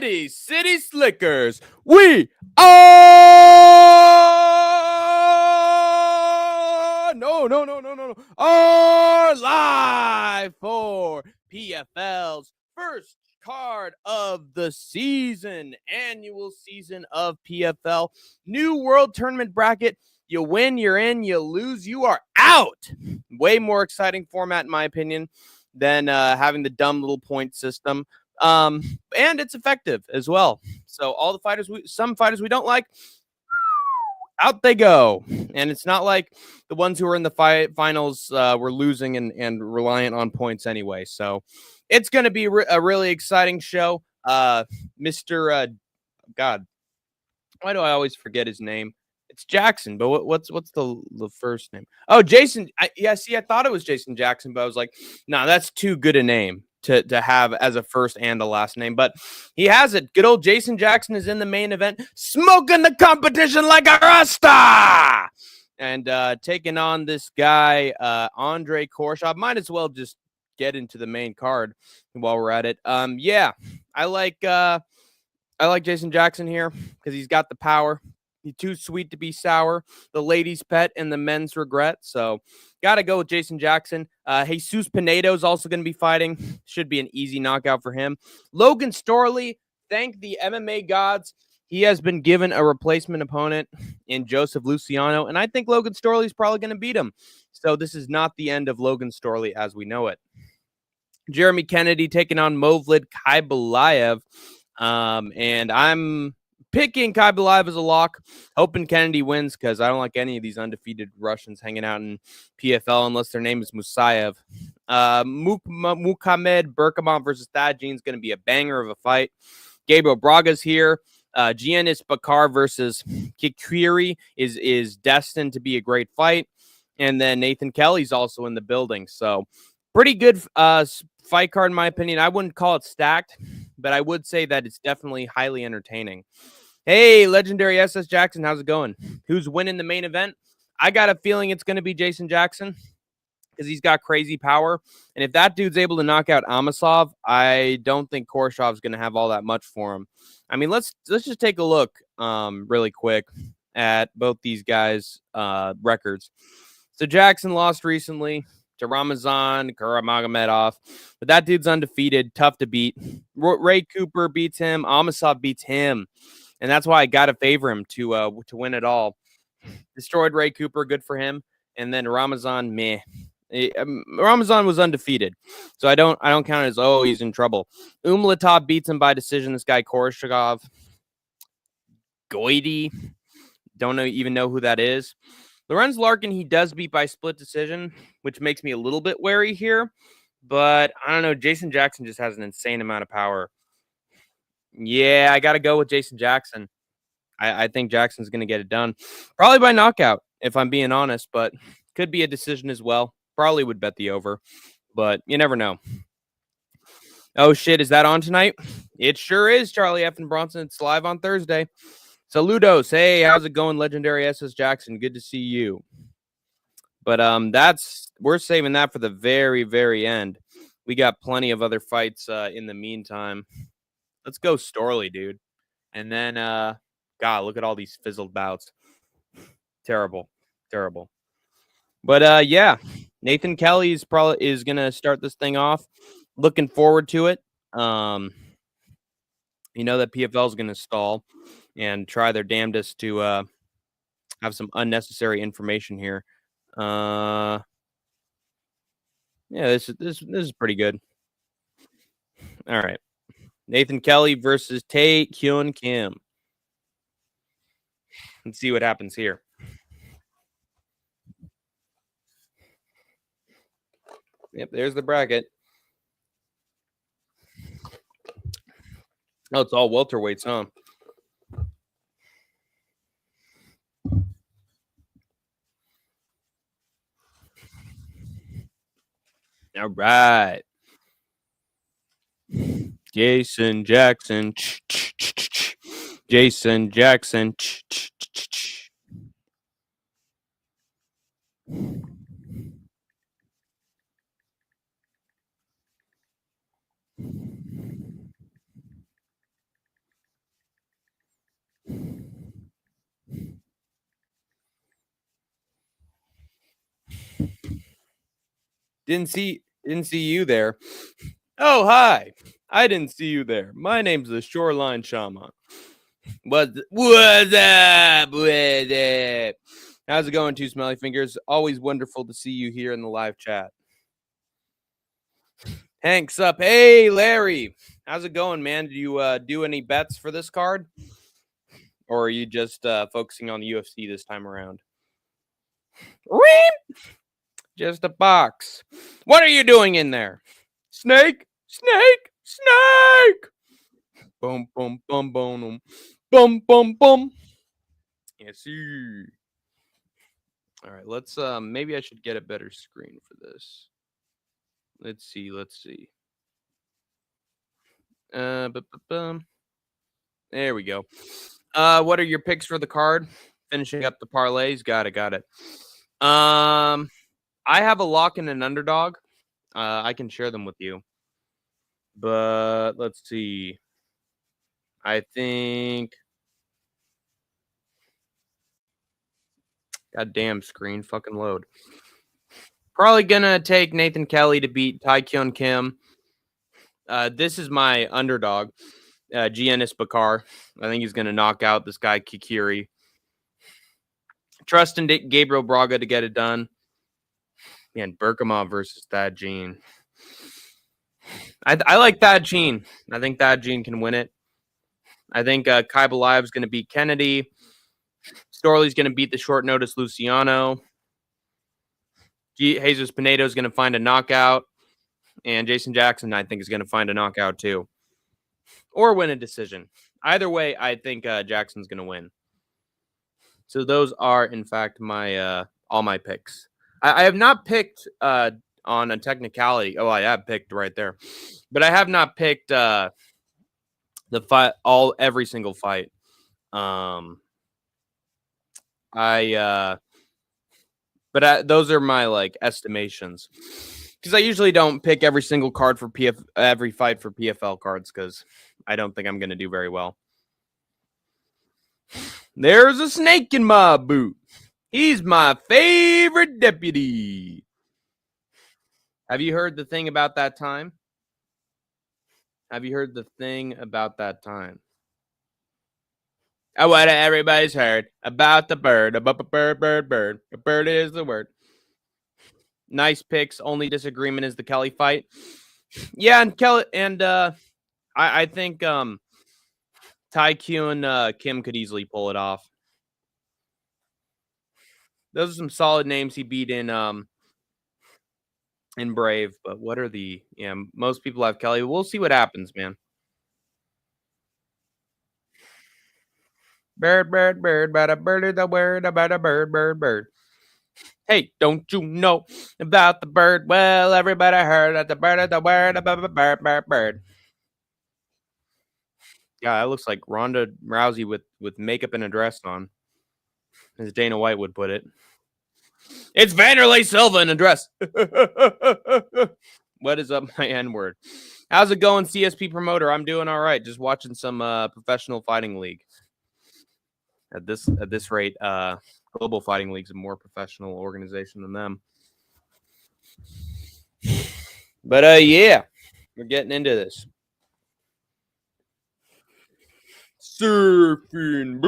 City Slickers. We are are live for PFL's first card of the season, annual season of PFL. New World Tournament bracket. You win, you're in. You lose, you are out. Way more exciting format, in my opinion, than having the dumb little point system. And it's effective as well. So all the fighters, some fighters we don't like, out they go. And it's not like the ones who are in the finals were losing and reliant on points anyway. So it's going to be a really exciting show. Mr. God, why do I always forget his name? It's Jackson, but what's the first name? Oh, Jason. I thought it was Jason Jackson, but I was like, no, that's too good a name to have as a first and a last name. But he has it. Good old Jason Jackson is in the main event, smoking the competition like a Rasta, and taking on this guy, Andre Koreshov. Might as well just get into the main card while we're at it. Yeah, I like Jason Jackson here because he's got the power. He's too sweet to be sour, the ladies' pet and the men's regret. So got to go with Jason Jackson. Jesus Pinedo is also going to be fighting. Should be an easy knockout for him. Logan Storley, thank the MMA gods. He has been given a replacement opponent in Joseph Luciano, and I think Logan Storley is probably going to beat him. So this is not the end of Logan Storley as we know it. Jeremy Kennedy taking on Movlid Khaybulaev. And I'm picking Khaybulaev as a lock, hoping Kennedy wins because I don't like any of these undefeated Russians hanging out in PFL unless their name is Musayev. Muhammad Berkamov versus Thadjean is going to be a banger of a fight. Gabriel Braga's here. Giannis Bakar versus Kikiri is destined to be a great fight. And then Nathan Kelly's also in the building. So pretty good fight card, in my opinion. I wouldn't call it stacked, but I would say that it's definitely highly entertaining. Hey, legendary SS Jackson, how's it going? Who's winning the main event? I got a feeling it's going to be Jason Jackson because he's got crazy power. And if that dude's able to knock out Amasov, I don't think Koreshov's going to have all that much for him. I mean, let's just take a look really quick at both these guys' records. So Jackson lost recently to Ramazan Kuramagomedov, but that dude's undefeated, tough to beat. Ray Cooper beats him, Amasov beats him, and that's why I got to favor him to win it all. Destroyed Ray Cooper, good for him, and then Ramazan, meh. Ramazan was undefeated, so I don't count it as he's in trouble. Umlatov beats him by decision. This guy Koreshov, Goity, don't even know who that is. Lorenz Larkin, he does beat by split decision, which makes me a little bit wary here. But I don't know. Jason Jackson just has an insane amount of power. Yeah, I got to go with Jason Jackson. I think Jackson's going to get it done. Probably by knockout, if I'm being honest. But could be a decision as well. Probably would bet the over. But you never know. Oh, shit. Is that on tonight? It sure is, Charlie F. and Bronson. It's live on Thursday. Saludos. Hey, how's it going, legendary SS Jackson? Good to see you. But we're saving that for the very, very end. We got plenty of other fights in the meantime. Let's go Storley, dude. And then God, look at all these fizzled bouts. Terrible. But yeah, Nathan Kelly is gonna start this thing off. Looking forward to it. You know that PFL is gonna stall and try their damnedest to have some unnecessary information here. Yeah, this is pretty good. All right. Nathan Kelly versus Tae Kyun Kim. Let's see what happens here. Yep, there's the bracket. Oh, it's all welterweights, huh? All right. Jason Jackson. Jason Jackson. Didn't see you there. Oh, hi. I didn't see you there. My name's the Shoreline Shaman. What's up? What's up? How's it going, Two Smelly Fingers? Always wonderful to see you here in the live chat. Hank's up. Hey, Larry. How's it going, man? Did you do any bets for this card? Or are you just focusing on the UFC this time around? Just a box. What are you doing in there? Snake? Snake? Snake! Boom, boom, boom, boom, boom, boom, boom. Yes, sir. All right, let's maybe I should get a better screen for this. Let's see. There we go. What are your picks for the card? Finishing up the parlays. Got it. I have a lock and an underdog. I can share them with you. But let's see. I think goddamn screen fucking load. Probably gonna take Nathan Kelly to beat Taekyun Kim. This is my underdog, Giannis Bakar. I think he's gonna knock out this guy Kikiri. Trust in Gabriel Braga to get it done. Man, Berkhamov versus Thad Gene. I like Thad Gene. I think Thad Gene can win it. I think Kai Belayev is going to beat Kennedy. Storley's going to beat the short notice Luciano. Jesus Pinedo is going to find a knockout. And Jason Jackson, I think, is going to find a knockout too. Or win a decision. Either way, I think Jackson's going to win. So those are, in fact, my all my picks. I have not picked on a technicality. Oh, I have picked right there. But I have not picked the fight, every single fight. Those are my like estimations, because I usually don't pick every single card for every fight for PFL cards, because I don't think I'm going to do very well. There's a snake in my boot. He's my favorite deputy. Have you heard the thing about that time? Have you heard the thing about that time? What everybody's heard about the bird. About the bird. The bird is the word. Nice picks. Only disagreement is the Kelly fight. Yeah, and Kelly and I think Taekyun Kim could easily pull it off. Those are some solid names he beat in Brave, but what are the most people have Kelly. We'll see what happens, man. Bird, about a bird, the word about a bird. Hey, don't you know about the bird? Well, everybody heard that the bird is the word about a bird. Yeah, that looks like Ronda Rousey with makeup and a dress on, as Dana White would put it. It's Vanderlei Silva in a dress. What is up, my N-word? How's it going, CSP promoter? I'm doing all right. Just watching some professional fighting league. At this rate, Global Fighting League's a more professional organization than them. But yeah, we're getting into this. Surfing.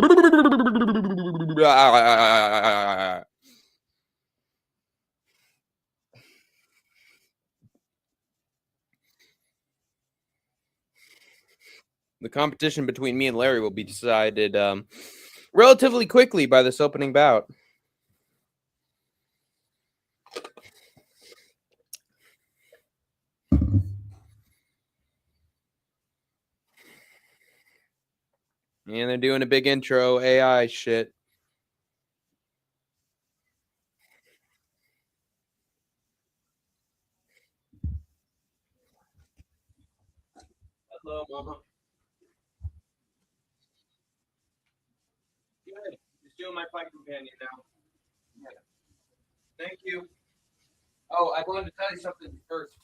The competition between me and Larry will be decided relatively quickly by this opening bout. And they're doing a big intro AI shit. Hello, Mama. Good. Just doing my fight companion now. Yeah. Thank you. Oh, I wanted to tell you something first.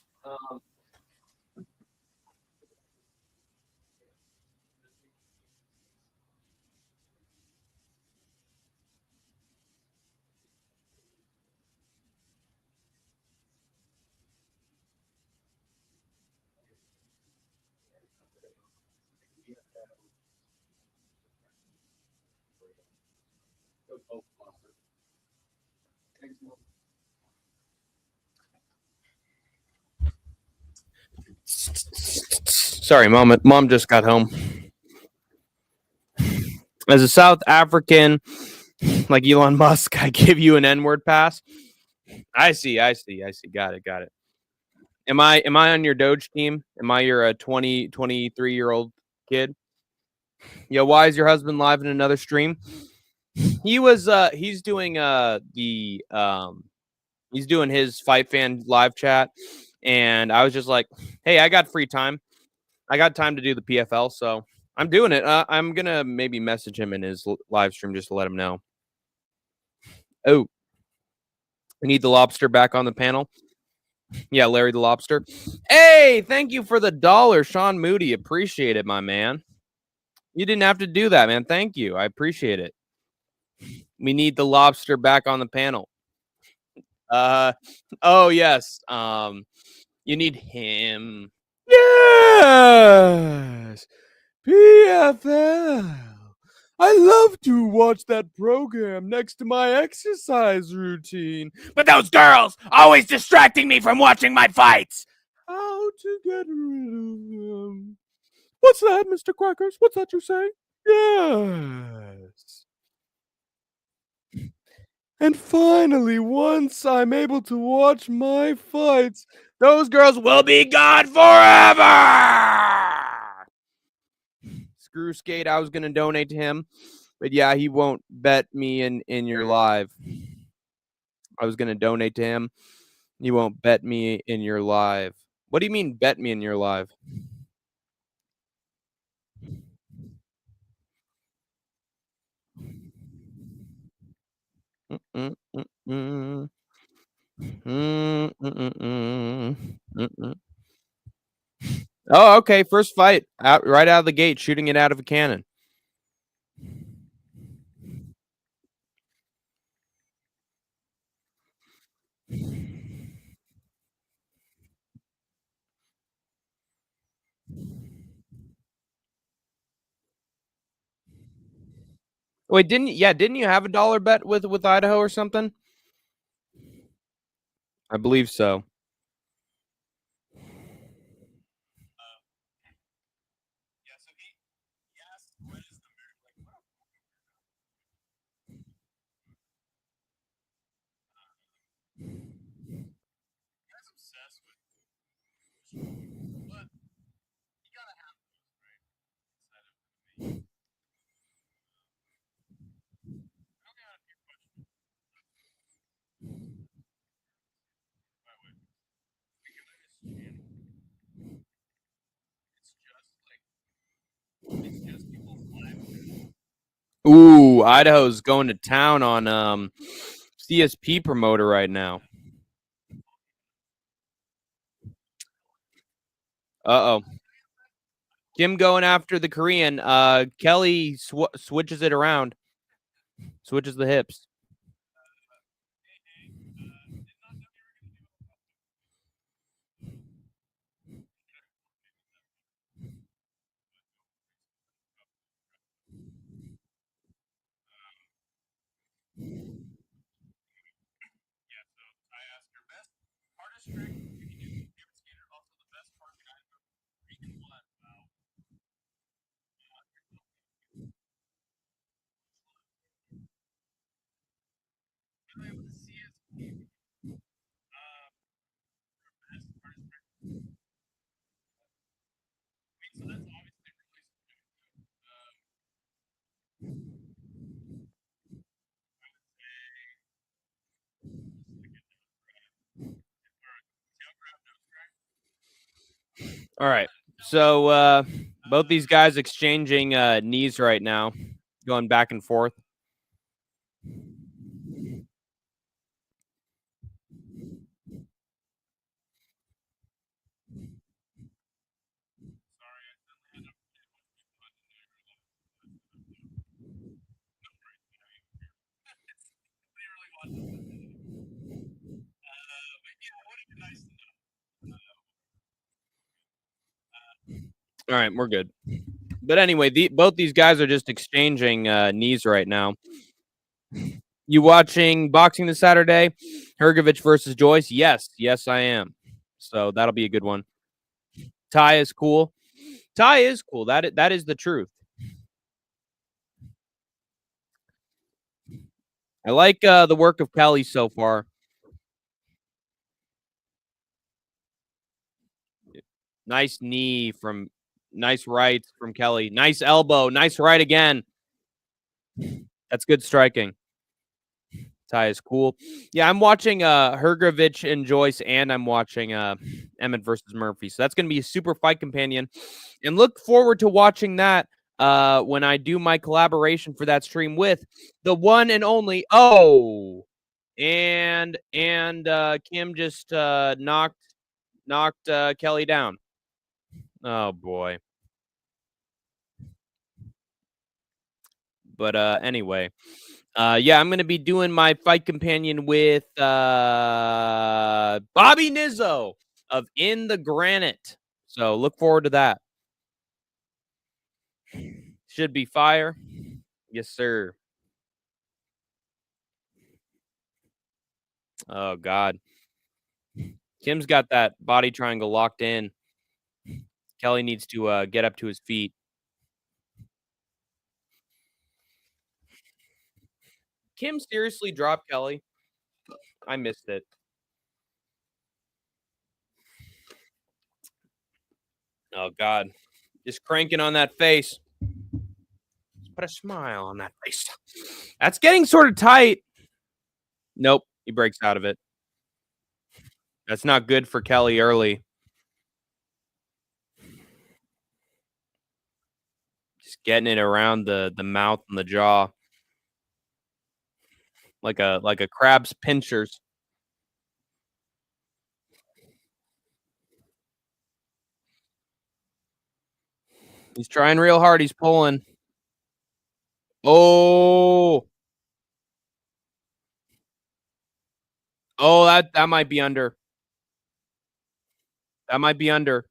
Sorry, mom. Mom just got home. As a South African, like Elon Musk, I give you an N-word pass. I see. I see. I see. Got it. Got it. Am I on your Doge team? Am I your 23-year-old kid? Yeah, why is your husband live in another stream? He's doing he's doing his fight fan live chat, and I was just like, "Hey, I got free time. I got time to do the PFL, so I'm doing it. I'm gonna maybe message him in his live stream just to let him know." Oh, I need the lobster back on the panel. Yeah, Larry the Lobster. Hey, thank you for the dollar, Sean Moody. Appreciate it, my man. You didn't have to do that, man. Thank you. I appreciate it. We need the lobster back on the panel. Uh oh yes. You need him. Yes. PFL. I love to watch that program next to my exercise routine. But those girls always distracting me from watching my fights. How to get rid of them. What's that, Mr. Crackers? What's that you say? Yes. And finally, once I'm able to watch my fights, those girls will be gone forever. Screw Skate, I was gonna donate to him, but yeah, he won't bet me in your live. I was gonna donate to him. He won't bet me in your live. What do you mean bet me in your live? Mm, mm, mm, mm. Oh, okay. First fight, right out of the gate, shooting it out of a cannon. Wait, didn't you have a dollar bet with Idaho or something? I believe so. Ooh, Idaho's going to town on CSP promoter right now. Uh oh. Kim going after the Korean. Kelly switches it around, switches the hips. All right. So both these guys exchanging knees right now, going back and forth. All right, we're good. But anyway, both these guys are just exchanging knees right now. You watching boxing this Saturday? Hergovich versus Joyce? Yes, yes, I am. So that'll be a good one. Ty is cool. Ty is cool. That is the truth. I like the work of Kelly so far. Nice knee from nice right from Kelly. Nice elbow. Nice right again. That's good striking. Ty is cool. Yeah, I'm watching Hergovich and Joyce, and I'm watching Emmett versus Murphy. So that's gonna be a super fight companion. And look forward to watching that when I do my collaboration for that stream with the one and only and Kim just knocked Kelly down. Oh boy. But anyway. Yeah, I'm gonna be doing my fight companion with Bobby Nizzo of In the Granite. So look forward to that. Should be fire. Yes, sir. Oh God. Kim's got that body triangle locked in. Kelly needs to get up to his feet. Kim seriously dropped Kelly. I missed it. Oh God. Just cranking on that face. Put a smile on that face. That's getting sort of tight. Nope. He breaks out of it. That's not good for Kelly early. Just getting it around the mouth and the jaw. Like a crab's pinchers. He's trying real hard. He's pulling. Oh. Oh, that might be under. That might be under.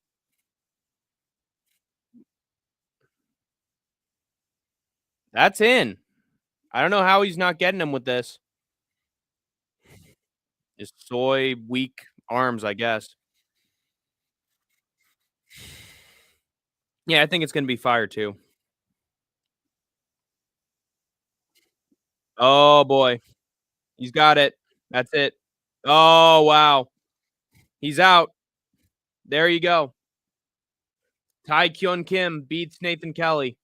That's in. I don't know how he's not getting him with this. His soy weak arms, I guess. Yeah, I think it's gonna be fire too. Oh boy. He's got it. That's it. Oh wow. He's out. There you go. Tai Kyun Kim beats Nathan Kelly.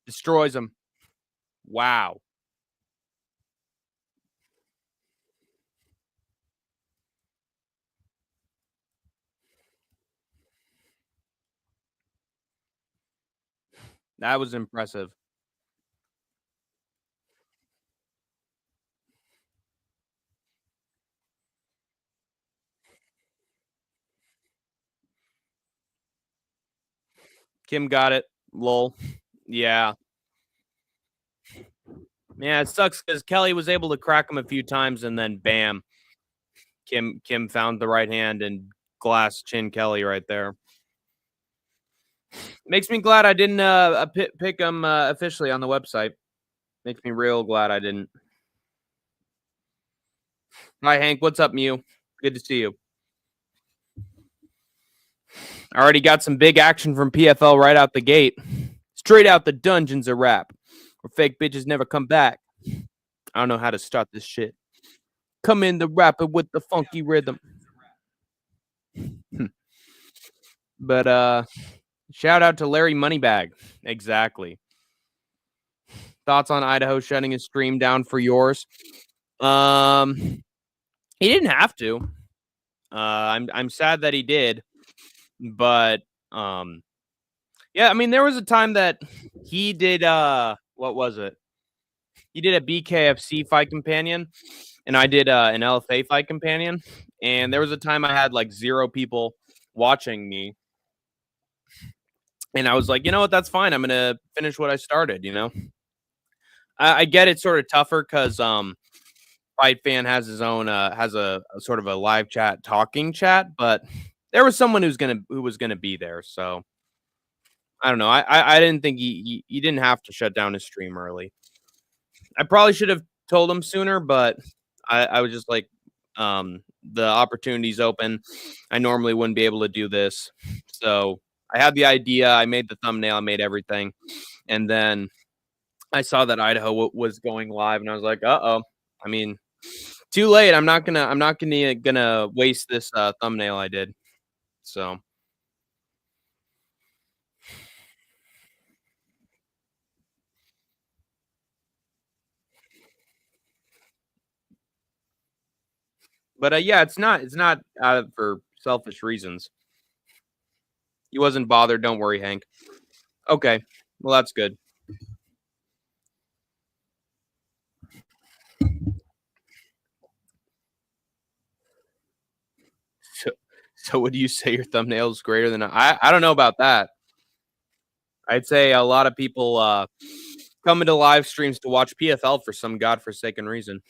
Destroys him. Wow. That was impressive. Kim got it. Lol. Yeah. Yeah, it sucks because Kelly was able to crack him a few times and then bam. Kim found the right hand and glass chin Kelly right there. Makes me glad I didn't pick him officially on the website. Makes me real glad I didn't. Hi Hank, what's up, Mew? Good to see you. I already got some big action from PFL right out the gate. Straight out the dungeons a rap. Where fake bitches never come back. I don't know how to start this shit. Come in the rapper with the funky rhythm. But shout out to Larry Moneybag. Exactly. Thoughts on Idaho shutting his stream down for yours? He didn't have to. I'm sad that he did, but yeah, I mean there was a time that he did what was it? He did a BKFC fight companion, and I did an LFA fight companion, and there was a time I had like 0 people watching me, and I was like, you know what, that's fine. I'm gonna finish what I started. You know, I get it's sort of tougher because Fight Fan has his own has a sort of a live chat, talking chat, but there was someone who was gonna be there, so I don't know. I didn't think he didn't have to shut down his stream early. I probably should have told him sooner, but I was just like, the opportunity's open. I normally wouldn't be able to do this. So I had the idea, I made the thumbnail, I made everything, and then I saw that Idaho was going live, and I was like, "Uh-oh." I mean, too late. I'm not gonna waste this, thumbnail I did. So, but, yeah, it's not out of for selfish reasons. He wasn't bothered, don't worry, Hank. Okay, well, that's good. So so would you say your thumbnail is greater than I don't know about that. I'd say a lot of people, come into live streams to watch PFL for some godforsaken reason.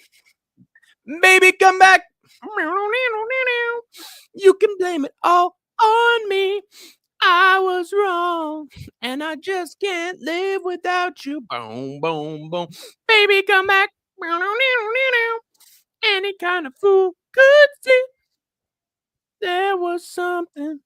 "Baby, come back. You can blame it all on me. I was wrong, and I just can't live without you. Boom, boom, boom. Baby, come back. Any kind of fool could see there was something."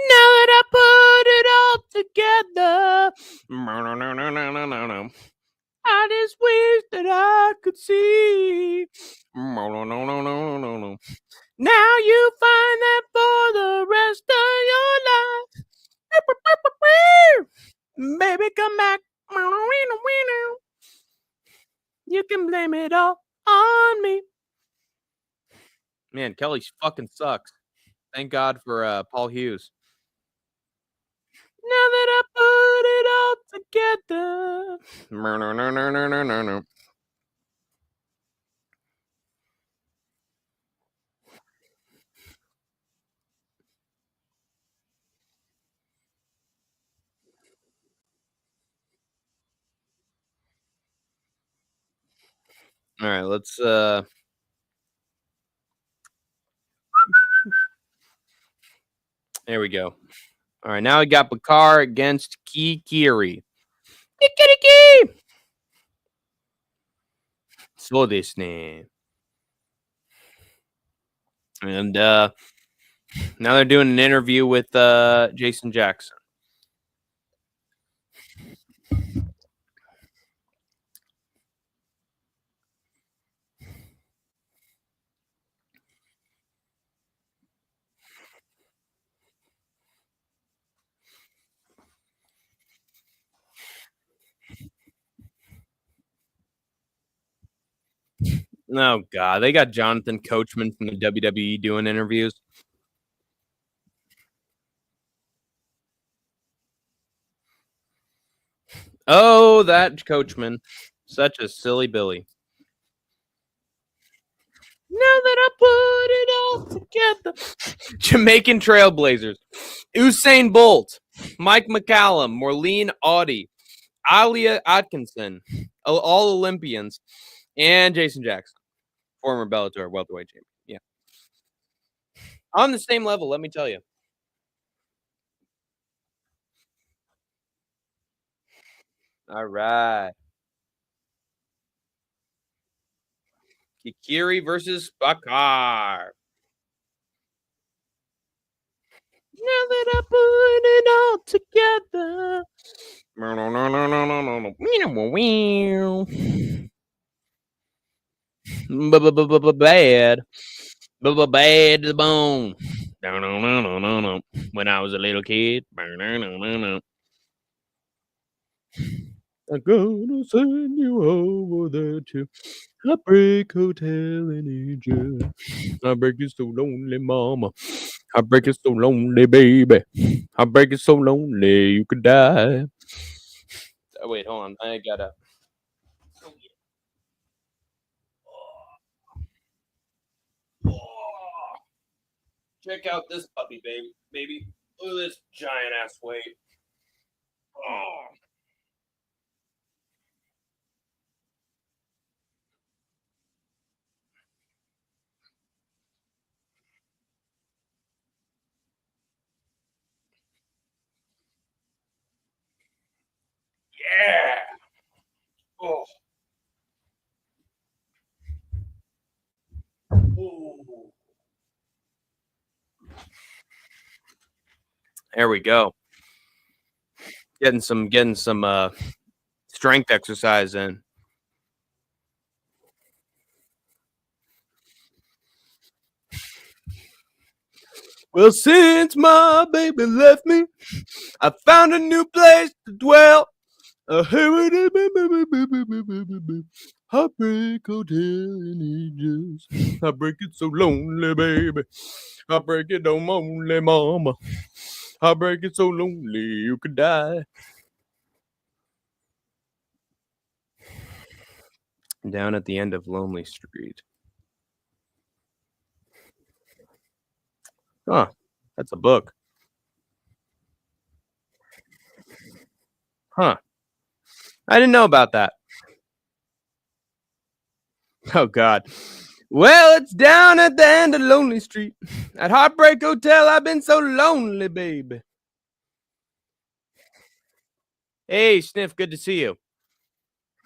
Now that I put it all together, I just wish that I could see. Now you find that for the rest of your life. Baby, come back. You can blame it all on me. Man, Kelly fucking sucks. Thank God for Paul Hughes. Now that I put it all together. All right, let's there we go. All right, now we got Bakar against Kikiri. Kikiriki! So this name. And now they're doing an interview with Jason Jackson. Oh God, they got Jonathan Coachman from the WWE doing interviews. Oh, that Coachman, such a silly Billy. Now that I put it all together. Jamaican Trailblazers. Usain Bolt. Mike McCallum. Maureen Audie. Alia Atkinson. All Olympians. And Jason Jackson. Former Bellator welterweight champion. Yeah. On the same level, let me tell you. All right. Kikiri versus Bakar. Now that I put it all together. No, no, no, no, no, no, no, no. Bad. Bad to the bone. No, no, no, no, no, no. When I was a little kid. No, no, no, no. I'm gonna send you over there too. Heartbreak Hotel in Egypt. Heartbreak is so lonely, mama. Heartbreak is so lonely, baby. Heartbreak is so lonely, you could die. Oh, wait, hold on. I gotta. Oh, check out this puppy, baby. Look at this giant ass weight. Oh, yeah. Oh, ooh. There we go. Getting some strength exercise in. Well, since my baby left me, I found a new place to dwell. Heartbreak Hotel in Egypt. Heartbreak it so lonely, baby. Heartbreak it don't lonely, mama. Heartbreak it so lonely you could die. Down at the end of Lonely Street. Huh. That's a book. Huh. I didn't know about that. Oh God. Well, it's down at the end of Lonely Street. At Heartbreak Hotel, I've been so lonely, baby. Hey, Sniff, good to see you.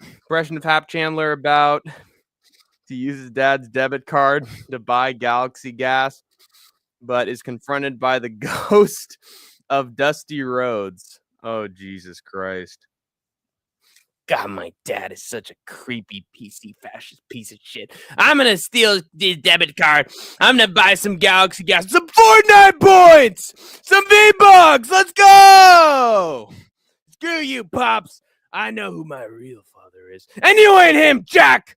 Impression of Hap Chandler about to use his dad's debit card to buy Galaxy gas, but is confronted by the ghost of Dusty Rhodes. Oh, Jesus Christ. God, my dad is such a creepy PC fascist piece of shit. I'm gonna steal his debit card. I'm gonna buy some Galaxy gas, some Fortnite points, some V-Bucks. Let's go! Screw you, Pops. I know who my real father is. And you ain't him, Jack!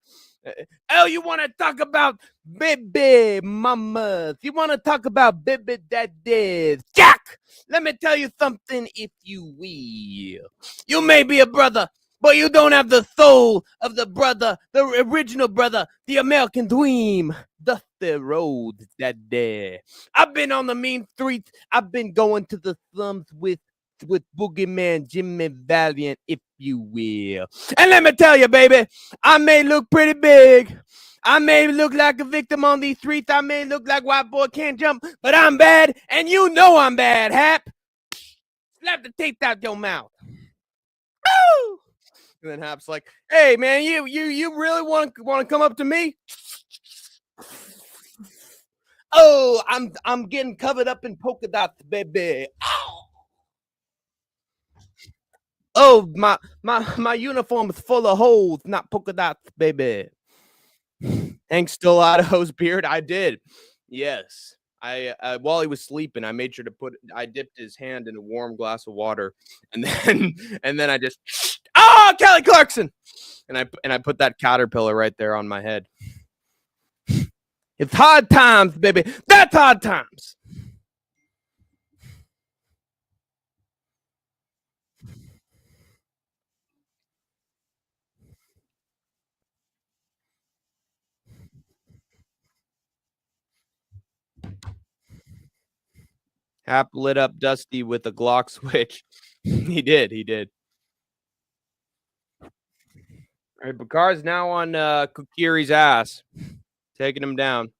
Oh, you want to talk about baby mama? You want to talk about baby daddy? Jack! Let me tell you something, if you will. You may be a brother, but you don't have the soul of the brother, the original brother, the American dream. Dusty Rhodes, daddy. I've been on the mean streets. I've been going to the slums with Boogeyman Jimmy Valiant, if you will. And let me tell you, baby, I may look pretty big. I may look like a victim on these streets. I may look like white boy can't jump, but I'm bad, and you know I'm bad, Hap. Slap the tape out your mouth. Woo! And then Hap's like, "Hey, man, you really want to come up to me? Oh, I'm getting covered up in polka dots, baby. Oh, my uniform is full of holes, not polka dots, baby." Hank stole Idaho's beard. I did. Yes. I while he was sleeping, I made sure to I dipped his hand in a warm glass of water, and then I just Kelly Clarkson, and I put that caterpillar right there on my head. It's hard times, baby. That's hard times. Hap lit up Dusty with a Glock switch. He did. He did. All right, Bakar's now on Kukiri's ass, taking him down.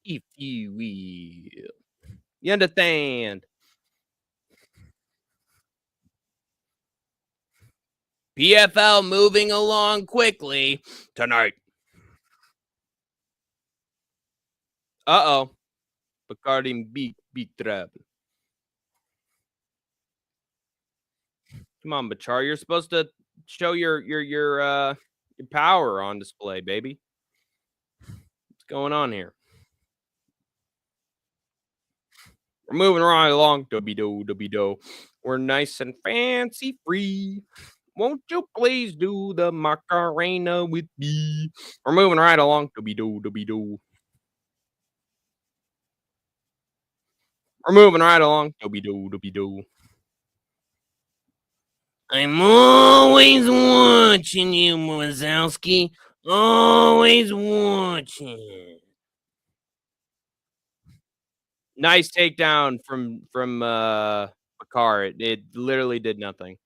If you will. You understand? PFL moving along quickly tonight. Uh-oh. Bacardi beat trap. Come on, Bachar. You're supposed to show your power on display, baby. What's going on here? We're moving right along. Dubby do. We're nice and fancy free. Won't you please do the Macarena with me? We're moving right along. Dooby doo, dooby doo. We're moving right along. Dooby doo, dooby doo. I'm always watching you, Wazowski. Always watching. Nice takedown from Bakar. It literally did nothing.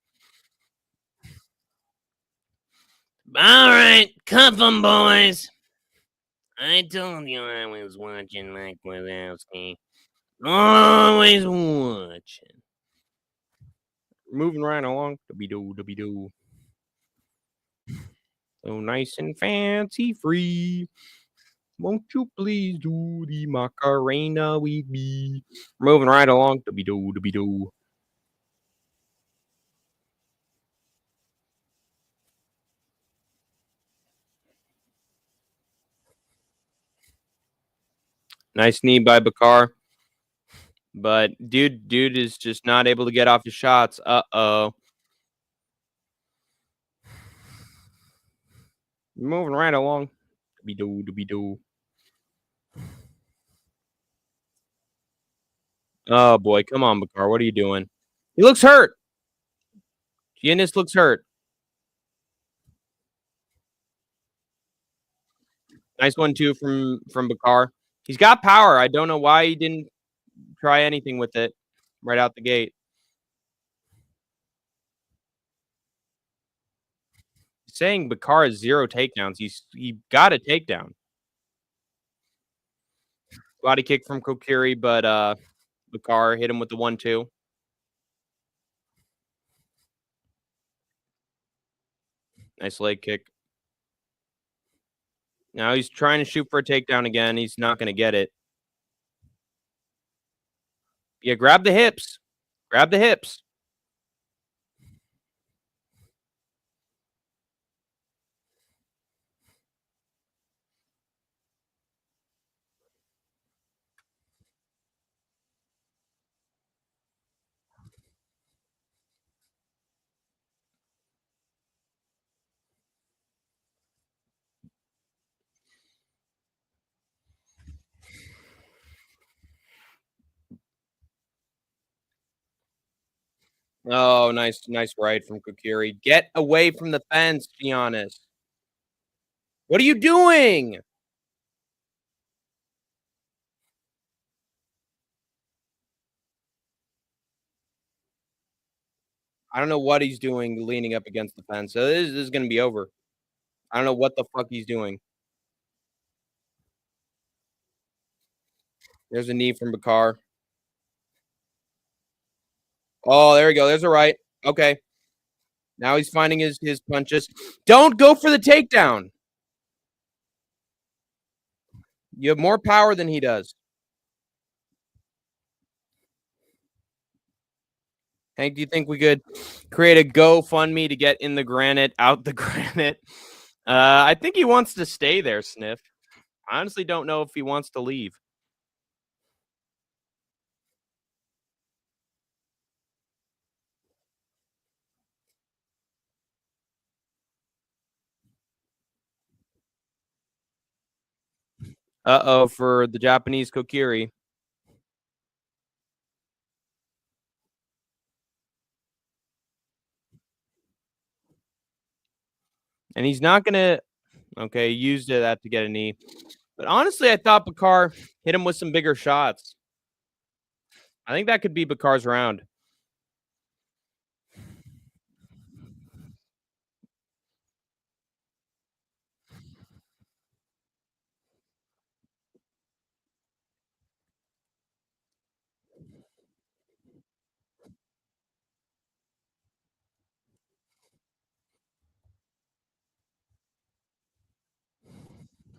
All right, cuff 'em, boys. I told you I was watching Mike Wazowski. Always watching. Moving right along. Dooby doo, dooby doo. So nice and fancy free. Won't you please do the Macarena with me? Moving right along. Dooby doo, dooby doo. Nice knee by Bakar. But dude is just not able to get off his shots. Uh-oh. Moving right along. Dooby doo, dooby doo. Oh boy, come on, Bakar. What are you doing? He looks hurt. Giannis looks hurt. Nice one too from Bakar. He's got power. I don't know why he didn't try anything with it right out the gate. Saying Bakar has 0 takedowns. He got a takedown. Body kick from Kokiri, but Bakar hit him with the 1-2. Nice leg kick. Now he's trying to shoot for a takedown again. He's not going to get it. Yeah, grab the hips. Grab the hips. Oh, nice right from Kokiri. Get away from the fence, Giannis. What are you doing? I don't know what he's doing leaning up against the fence. So this is going to be over. I don't know what the fuck he's doing. There's a knee from Bakar. Oh, there we go. There's a right. Okay. Now he's finding his punches. Don't go for the takedown. You have more power than he does. Hank, do you think we could create a GoFundMe to get in the granite, out the granite? I think he wants to stay there, Sniff. I honestly don't know if he wants to leave. Uh-oh for the Japanese Kokiri. And he's not going to... Okay, used that to get a knee. But honestly, I thought Bakar hit him with some bigger shots. I think that could be Bakar's round.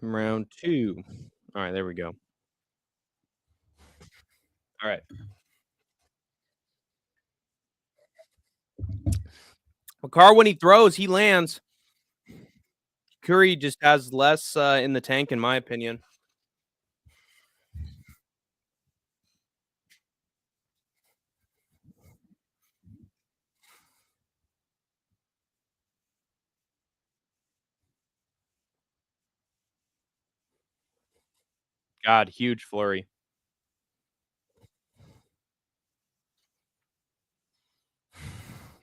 Round 2. All right, there we go. All right. Bakar, when he throws, he lands. Curry just has less in the tank, in my opinion. God, huge flurry.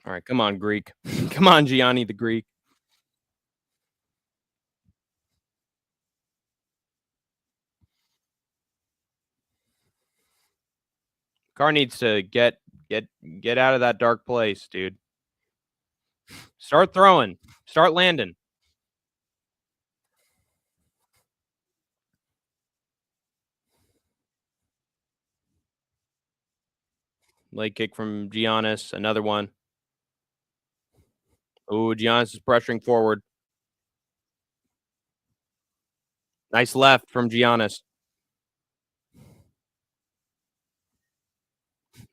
All right, come on, Greek. Come on, Gianni the Greek. Car needs to get get out of that dark place, dude. Start throwing. Start landing. Leg kick from Giannis. Another one. Oh, Giannis is pressuring forward. Nice left from Giannis.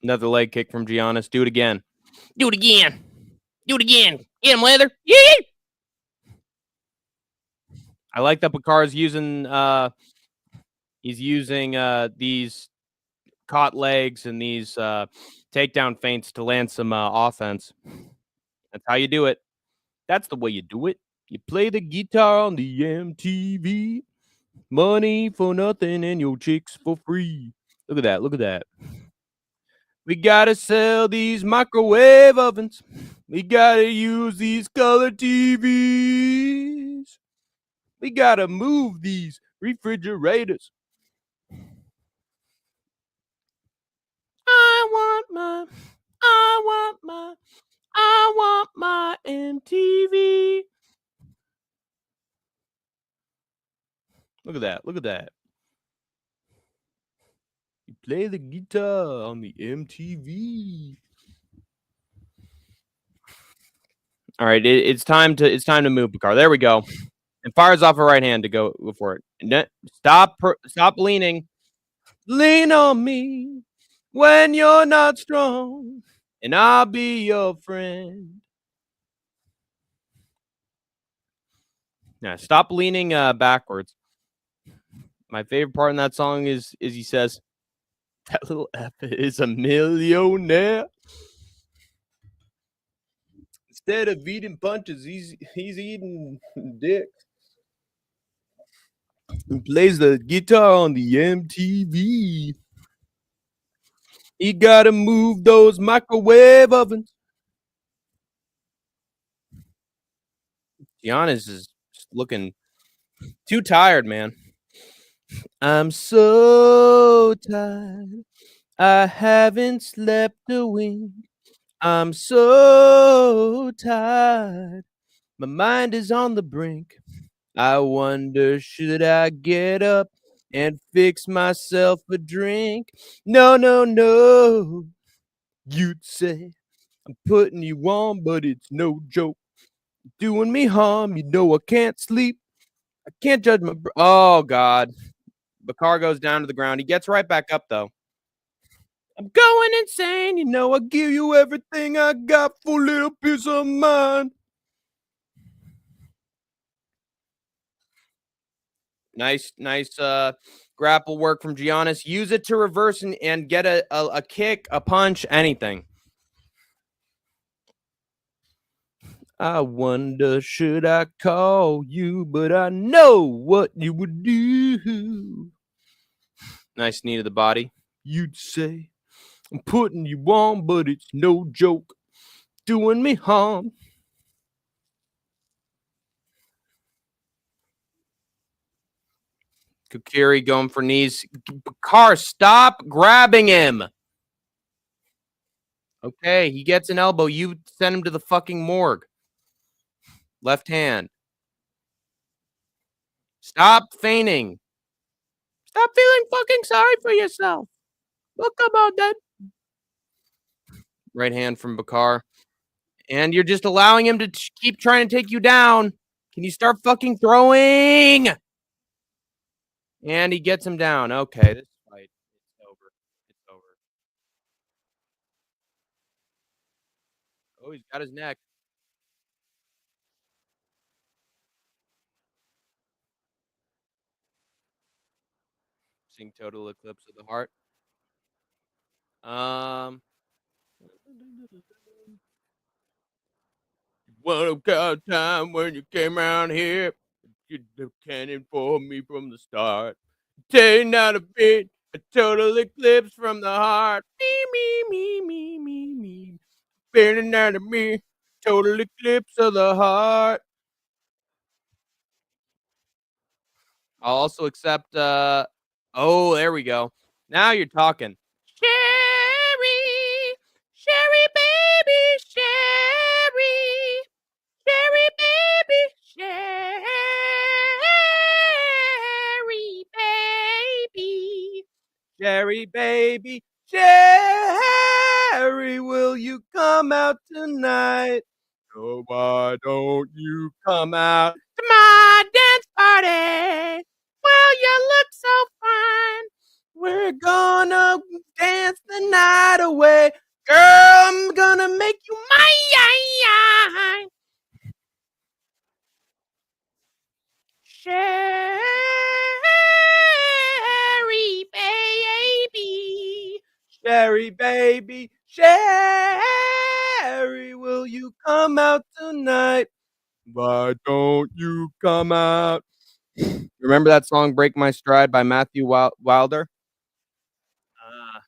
Another leg kick from Giannis. Do it again. Do it again. Do it again. Get him, Leather. Yee! I like that Bakar's using he's using these caught legs and these takedown feints to land some offense. That's how you do it. That's the way you do it. You play the guitar on the MTV. Money for nothing and your chicks for free. Look at that. Look at that. We gotta sell these microwave ovens. We gotta use these color TVs. We gotta move these refrigerators. I want my, I want my, I want my MTV. Look at that. Look at that. You play the guitar on the MTV. All right, it's time to move the car. There we go. And fires off a right hand to go for it. Stop leaning. Lean on me when you're not strong, and I'll be your friend. Now stop leaning backwards. My favorite part in that song is he says, "That little F is a millionaire." Instead of eating punches, he's eating dick. He plays the guitar on the MTV. He gotta move those microwave ovens. Giannis is looking too tired, man. I'm so tired. I haven't slept a wink. I'm so tired. My mind is on the brink. I wonder, should I get up and fix myself a drink? No, no, no. You'd say I'm putting you on, but it's no joke. Doing me harm, you know I can't sleep. I can't judge my. Oh God! Bakar goes down to the ground. He gets right back up though. I'm going insane. You know I give you everything I got for a little piece of mind. Nice grapple work from Giannis. Use it to reverse and get a kick, a punch, anything. I wonder, should I call you? But I know what you would do. Nice knee to the body. You'd say, I'm putting you on, but it's no joke. Doing me harm. Kukiri going for knees. Car, stop grabbing him. Okay, he gets an elbow. You send him to the fucking morgue. Left hand. Stop feigning. Stop feeling fucking sorry for yourself. Look about that. Right hand from Bakar. And you're just allowing him to keep trying to take you down. Can you start fucking throwing? And he gets him down. Okay, this fight is over. It's over. Oh, he's got his neck. Seeing total eclipse of the heart. Um, what about time when you came around here? You the cannon for me from the start. Take not a bit, a total eclipse from the heart. Me. Burning out of me, total eclipse of the heart. I'll also accept, oh, there we go. Now you're talking. Sherry, Sherry baby, Sherry, Sherry baby, Sherry baby, Sherry baby, Sherry, will you come out tonight? Oh, why don't you come out to my dance party? Well, you look so fine. We're gonna dance the night away. Girl, I'm gonna make you mine. Sherry, baby. Sherry, baby. Sherry, will you come out tonight? Why don't you come out? Remember that song "Break My Stride" by Matthew Wilder? Uh,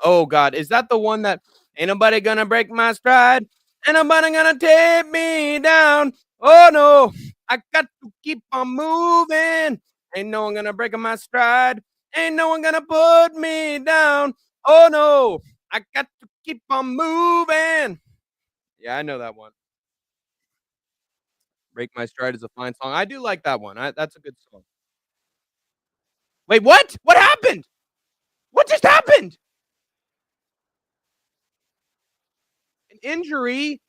oh God, is that the one that "Ain't nobody gonna break my stride? Ain't nobody gonna take me down? Oh no, I got to keep on moving. Ain't no one gonna break my stride. Ain't no one gonna put me down. Oh no, I got to keep on moving." Yeah, I know that one. "Break My Stride" is a fine song. I do like that one. That's a good song. Wait, what? What happened? What just happened? An injury?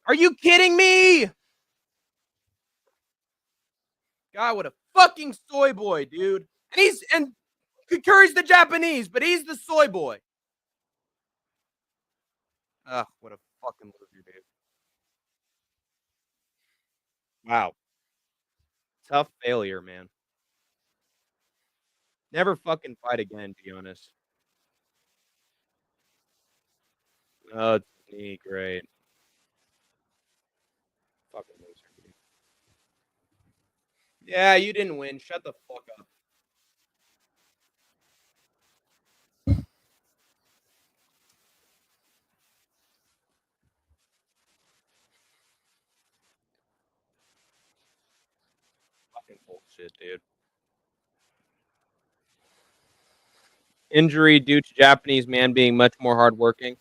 Are you kidding me? God, what a fucking soy boy, dude. And Curry's the Japanese, but he's the soy boy. Ugh, what a fucking loser, dude. Wow. Tough failure, man. Never fucking fight again, to be honest. Oh, it's me, great. Fucking loser, dude. Yeah, you didn't win. Shut the fuck up. Fucking bullshit, dude. Injury due to Japanese man being much more hardworking.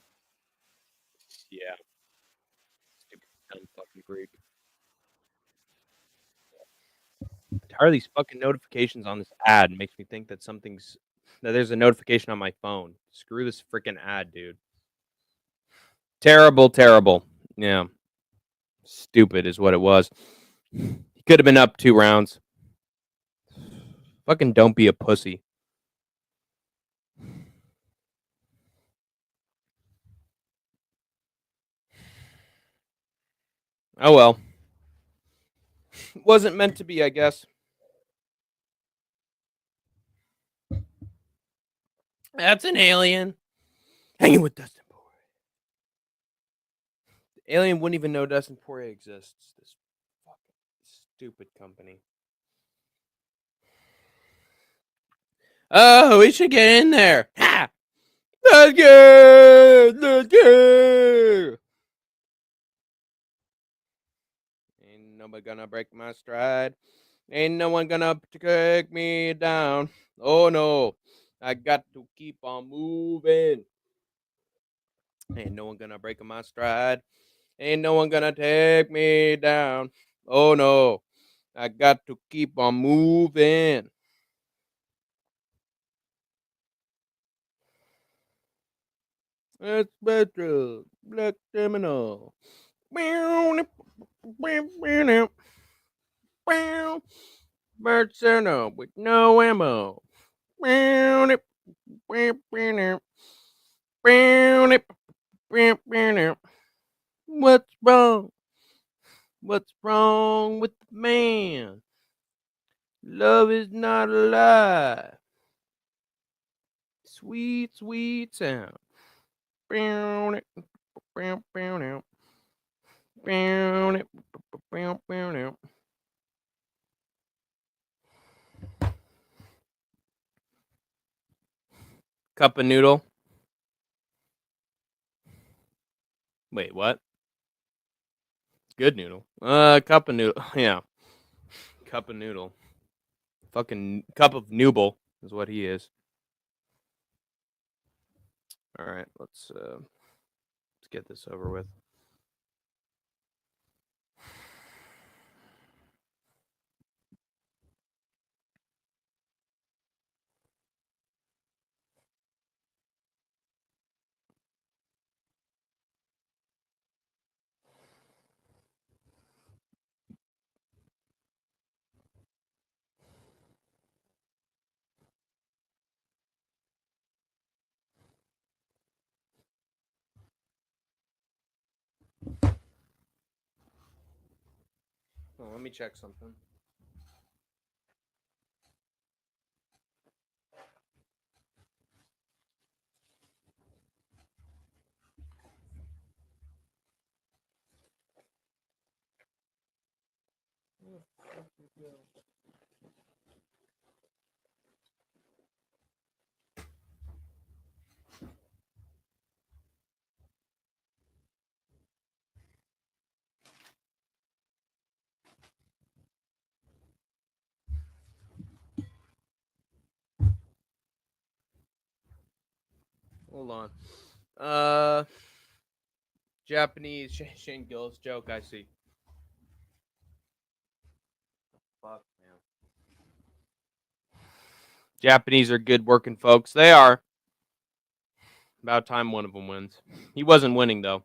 Yeah, stupid dumb fucking Greek. Tired of these fucking notifications on this ad. Makes me think that there's a notification on my phone. Screw this freaking ad, dude. Terrible, terrible. Yeah, stupid is what it was. He could have been up 2 rounds. Fucking don't be a pussy. Oh well. Wasn't meant to be, I guess. That's an alien. Hanging with Dustin Poirier. The alien wouldn't even know Dustin Poirier exists. This fucking stupid company. Oh, we should get in there. Ha! Let's go! Let's go! Ain't nobody gonna break my stride. Ain't no one gonna take me down. Oh no, I got to keep on moving. Ain't no one gonna break my stride. Ain't no one gonna take me down. Oh no, I got to keep on moving. That's better. Black criminal. Mercenary with no ammo. What's wrong? What's wrong with the man? Love is not alive. Sweet, sweet sound. Cup of noodle. Wait, what? Good noodle. Cup of noodle. Yeah, cup of noodle. Fucking cup of nooble is what he is. All right, let's get this over with. Oh, let me check something. Hold on. Japanese Shane Gillis joke. I see. Fuck, man. Japanese are good working folks. They are. About time one of them wins. He wasn't winning though.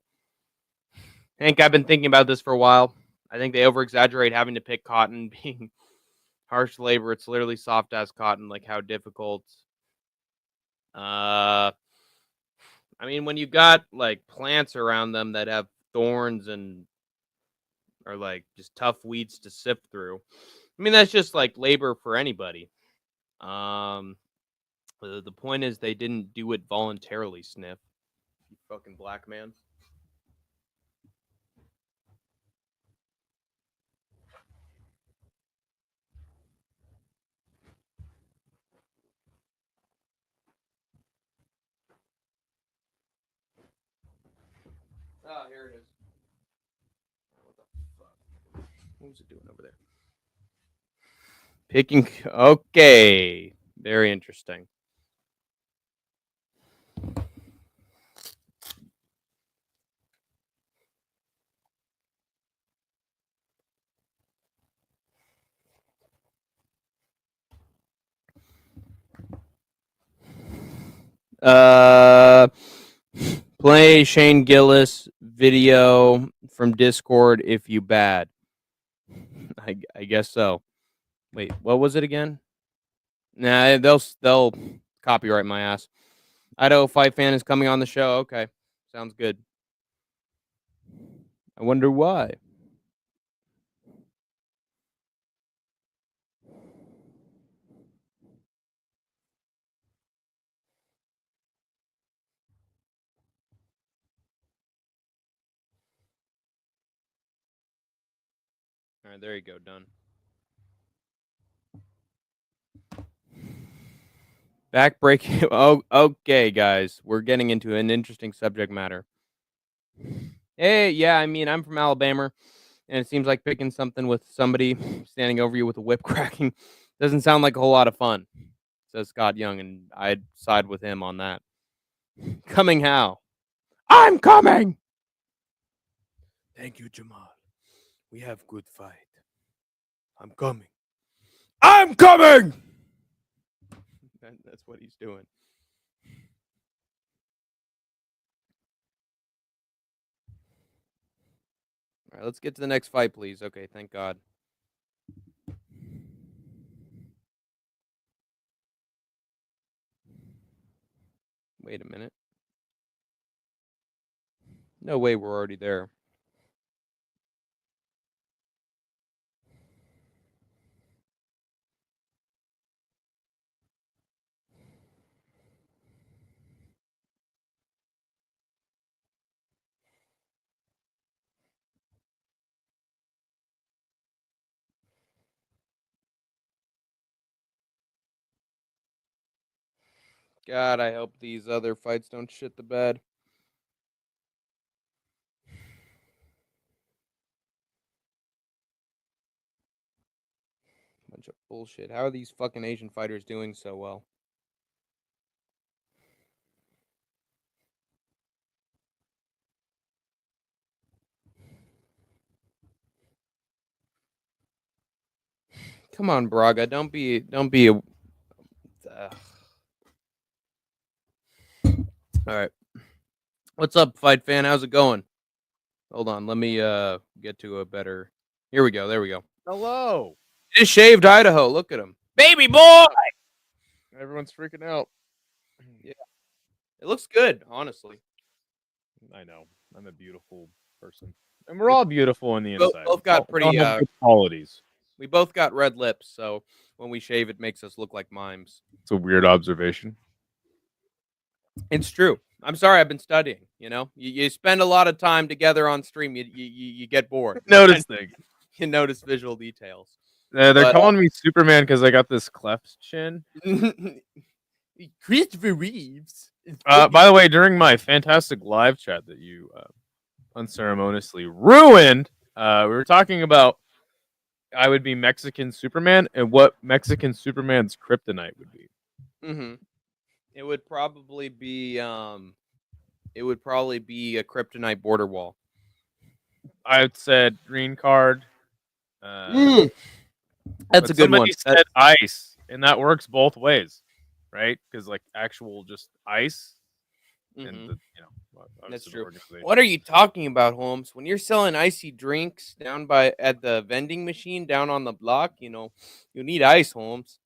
Hank, I've been thinking about this for a while. I think they over exaggerate having to pick cotton being harsh labor. It's literally soft as cotton. Like how difficult. I mean, when you've got like plants around them that have thorns and are like just tough weeds to sift through. I mean, that's just like labor for anybody. Um, the point is they didn't do it voluntarily. Sniff, you fucking black man. Oh, here it is. What the fuck? What was it doing over there? Picking. Okay. Very interesting. Uh, play Shane Gillis video from Discord if you bad. I guess so. Wait, what was it again? Nah, they'll copyright my ass. Idaho Fight Fan is coming on the show. Okay, sounds good. I wonder why. All right, there you go. Done. Backbreaking. Oh, okay, guys. We're getting into an interesting subject matter. Hey, yeah, I mean, I'm from Alabama, and it seems like picking something with somebody standing over you with a whip cracking doesn't sound like a whole lot of fun, says Scott Young, and I'd side with him on that. Coming how? I'm coming! Thank you, Jamal. We have good fight. I'm coming. I'm coming! That's what he's doing. All right, let's get to the next fight, please. Okay, thank God. Wait a minute. No way we're already there. God, I hope these other fights don't shit the bed. Bunch of bullshit. How are these fucking Asian fighters doing so well? Come on, Braga. Don't be a. All right. What's up, fight fan? How's it going? Hold on. Let me get to a better. Here we go. There we go. Hello. It's shaved Idaho. Look at him, baby boy. Everyone's freaking out. Yeah, it looks good, honestly. I know. I'm a beautiful person, and we're all beautiful on the inside. Both got pretty good qualities. We both got red lips, so when we shave, it makes us look like mimes. It's a weird observation. It's true. I'm sorry. I've been studying. You know, you spend a lot of time together on stream. You get bored. Notice things. You notice visual details. They're calling me Superman because I got this cleft chin. Christopher Reeves. By the way, during my fantastic live chat that you unceremoniously ruined, we were talking about I would be Mexican Superman and what Mexican Superman's kryptonite would be. Mm-hmm. It would probably be a kryptonite border wall. I said green card. That's a good one. Somebody said ice, and that works both ways, right? Because like actual just ice, and that's true. What are you talking about, Holmes? When you're selling icy drinks down at the vending machine down on the block, you need ice, Holmes.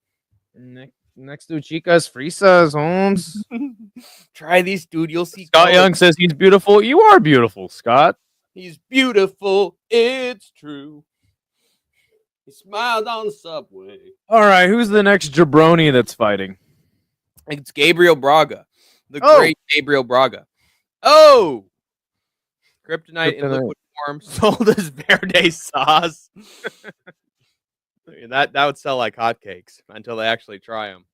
Next to Chica's Frisas, Holmes. Try these, dude. You'll see. Scott Young says he's beautiful. You are beautiful, Scott. He's beautiful. It's true. He smiled on the subway. All right, who's the next jabroni that's fighting? It's Gabriel Braga. The great Gabriel Braga. Oh! Kryptonite in liquid form, sold as verde sauce. that would sell like hotcakes until they actually try them.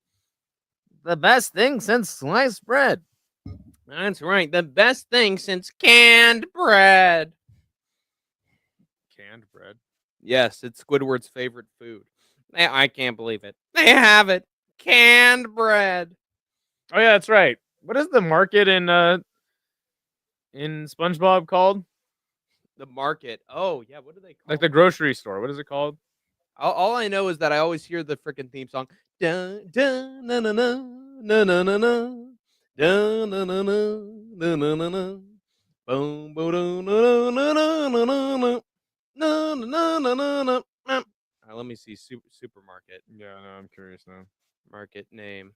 The best thing since sliced bread. That's right. The best thing since canned bread. Canned bread? Yes, it's Squidward's favorite food. I can't believe it. They have it. Canned bread. Oh, yeah, that's right. What is the market in SpongeBob called? The market. Oh, yeah. What do they call it? Like the grocery store. What is it called? All I know is that I always hear the freaking theme song. Dun, dun, na, na, na, na, na, na, na. Dun, na, na, na, na, na, na, na. Boom, boom, dun, na, na, na, na, na, na. No, no, no, no, no. Let me see. Supermarket. Yeah, no, I'm curious now. Market name.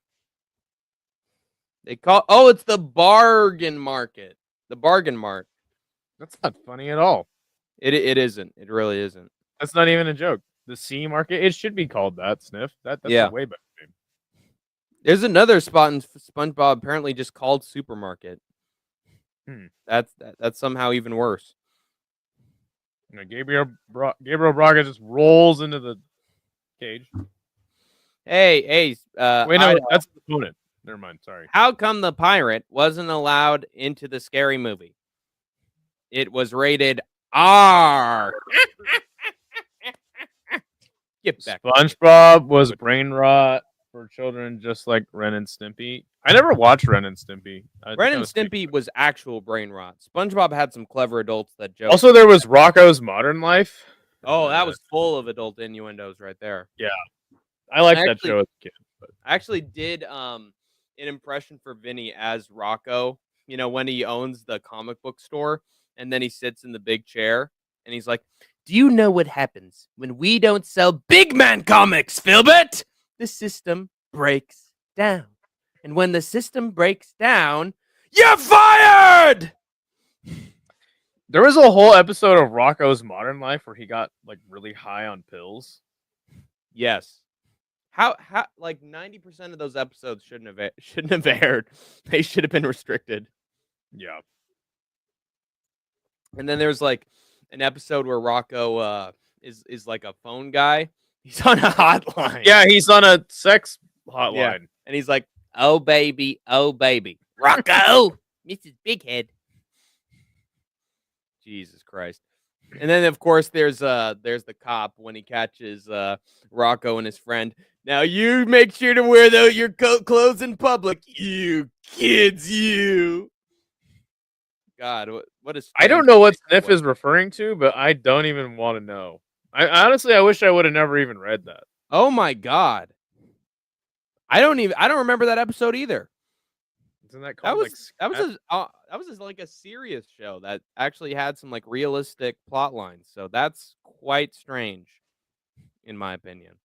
They call. Oh, it's the bargain market. The bargain mart. That's not funny at all. It isn't. It really isn't. That's not even a joke. The C market. It should be called that. Sniff. That's a way better name. There's another spot in SpongeBob apparently just called Supermarket. That's somehow even worse. Gabriel Braga just rolls into the cage. Hey. Wait, no, that's the opponent. Never mind. Sorry. How come the pirate wasn't allowed into the scary movie? It was rated R. Get back. SpongeBob was brain rot for children, just like Ren and Stimpy. I never watched Ren and Stimpy. Ren and Stimpy was actual brain rot. SpongeBob had some clever adults that joked. Also, there was Rocko's Modern Life. Oh, that was full of adult innuendos right there. Yeah, I liked that show as a kid. But I actually did an impression for Vinny as Rocco. You know, when he owns the comic book store, and then he sits in the big chair, and he's like, "Do you know what happens when we don't sell big man comics, Philbert? The system breaks down. And when the system breaks down, you're fired!" There was a whole episode of Rocko's Modern Life where he got like really high on pills. Yes. How like 90% of those episodes shouldn't have aired. They should have been restricted. Yeah. And then there's like an episode where Rocco is like a phone guy. He's on a hotline. Yeah, he's on a sex hotline. Yeah. And he's like, Oh baby, Rocco, Mrs. Bighead. Jesus Christ. And then of course there's the cop when he catches Rocco and his friend. Now you make sure to wear your clothes in public, you kids, you. God, what a I don't strange know what place Sniff is referring to, but I don't even want to know. I honestly, I wish I would have never even read that. Oh my God. I don't remember that episode either. Isn't that That called was like like a serious show that actually had some like realistic plot lines. So that's quite strange, in my opinion.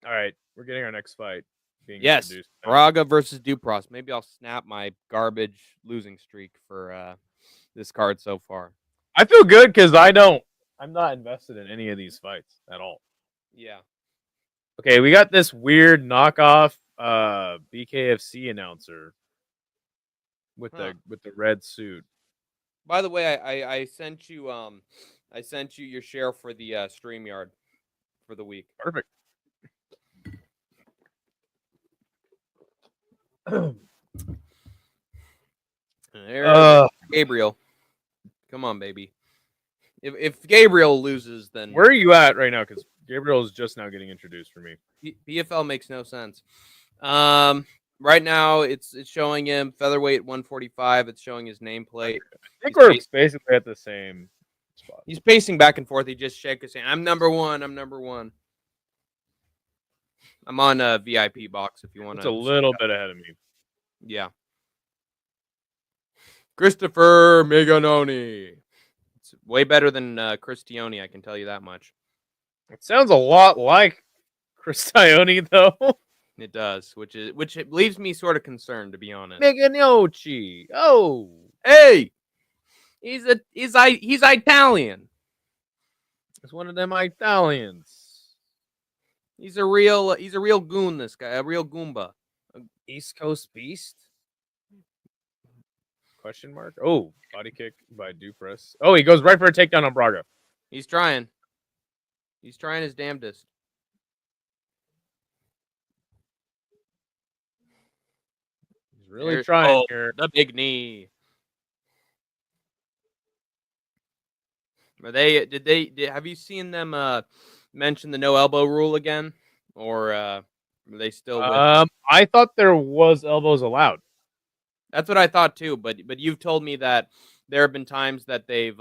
All right, we're getting our next fight being Yes, introduced. Braga versus Dupross. Maybe I'll snap my garbage losing streak for this card so far. I feel good because I'm not invested in any of these fights at all. Yeah. Okay, we got this weird knockoff BKFC announcer with the red suit. By the way, I sent you your share for the StreamYard for the week. Perfect. There's Gabriel. Come on, baby. If Gabriel loses, then where are you at right now? Because Gabriel is just now getting introduced for me. PFL makes no sense. Right now it's showing him featherweight 145. It's showing his nameplate. I think we're basically at the same spot. He's pacing back and forth. He just shakes his hand. I'm number one. I'm number one. I'm on a VIP box if you want to. It's a little bit ahead of me. Yeah. Christopher Meganoni. It's way better than Cristione, I can tell you that much. It sounds a lot like Cristione, though. It does, which leaves me sort of concerned, to be honest. Meganocci. Oh, hey, he's Italian. He's one of them Italians. He's a real goon. This guy, a real Goomba, East Coast beast. Question mark. Oh, body kick by Dupress. Oh, he goes right for a takedown on Braga. He's trying. He's trying his damnedest. He's really trying here. The big knee. Have you seen them mention the no elbow rule again? Or are they still with I thought there was elbows allowed. That's what I thought too, but you've told me that there have been times that they've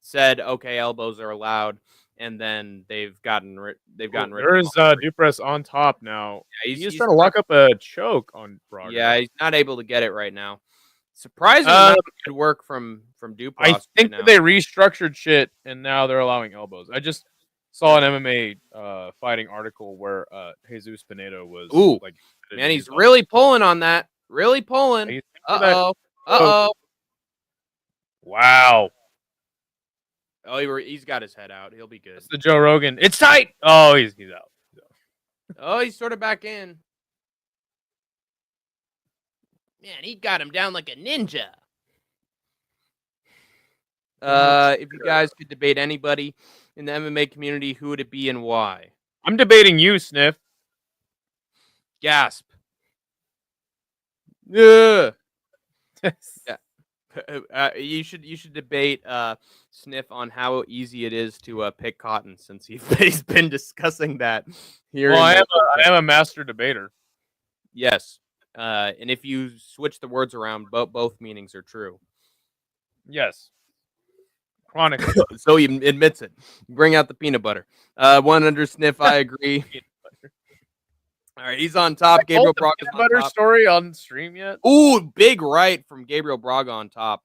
said okay, elbows are allowed, and then they've gotten rid. There's Dupress on top now. Yeah, he's trying to lock up a choke on Braga. Yeah, he's not able to get it right now. Surprisingly, good work from Dupress. I think that they restructured shit, and now they're allowing elbows. I just saw an MMA fighting article where Jesus Pinedo was like, man, he's really pulling on that. Really pulling. Uh-oh. Wow. Oh, he's got his head out. He'll be good. It's the Joe Rogan. It's tight. Oh, he's out. Oh, he's sort of back in. Man, he got him down like a ninja. If you guys could debate anybody in the MMA community, who would it be and why? I'm debating you, Sniff. Gasp. Yeah. You should debate Sniff on how easy it is to pick cotton, since he's been discussing that here. Well, I am a master debater. Yes, and if you switch the words around, both meanings are true. Yes. Chronically. So he admits it. Bring out the peanut butter. One under Sniff, I agree. All right, he's on top. Gabriel Braga's on top. Story on stream yet? Ooh, big right from Gabriel Braga on top.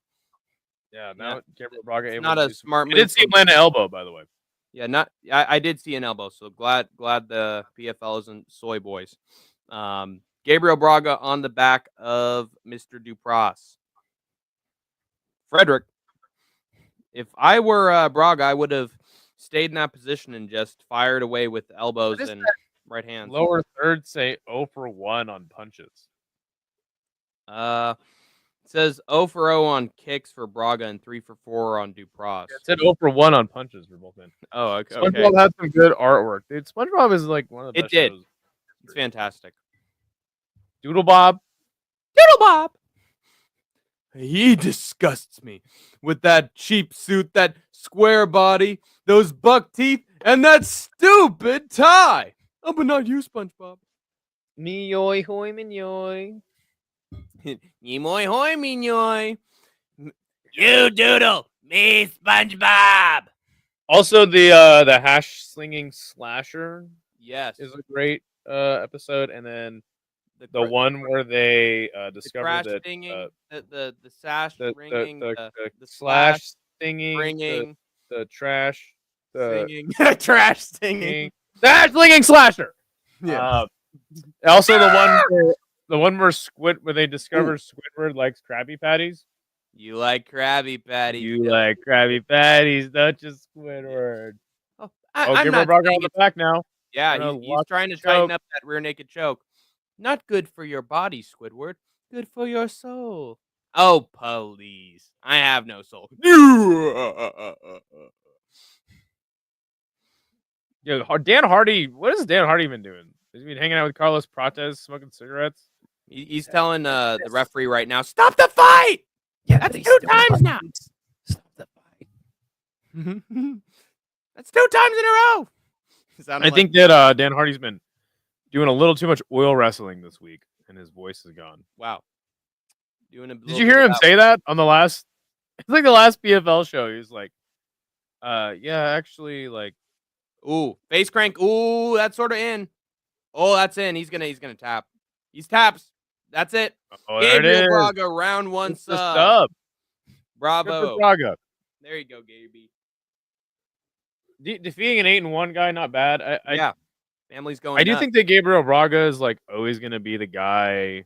Yeah, now Gabriel Braga able not to a smart move. I did see him land an elbow, by the way. Yeah, I did see an elbow, so glad the PFL isn't soy boys. Gabriel Braga on the back of Mr. Dupross. Frederick, if I were Braga, I would have stayed in that position and just fired away with elbows and right hands. Lower third say 0 for 1 on punches. It says 0 for 0 on kicks for Braga and 3 for 4 on Dupross. It said 0 for 1 on punches for both men. Oh, okay. SpongeBob had some good artwork. Dude, SpongeBob is like one of the best shows. It's fantastic. Doodle Bob. Doodle Bob. He disgusts me with that cheap suit, that square body, those buck teeth, and that stupid tie. Oh, but not you, SpongeBob. Me yoy hoy min yoy. Yemoy hoy, minoy. You doodle, me SpongeBob. Also, the hash slinging slasher Yes. is a great episode, and then the one where they discover that stinging, the sash the ringing, the slash stinging, ringing, the trash, the singing, trash singing. sash slinging slasher. Yeah. Also, the one where they discover Squidward likes Krabby Patties. You like Krabby Patties. You like Krabby Patties, don't you, Squidward? Oh, I'm not Gabriel Braga saying on the it's- back now. Yeah, Gonna he's lock trying to the tighten choke. up that rear naked choke. Not good for your body, Squidward. Good for your soul. Oh, please. I have no soul. Yeah, Dan Hardy. What is Dan Hardy been doing? Has he been hanging out with Carlos Prates, smoking cigarettes? He's telling the referee right now, stop the fight! Yeah, That's 2 times now. Stop the fight. That's 2 times in a row. I think that Dan Hardy's been doing a little too much oil wrestling this week, and his voice is gone. Wow. Doing a Did you hear him say that on the last? It's like the last PFL show. He was like, yeah, actually, like, ooh, face crank. Ooh, that's sort of in. Oh, that's in. He's gonna tap. He's taps. That's it. oh, there it Gabriel is. Braga, round 1 It's the sub. sub. Good Bravo. for Braga. There you go, Gaby. Defeating an 8-1 guy, not bad. Yeah. Family's going I do nuts. think that Gabriel Braga is like always going to be the guy,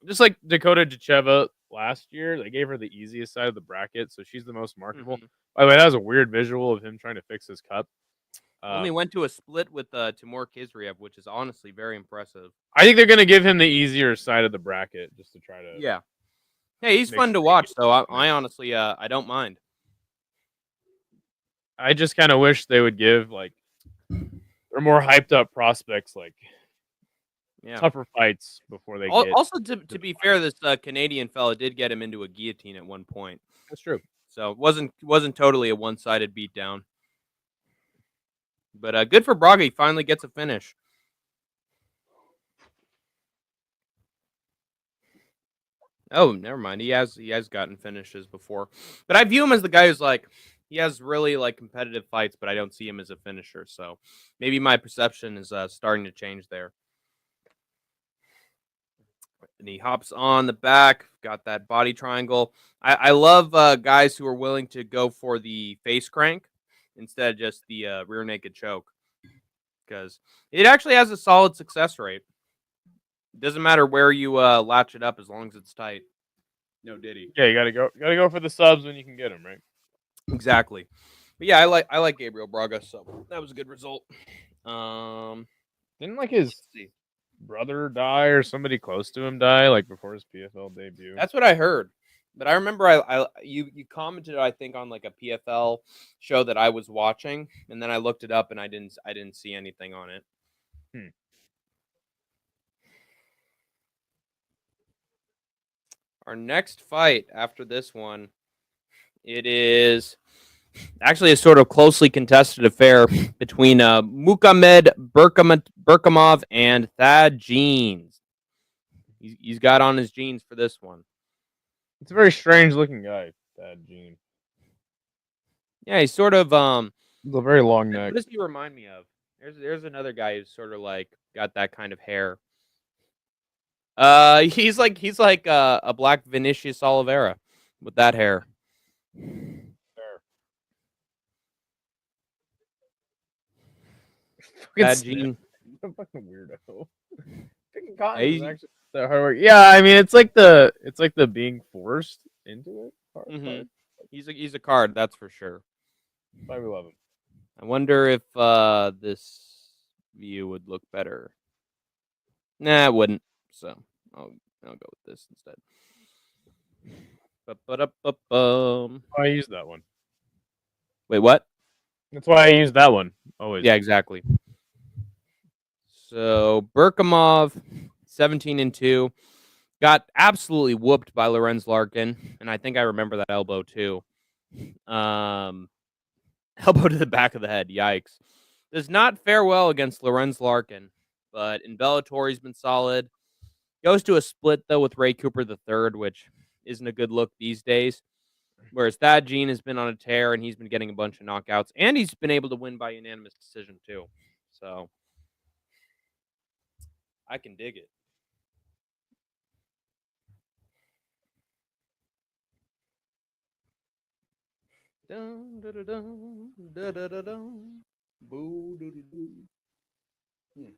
just like Dakota Dacheva last year. They gave her the easiest side of the bracket, so she's the most marketable. Mhm. By the way, that was a weird visual of him trying to fix his cup. Only went to a split with Timur Kizriev, which is honestly very impressive. I think they're going to give him the easier side of the bracket just to try to. Yeah. Hey, he's Make fun sure to he watch, gets though. I honestly, I don't mind. I just kind of wish they would give like or more hyped up prospects like Yeah. tougher fights before they get. Also, to be fair, this Canadian fella did get him into a guillotine at one point. That's true. So it wasn't totally a one-sided beatdown. But good for Braga. He finally gets a finish. Oh, never mind. He has gotten finishes before. But I view him as the guy who's like he has really like competitive fights, but I don't see him as a finisher. So maybe my perception is starting to change there. And he hops on the back, got that body triangle. I love guys who are willing to go for the face crank instead of just the rear naked choke, because it actually has a solid success rate. It doesn't matter where you latch it up as long as it's tight. No diddy. Yeah, you gotta go for the subs when you can get them, right? Exactly. But yeah, I like Gabriel Braga, so that was a good result. Didn't like his Let's see. brother die or somebody close to him die like before his PFL debut? That's what I heard. But I remember you commented, I think, on like a PFL show that I was watching, and then I looked it up and I didn't see anything on it. Our next fight after this one, it is actually a sort of closely contested affair between Mukamed Burkamov and Thad Jeans. He's got on his jeans for this one. It's a very strange looking guy, Thad Gene. Yeah, he's sort of He's a very long neck. What does he remind me of? There's another guy who's sort of like got that kind of hair. He's like a black Vinicius Oliveira with that hair. That Gene. Fucking weirdo. Picking cotton Hey. is actually the hard work. Yeah, I mean it's like the being forced into it. Part. Mhm. He's a card, that's for sure. Why we love him. I wonder if this view would look better. Nah, it wouldn't. So I'll go with this instead. Ba-ba-da-ba-bum. I used that one. Wait, what? That's why I used that one always. Yeah, exactly. So Burkamov 17-2. Got absolutely whooped by Lorenz Larkin, and I think I remember that elbow too. Elbow to the back of the head. Yikes. Does not fare well against Lorenz Larkin, but in Bellator he's been solid. Goes to a split though with Ray Cooper III, which isn't a good look these days. Whereas Thad Gene has been on a tear and he's been getting a bunch of knockouts, and he's been able to win by unanimous decision too. So I can dig it. Dun, dun, dun, dun, dun, dun, dun, dun. Boo, doo, doo, doo.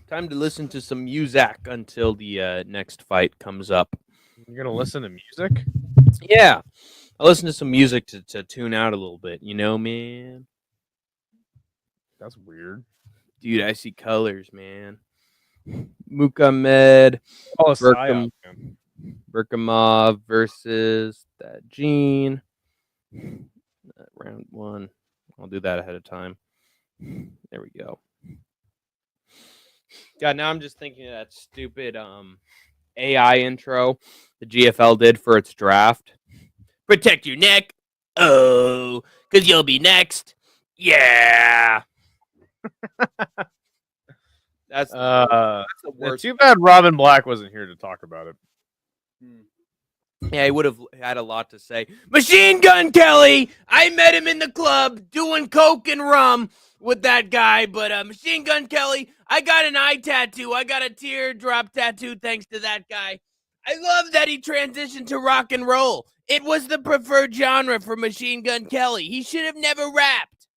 Time to listen to some music until the next fight comes up. You're gonna listen to music? Yeah, I listen to some music to tune out a little bit. You know, man. That's weird. Dude, I see colors, man. Mukamed Oh, a psyop, man. Berkamov versus that Gene. Round one. I'll do that ahead of time. There we go. God, now I'm just thinking of that stupid AI intro the GFL did for its draft. Protect your neck. Oh, because you'll be next. Yeah. That's the worst. Too bad Robin Black wasn't here to talk about it. Yeah, he would have had a lot to say. Machine Gun Kelly! I met him in the club doing coke and rum with that guy, but Machine Gun Kelly, I got an eye tattoo. I got a teardrop tattoo thanks to that guy. I love that he transitioned to rock and roll. It was the preferred genre for Machine Gun Kelly. He should have never rapped.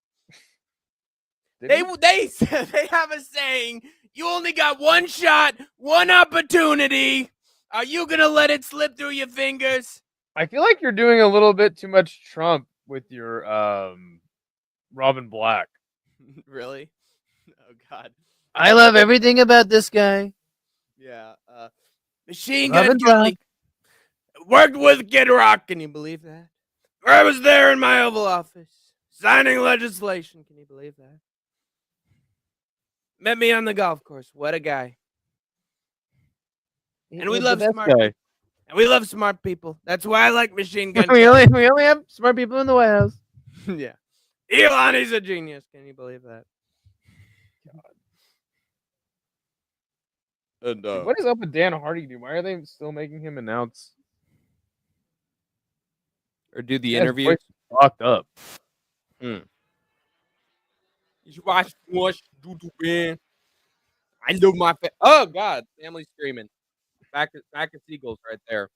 They have a saying, you only got one shot, one opportunity. Are you going to let it slip through your fingers? I feel like you're doing a little bit too much Trump with your Robin Black. Really? Oh, God. I love everything about this guy. Yeah. Machine Gun Kelly worked with Kid Rock. Can you believe that? I was there in my Oval Office signing legislation. Can you believe that? Met me on the golf course. What a guy. And we love smart people. And we love smart people. That's why I like Machine Gun Kelly. We only have smart people in the White House. Yeah. Elon is a genius. Can you believe that? God. And, what is up with Dan Hardy, dude? Why are they still making him announce or do the interview? Fucked up. You should watch man. I know my oh God, family screaming. Back of seagulls right there.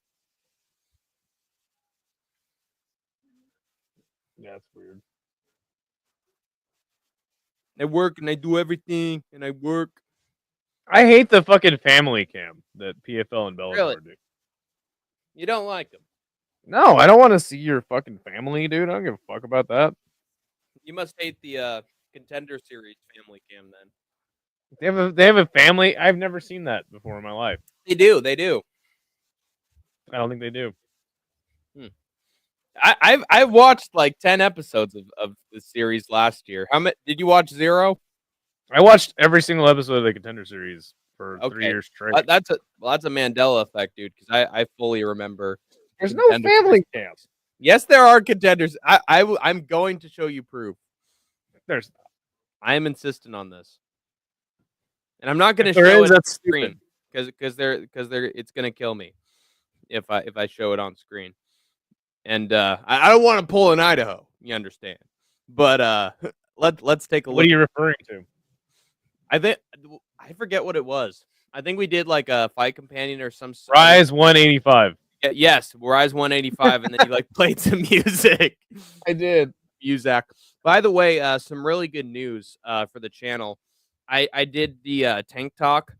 Yeah, that's weird. I work and I do everything and I work. I hate the fucking family cam that PFL and Bellator do. You don't like them? No, I don't want to see your fucking family, dude. I don't give a fuck about that. You must hate the Contender Series family cam then. They have a family. I've never seen that before in my life. They do. I don't think they do. I've watched like 10 episodes of the series last year. How many did you watch? 0? I watched every single episode of the Contender Series for 3 years straight. That's a Mandela effect, dude. Because I fully remember. There's no family cams. Yes, there are contenders. I'm going to show you proof. There's. I am insistent on this, and I'm not going to show it on screen because it's going to kill me if I show it on screen. And I don't want to pull in Idaho. You understand? But let's take a look. What are you referring to? I forget what it was. I think we did like a fight companion or some. Rise 185. Yes, Rise 185, and then you like played some music. I did. Music. By the way, some really good news for the channel. I did the Tank Talk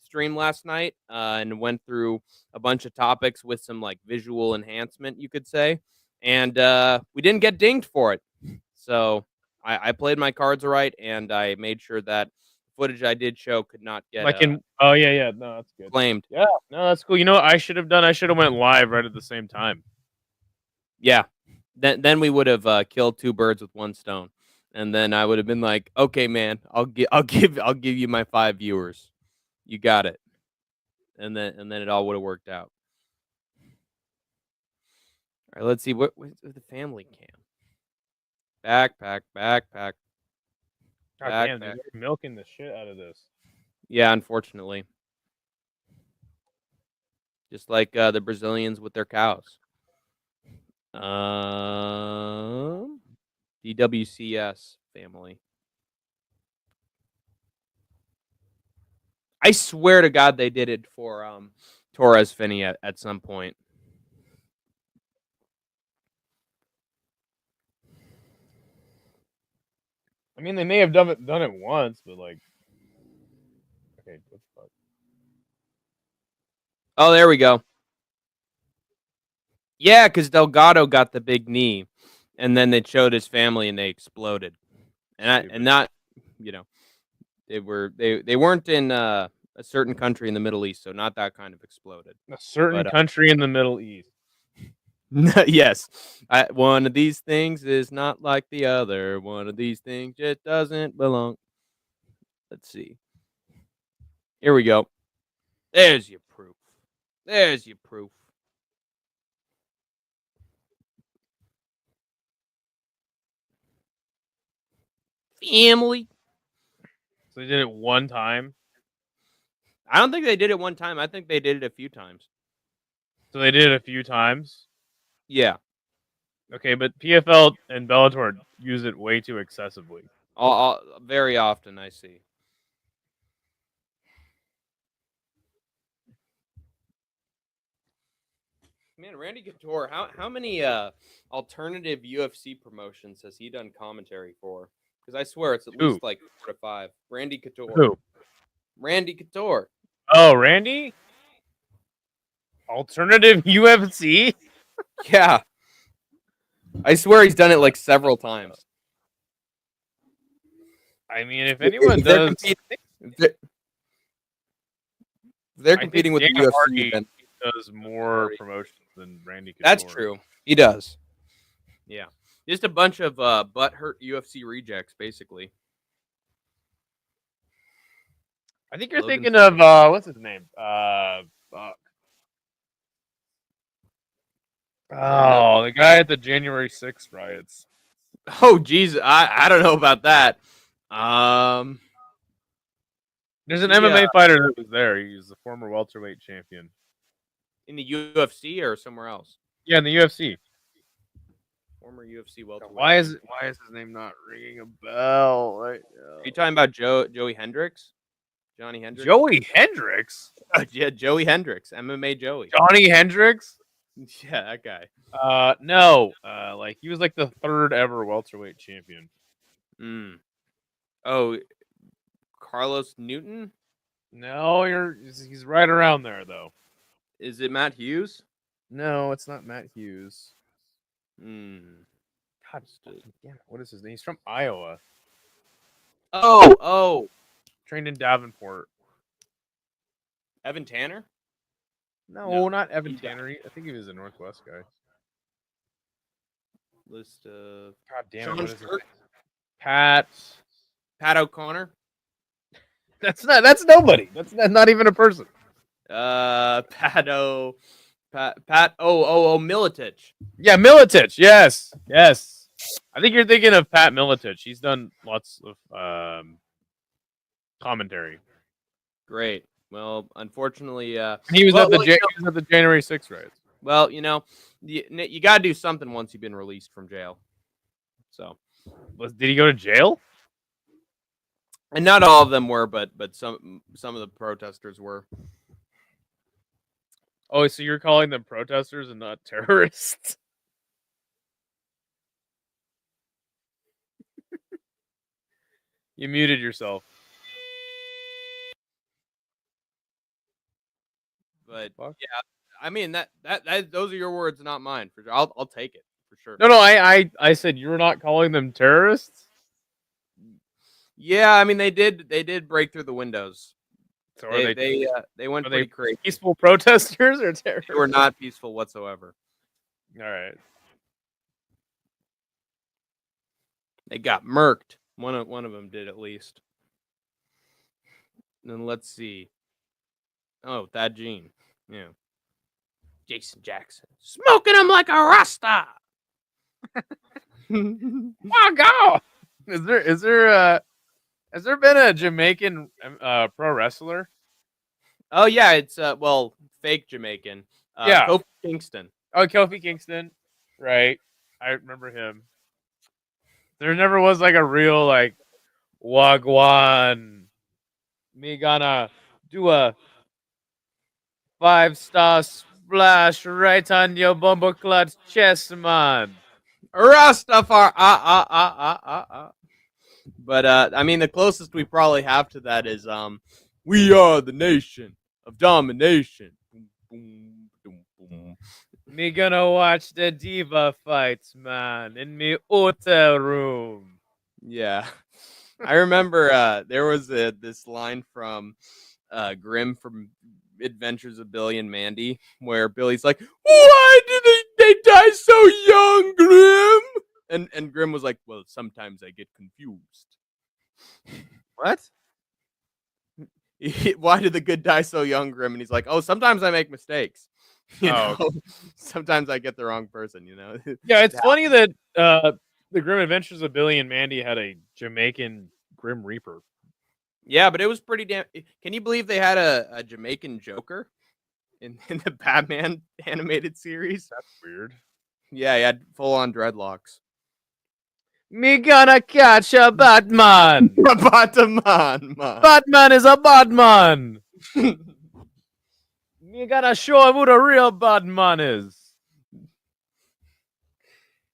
stream last night and went through a bunch of topics with some like visual enhancement, you could say, and we didn't get dinged for it. So I played my cards right, and I made sure that footage I did show could not get oh yeah, no, that's good. Claimed. Yeah, no, that's cool. You know what I should have done? I should have went live right at the same time. Yeah, then we would have killed 2 birds with 1 stone, and then I would have been like, okay, man, I'll give you my 5 viewers. You got it. And then it all would have worked out. All right, let's see what's the family cam. Backpack. God damn, dude, they're milking the shit out of this. Yeah, unfortunately. Just like the Brazilians with their cows. DWCS family. I swear to God they did it for Torres Finney at some point. I mean, they may have done it once, but like, okay, what the fuck? Oh, there we go. Yeah, because Delgado got the big knee, and then they showed his family, and they exploded. And not, they weren't in a certain country in the Middle East, so not that kind of exploded. A certain country in the Middle East. Yes, one of these things is not like the other. One of these things just doesn't belong. Let's see. Here we go. There's your proof. There's your proof. Family. So they did it one time. I don't think they did it one time. I think they did it a few times. So they did it a few times. Yeah. Okay, but PFL and Bellator use it way too excessively. Very often, I see. Man, Randy Couture, how many alternative UFC promotions has he done commentary for? Because I swear it's at least like 4 to 5. Randy Couture. Who? Randy Couture. Oh, Randy? Alternative UFC? Yeah. I swear he's done it like several times. I mean, if anyone does, they're competing with the UFC. Then does more promotions than Randy Couture. That's true. He does. Yeah, just a bunch of butthurt UFC rejects, basically. I think you're thinking of what's his name? Fuck. Oh, the guy at the January 6th riots. Oh, geez, I don't know about that. There's an MMA fighter that was there. He's the former welterweight champion. In the UFC or somewhere else? Yeah, in the UFC. Former UFC welterweight. Why is his name not ringing a bell right now? Are you talking about Joey Hendricks? Johnny Hendricks? Joey Hendricks? Yeah, Joey Hendricks. MMA Joey. Johnny Hendricks? Yeah, that guy. No. Like he was like the 3rd ever welterweight champion. Oh, Carlos Newton? No, he's right around there though. Is it Matt Hughes? No, it's not Matt Hughes. God, damn it. What is his name? He's from Iowa. Oh. Trained in Davenport. Evan Tanner? No, not Evan Tanner. I think he was a Northwest guy. List of God damn it. What is it? Pat O'Connor? That's nobody. That's not even a person. Pat Miletich. Yeah, Miletich. Yes. I think you're thinking of Pat Miletich. He's done lots of commentary. Great. Well, unfortunately, he was at the January 6th riots. Well, you got to do something once you've been released from jail. So, did he go to jail? And not all of them were, but some of the protesters were. Oh, so you're calling them protesters and not terrorists? You muted yourself. But yeah, I mean that those are your words, not mine. For sure, I'll take it for sure. No, I said you're not calling them terrorists. Yeah, I mean they did break through the windows. So they went pretty crazy. Peaceful protesters or terrorists? They were not peaceful whatsoever. All right. They got murked. One of them did at least. And then let's see. Oh, that Gene. Yeah. Jason Jackson. Smoking him like a Rasta. Oh God! Has there been a Jamaican pro wrestler? Oh, yeah. It's, fake Jamaican. Yeah. Kofi Kingston. Oh, Kofi Kingston. Right. I remember him. There never was like a real like Wagwan. Me gonna do a 5-star splash right on your bumbleclot chest, man. Rastafari. But I mean, the closest we probably have to that is we are the nation of domination. Boom, boom, boom, boom. Me gonna watch the diva fights, man, in me hotel room. Yeah, I remember there was this line from Grimm from Adventures of Billy and Mandy where Billy's like, "Why did they die so young, Grimm?" And Grimm was like, "Well, sometimes I get confused." What? Why did the good die so young, Grimm? And he's like, "Oh, sometimes I make mistakes. You know, sometimes I get the wrong person. You know." Yeah, it's funny that the Grim Adventures of Billy and Mandy had a Jamaican Grim Reaper. Yeah, but it was pretty damn. Can you believe they had a Jamaican Joker in the Batman animated series? That's weird. Yeah, he had full on dreadlocks. Me gonna catch a Batman. Batman. Batman is a Batman. Me gonna show him who the real Batman is.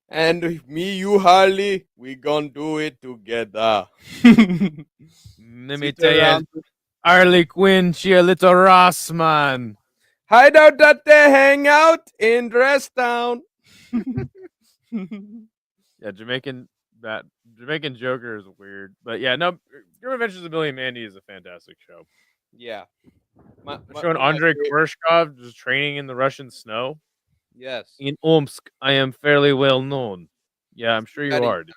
And me, you, Harley, we gonna do it together. Let me tell you, Harley Quinn, she a little Ross man. Hideout that they hang out in Dress Town. Yeah, Jamaican Joker is weird, but yeah, no, Grim Adventures of Billy and Mandy is a fantastic show. Yeah, Showing Andrei Koreshov just training in the Russian snow. Yes, in Omsk, I am fairly well known. Yeah, I'm sure you are. Dude.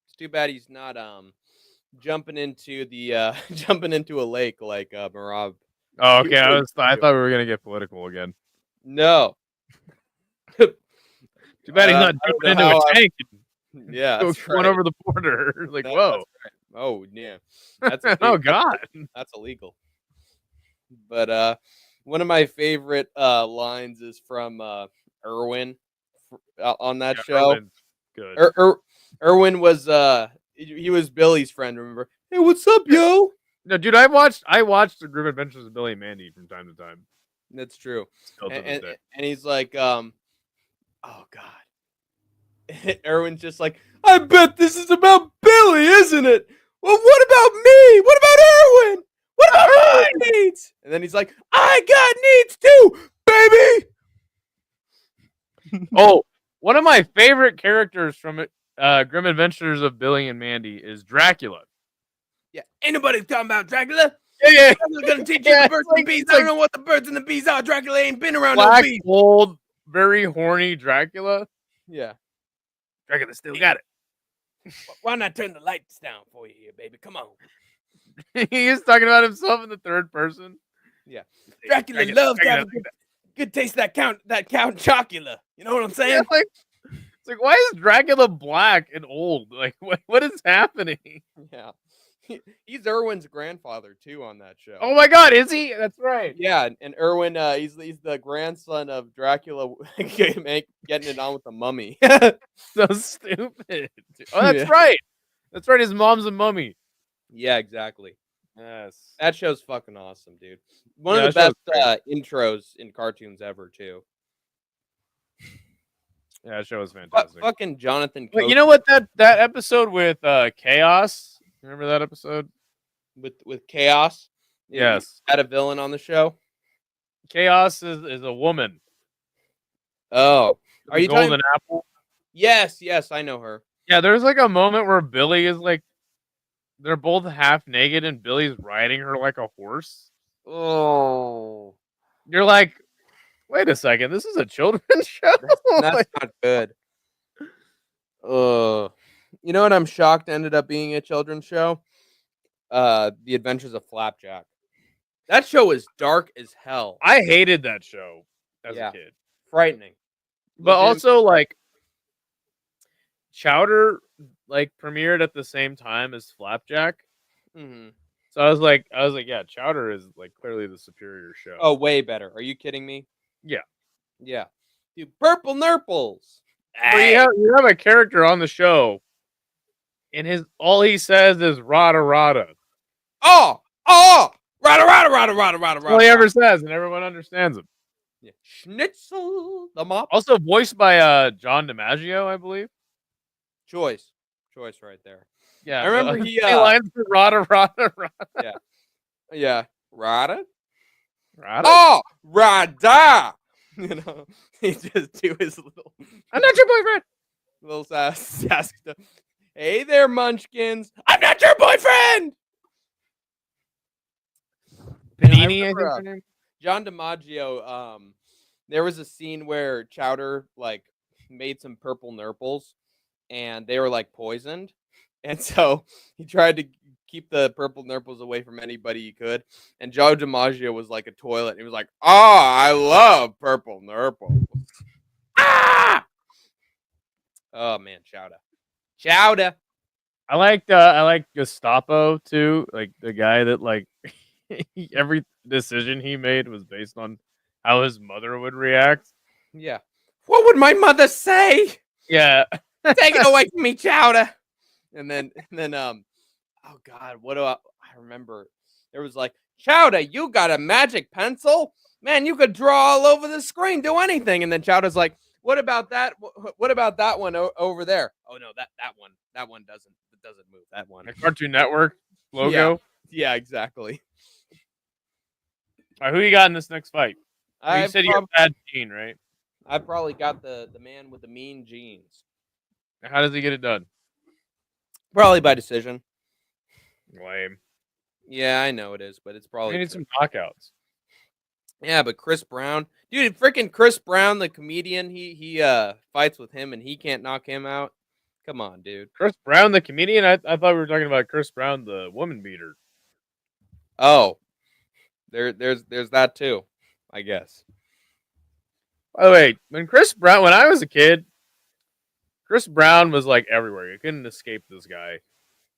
It's too bad he's not jumping into the jumping into a lake like Marab. Oh, okay. I thought we were gonna get political again. No. Too bad he's not jumping into a tank. Yeah, that's going over the border. Like, whoa. Right. Oh, yeah. That's oh God. That's illegal. But one of my favorite lines is from Irwin on that show. Irwin's good. Irwin was he was Billy's friend. Remember? Hey, what's up, yo? No, dude, I watched the Grim Adventures of Billy and Mandy from time to time. That's true. And and he's like, oh God. Irwin's just like, I bet this is about Billy, isn't it? Well, what about me? What about Irwin? What about my needs? And then he's like, I got needs too, baby. Oh, one of my favorite characters from Grim Adventures of Billy and Mandy is Dracula. Yeah, ain't nobody talking about Dracula. Yeah. I'm gonna teach you the birds and the bees. I don't know what the birds and the bees are. Dracula ain't been around no bees. Old, very horny Dracula. Yeah. Dracula still got it. Why not turn the lights down for you here, baby? Come on. He is talking about himself in the third person. Yeah. Dracula loves to have a good taste of that Count Chocula. You know what I'm saying? Yeah, it's like, why is Dracula black and old? Like, what is happening? Yeah. He's Irwin's grandfather too on that show. Oh my God, is he? That's right. Yeah, and Irwin, he's the grandson of Dracula getting it on with the mummy. So stupid. Oh, that's right. That's right. His mom's a mummy. Yeah, exactly. Yes, that show's fucking awesome, dude. One of the best intros in cartoons ever, too. Yeah, that show was fantastic. Fucking Jonathan. Wait, you know what that episode with Chaos? Remember that episode with Chaos? Yes, had a villain on the show. Chaos is a woman. Oh, are you Golden Apple? Yes, I know her. Yeah, there's like a moment where Billy is like, they're both half naked and Billy's riding her like a horse. Oh, you're like, wait a second, this is a children's show. That's not good. You know what I'm shocked ended up being a children's show? The Adventures of Flapjack. That show is dark as hell. I hated that show as a kid. Frightening. But also, like, Chowder, like, premiered at the same time as Flapjack. Mm-hmm. So I was like, yeah, Chowder is, like, clearly the superior show. Oh, way better. Are you kidding me? Yeah. Yeah. Dude, Purple Nurples. But you have a character on the show, and all he says is rada rada. Oh, rada rada rada rada rada. That's all he ever says, and everyone understands him. Yeah. Schnitzel the mop. Also voiced by John DiMaggio, I believe. Choice right there. Yeah, I remember he lines for rada rada rada. Yeah, rada. Rada. Oh, rada. You know, he just do his little. I'm not your boyfriend. Little sass stuff. Hey there, Munchkins. I'm not your boyfriend. Panini, I think her name. John DiMaggio. There was a scene where Chowder like made some purple nurples, and they were like poisoned, and so he tried to keep the purple nurples away from anybody he could. And Joe DiMaggio was like a toilet. And he was like, "Oh, I love purple nurples." Ah! Oh man, Chowder. I like Gestapo too, like the guy that like every decision he made was based on how his mother would react. Yeah. What would my mother say? Yeah. Take it away from me, Chowder. And then oh god, what do I remember? There was like, Chowder, you got a magic pencil? Man, you could draw all over the screen, do anything. And then Chowder's like, what about that? What about that one over there? Oh no, that one doesn't move. That one. The Cartoon Network logo. Yeah, exactly. All right, who you got in this next fight? You said you have Bad Gene, right? I probably got the man with the mean genes. How does he get it done? Probably by decision. Lame. Yeah, I know it is, but it's probably. We need some knockouts. Yeah, but Chris Brown, dude, freaking Chris Brown, the comedian, he fights with him and he can't knock him out. Come on, dude. Chris Brown, the comedian. I thought we were talking about Chris Brown, the woman beater. Oh, there's that too, I guess. By the way, when I was a kid, Chris Brown was like everywhere. You couldn't escape this guy,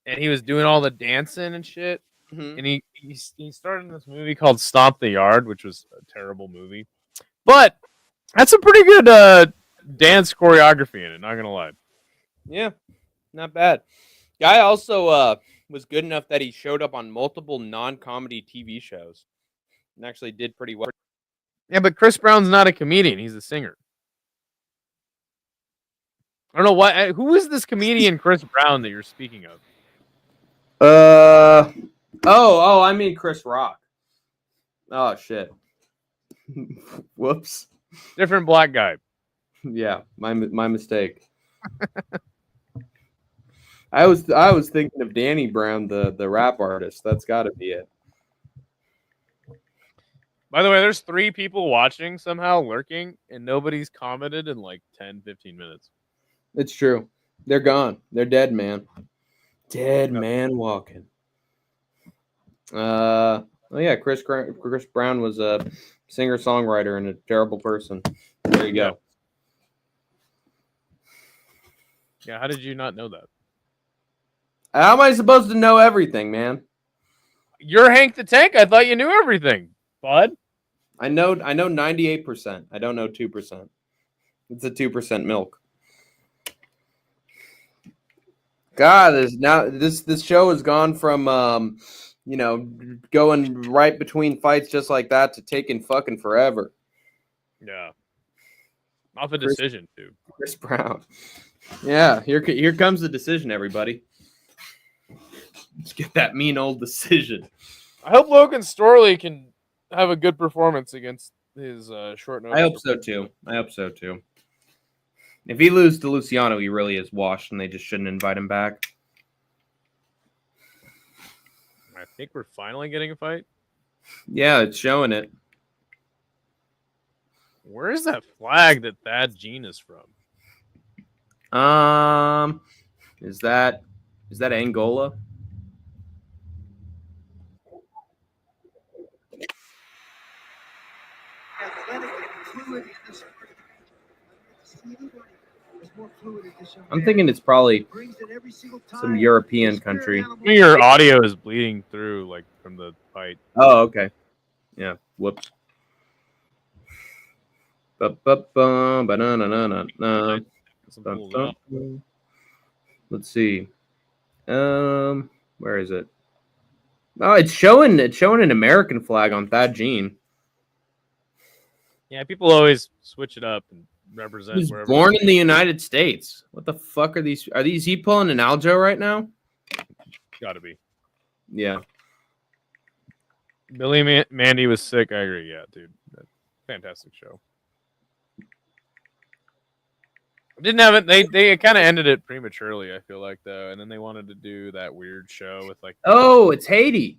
and he was doing all the dancing and shit. Mm-hmm. And he started in this movie called Stomp the Yard, which was a terrible movie, but that's a pretty good dance choreography in it. Not gonna lie. Yeah, not bad. Guy also was good enough that he showed up on multiple non-comedy TV shows and actually did pretty well. Yeah, but Chris Brown's not a comedian. He's a singer. I don't know why. Who is this comedian Chris Brown that you're speaking of? Oh, I mean Chris Rock. Oh shit. Whoops. Different black guy. Yeah, my mistake. I was thinking of Danny Brown, the rap artist. That's got to be it. By the way, there's 3 people watching somehow lurking, and nobody's commented in like 10, 15 minutes. It's true. They're gone. They're dead, man. Dead man walking. Oh yeah, Chris Brown was a singer-songwriter and a terrible person. There you go. Yeah, how did you not know that? How am I supposed to know everything, man? You're Hank the Tank. I thought you knew everything, bud. I know 98%. I don't know 2%. It's a 2% milk. God, this show has gone from going right between fights just like that to taking fucking forever. Yeah. Off a decision, too. Chris Brown. Yeah, here comes the decision, everybody. Let's get that mean old decision. I hope Logan Storley can have a good performance against his short notice. I hope so too. If he loses to Luciano, he really is washed, and they just shouldn't invite him back. I think we're finally getting a fight. Yeah, it's showing it. Where is that flag that Thad Gene is from? Is that Angola? I'm thinking it's probably some European country. Your audio is bleeding through, like from the fight. Oh, okay. Yeah. Whoops. Ba-ba-bum, ba-na-na-na-na. Let's see. Where is it? Oh, it's showing an American flag on Thad Gene. Yeah, people always switch it up and represent. He was wherever born in the United States. What the fuck are these? Are these he pulling an Aljo right now? Gotta be. Yeah. Billy Mandy was sick. I agree. Yeah, dude. Fantastic show. Didn't have it. They kind of ended it prematurely. I feel like though, and then they wanted to do that weird show with like. Oh, it's Haiti.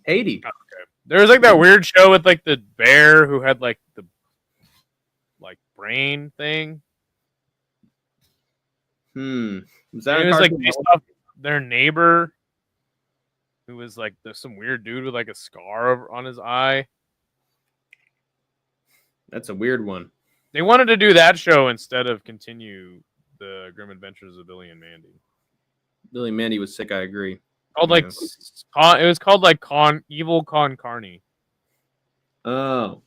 Haiti. Okay. There was like that weird show with like the bear who had like the brain thing. Was that? It was like based off their neighbor, who was like some weird dude with like a scar on his eye. That's a weird one. They wanted to do that show instead of continue the Grim Adventures of Billy and Mandy. Billy and Mandy was sick. I agree. Called like it was called like Evil Con Carney. Oh.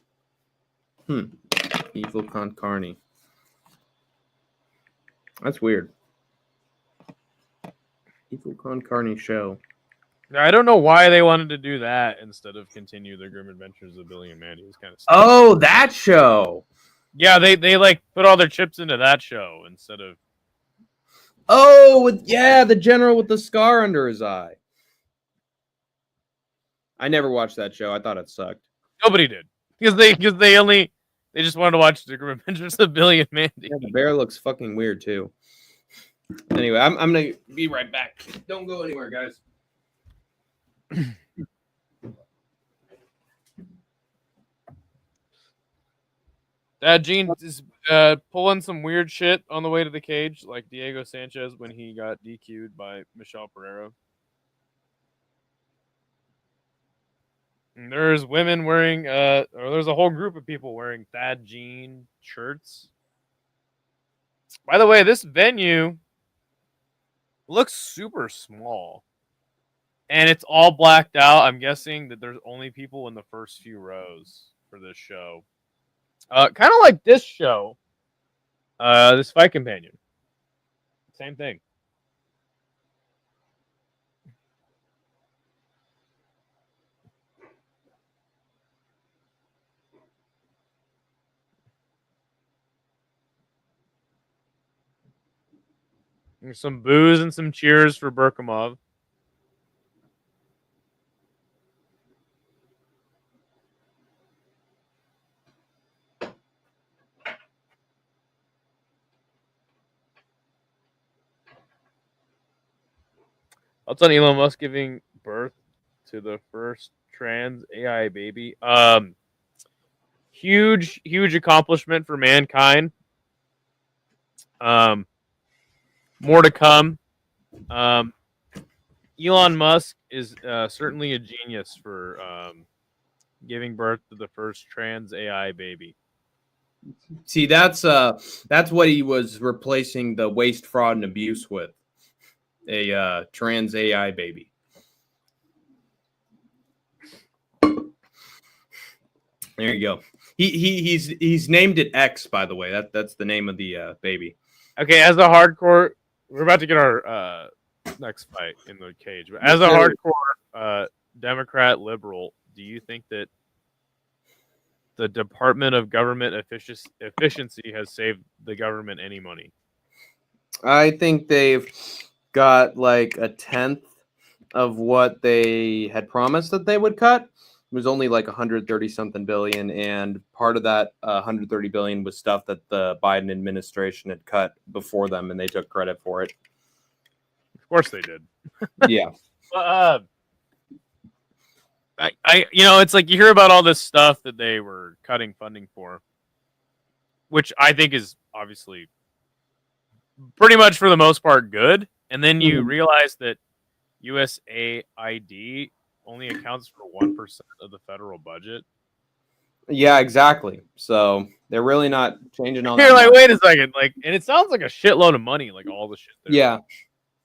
Evil Con Carney. That's weird. Evil Con Carney show. I don't know why they wanted to do that instead of continue the Grim Adventures of Billy and Mandy. It was kind of stupid. Oh, that show. Yeah, they like put all their chips into that show instead of. Oh, the general with the scar under his eye. I never watched that show. I thought it sucked. Nobody did because they just wanted to watch the Grim Adventures of Billy and Mandy. Yeah, the bear looks fucking weird too. Anyway, I'm gonna be right back. Don't go anywhere, guys. Gene is pulling some weird shit on the way to the cage, like Diego Sanchez when he got DQ'd by Michelle Pereira. And there's women wearing, or there's a whole group of people wearing Thad Gene shirts. By the way, this venue looks super small. And it's all blacked out. I'm guessing that there's only people in the first few rows for this show. Kind of like this show. This Fight Companion. Same thing. There's some boos and some cheers for Berkimov. Thoughts on Elon Musk giving birth to the first trans AI baby? Huge accomplishment for mankind. More to come. Elon Musk is certainly a genius for giving birth to the first trans AI baby. See, that's what he was replacing the waste, fraud, and abuse with. A trans AI baby. There you go. He's named it X, by the way. That's the name of the baby. Okay, as a hardcore, we're about to get our next fight in the cage. But as a hardcore Democrat liberal, do you think that the Department of Government Efficiency has saved the government any money? I think they've got like a tenth of what they had promised that they would cut. It was only like 130 something billion, and part of that 130 billion was stuff that the Biden administration had cut before them, and they took credit for it. Of course they did. Yeah. It's like you hear about all this stuff that they were cutting funding for, which I think is obviously pretty much for the most part good. And then you realize that USAID only accounts for 1% of the federal budget. Yeah, exactly. So they're really not changing all You're that like, much. wait a second, like, and it sounds like a shitload of money, like all the shit they're Yeah,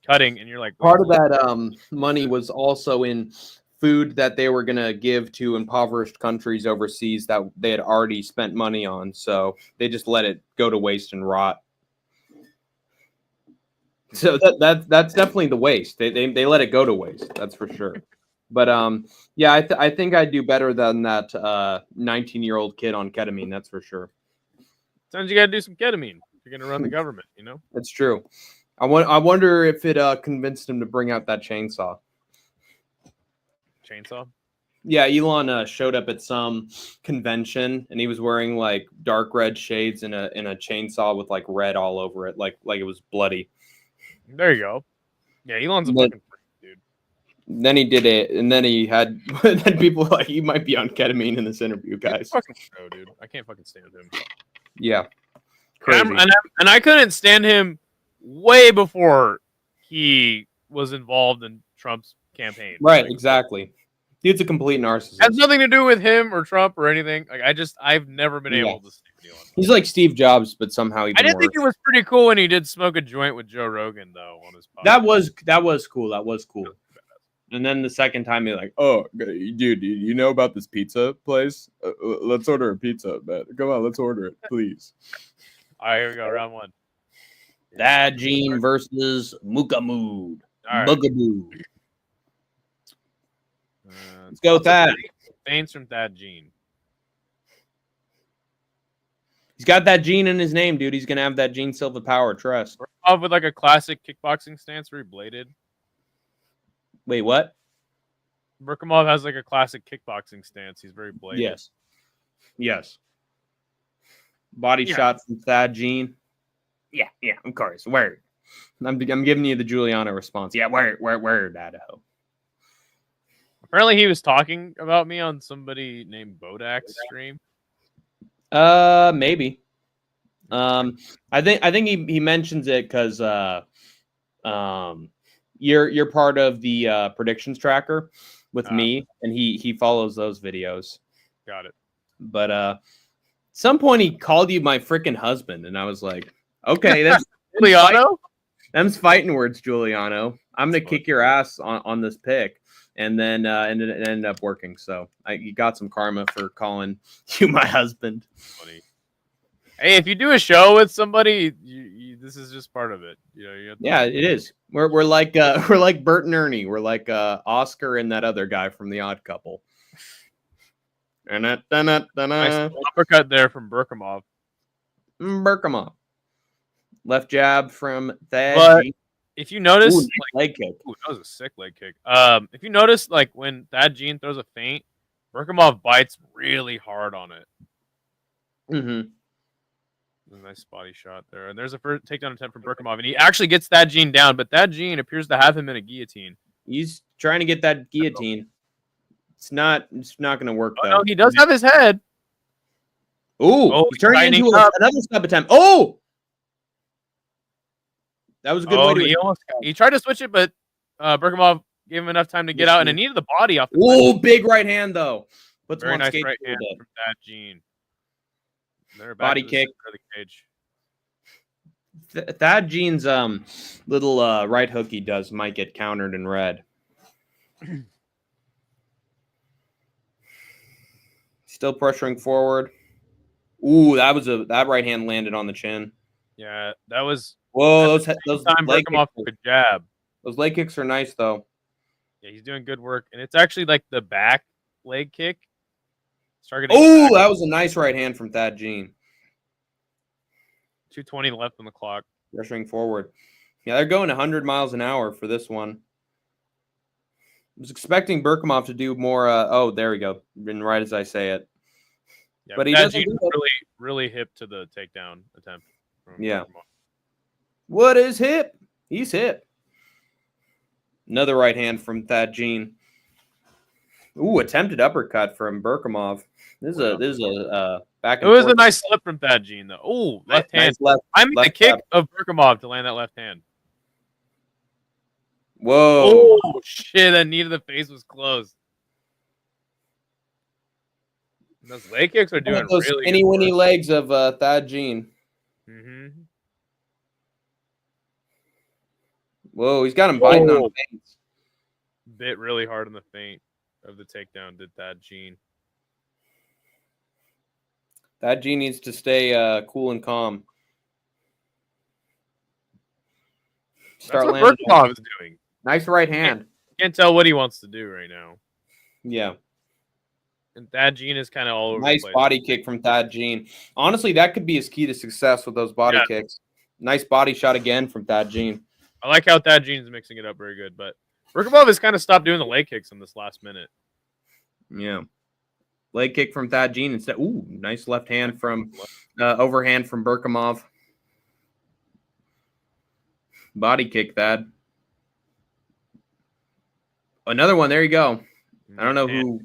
cutting, and you're like, wait, part of that money was also in food that they were going to give to impoverished countries overseas that they had already spent money on. So they just let it go to waste and rot. So that's definitely the waste. They let it go to waste. That's for sure. But yeah, I think I'd do better than that 19-year-old kid on ketamine. That's for sure. sometimes you gotta do some ketamine. If you're gonna run the government, you know. That's true. I wonder if it convinced him to bring out that chainsaw. Chainsaw. Yeah, Elon showed up at some convention and he was wearing like dark red shades and a chainsaw with like red all over it, like it was bloody. There you go. Yeah, Elon's a But fucking freak, dude. then he did it, and then he had then people were like he might be on ketamine in this interview, He's a guys. fucking show, dude. I can't fucking stand him. Yeah, And, crazy. and I couldn't stand him way before he was involved in Trump's campaign. Right, Like, exactly. Dude's a complete narcissist. has nothing to do with him or Trump or anything. Like, I've never been Yeah. able to stick with Elon. He's like Steve Jobs, but somehow I even did worse. think it was pretty cool when he did smoke a joint with Joe Rogan, though, on his podcast. That was cool. That was cool. And then the second time, you're like, "Oh, dude, you know about this pizza place? Let's order a pizza, man. Come on, let's order it, please." All right, here we go, round one. Thad Gene versus Mookamood. All right. Bugaboo. Let's go, Thad. Thanks from Thad Gene. He's got that gene in his name, dude. He's gonna have that Gene Silva power. Trust. Up with like a classic kickboxing stance where he bladed. Wait, what? Burkamov has like a classic kickboxing stance. He's very bladed. Yes. Yes. Body shot from Thad Gene. Yeah, of course. Word. I'm giving you the Juliana response. Yeah, word, Idaho. Apparently, he was talking about me on somebody named Bodak's stream. Maybe. I think he mentions it because you're part of the predictions tracker with me, and he follows those videos. Got it. But at some point he called you my freaking husband, and I was like, okay, that's Giuliano. Them's fighting words, Giuliano. I'm gonna kick your ass on this pick, and then and it ended up working. So you got some karma for calling you my husband. Funny. Hey, if you do a show with somebody, this is just part of it. You know, yeah, it is. We're like Bert and Ernie. We're like Oscar and that other guy from The Odd Couple. Nice uppercut there from Burkamov. Burkamov. Left jab from Thad. But if you notice, nice leg kick. Ooh, that was a sick leg kick. If you notice, like when Thad Gene throws a feint, Burkamov bites really hard on it. Mm-hmm. A nice body shot there. And there's a first takedown attempt from Burkamov, and he actually gets Thad Gene down, but Thad Gene appears to have him in a guillotine. He's trying to get that guillotine. It's not going to work, though. No, he does have his head. Ooh, he's turning into another sub attempt. Oh! That was a good way to... He tried to switch it, but Burkamov gave him enough time to get out, and it needed the body off the Oh, big right hand, though. Puts very him on nice skate right hand from Thad Gene. Body kick. Thad Gene's little right hook he does might get countered in red. Still pressuring forward. Ooh, that right hand landed on the chin. Yeah, that was. Whoa, those leg kicks, off a jab. Those leg kicks are nice though. Yeah, he's doing good work, and it's actually like the back leg kick. Oh, that was a nice right hand from Thad Gene. 2:20 left on the clock. Pressuring forward. Yeah, they're going 100 miles an hour for this one. I was expecting Burkamov to do more. Oh, there we go. Been right as I say it. Yeah, but he doesn't really hip to the takedown attempt. Yeah. Burkamov. What is hip? He's hip. Another right hand from Thad Gene. Ooh, attempted uppercut from Burkamov. This is a back. It was a nice slip from Thad Gene, though. Oh, left hand. I mean, the kick of Burkamov to land that left hand. Whoa! Oh shit! That knee to the face was close. Those leg kicks are doing those really skinny good winny work. legs of Thad Jean. Mm-hmm. Whoa, he's got him biting on Whoa. feints. Bit really hard on the feint of the takedown. Did that Gene? Thad Jean needs to stay cool and calm. That's what landing Berkov is doing. nice right hand. Can't tell what he wants to do right now. Yeah. And Thad Gene is kind of all over Nice the place. body kick from Thad Jean. Honestly, that could be his key to success with those body kicks. Nice body shot again from Thad Jean. I like how Thad Gene's mixing it up very good, but Berkov has kind of stopped doing the leg kicks in this last minute. Yeah. Leg kick from Thad Jean instead. Ooh, nice left hand from overhand from Berkimov. Body kick, Thad. Another one. There you go. I don't know who.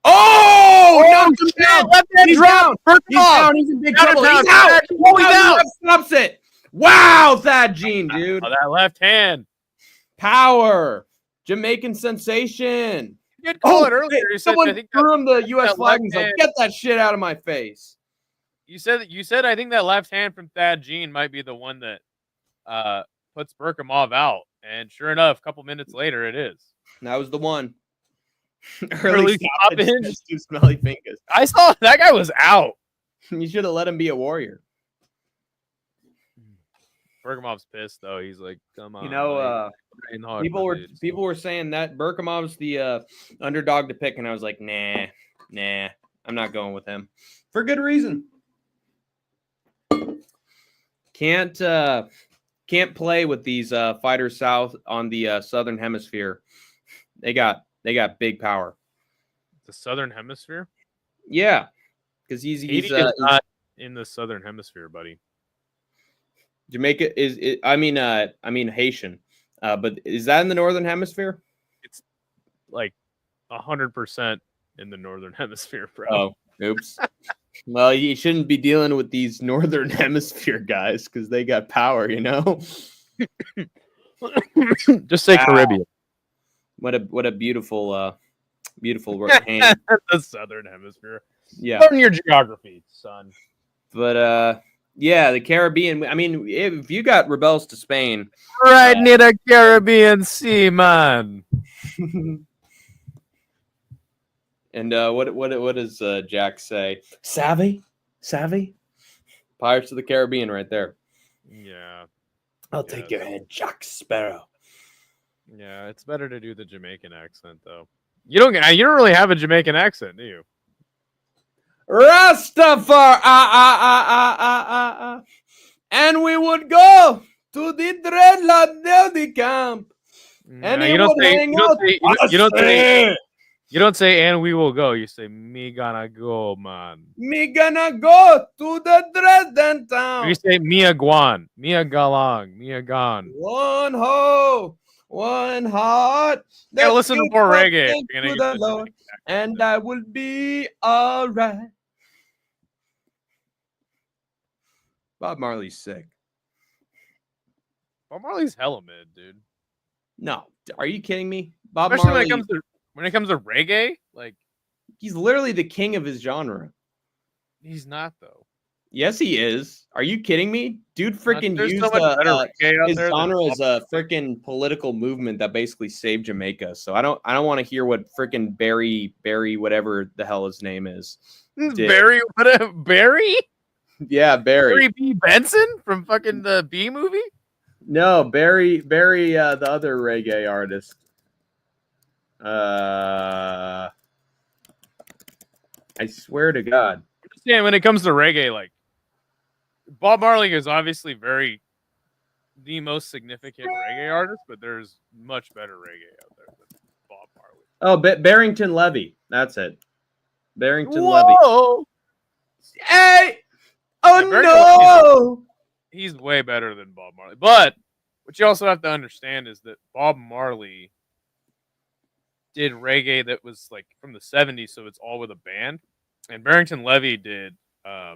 Oh! Knocked him down. Left hand He's drop. down. He's down. He's in big trouble. He's out. He's out. Stops it. Wow, Thad Jean, dude. Oh, that left hand. Power. Jamaican sensation. You did call it earlier. You said, someone I think threw him the U.S. flag and was like, hand. get that shit out of my face. You said I think that left hand from Thad Gene might be the one that puts Berkimov out. And sure enough, a couple minutes later, it is. That was the one. Early stoppage. Two smelly fingers. I saw that guy was out. You should have let him be a warrior. Berkimov's pissed though. He's like, "Come on." You know, people were saying that Berkimov's the underdog to pick, and I was like, nah, I'm not going with him for good reason. Can't play with these fighters south on the southern hemisphere. They got big power. The southern hemisphere. Yeah, because he's not in the southern hemisphere, buddy. Jamaica is I mean Haitian, but is that in the northern hemisphere? It's like 100% in the northern hemisphere, bro. Oh, oops. Well, you shouldn't be dealing with these northern hemisphere guys because they got power, you know. Just say Caribbean. What a beautiful hand. The southern hemisphere. Yeah. Learn your geography, son. But yeah, the Caribbean. I mean, if you got rebels to Spain, right near the Caribbean Sea, man. And what does Jack say? Savvy? Pirates of the Caribbean, right there. Yeah. I'll take your head, Jack Sparrow. Yeah, it's better to do the Jamaican accent though. You don't really have a Jamaican accent, do you? Rastafari, and we would go to the dreadlock camp, and you don't say, and we will go. You say, me gonna go, man. Me gonna go to the Dresden town. You say, me a guan, me a galang, me a gone. One ho, one heart. Yeah, listen to more reggae. To the Lord, and I will be all right. Bob Marley's sick. Bob Marley's hella mid, dude. No, are you kidding me? Bob Especially Marley, when it comes to reggae, like he's literally the king of his genre. He's not though. Yes, he is. Are you kidding me? Dude freaking There's used so much better reggae out his there than genre as Bob a freaking political movement that basically saved Jamaica. So I don't want to hear what freaking Barry, whatever the hell his name is. Barry, Barry? Yeah, Barry B. Benson from fucking the B movie? No, Barry, the other reggae artist. I swear to God. Yeah, when it comes to reggae, like Bob Marley is obviously the most significant reggae artist, but there's much better reggae out there than Bob Marley. Oh, Barrington Levy. That's it. Barrington Whoa! Levy. Hey! Oh, Yeah, no! He's way better than Bob Marley. But what you also have to understand is that Bob Marley did reggae that was like from the 70s, so it's all with a band. And Barrington Levy did all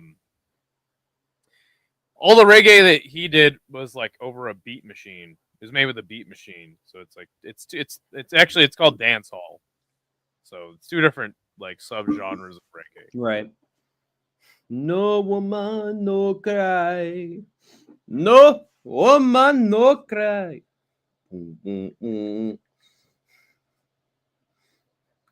the reggae that he did was like over a beat machine. It was made with a beat machine. So it's like it's called dance hall. So it's two different like subgenres of reggae. Right. No woman, no cry. No woman, no cry.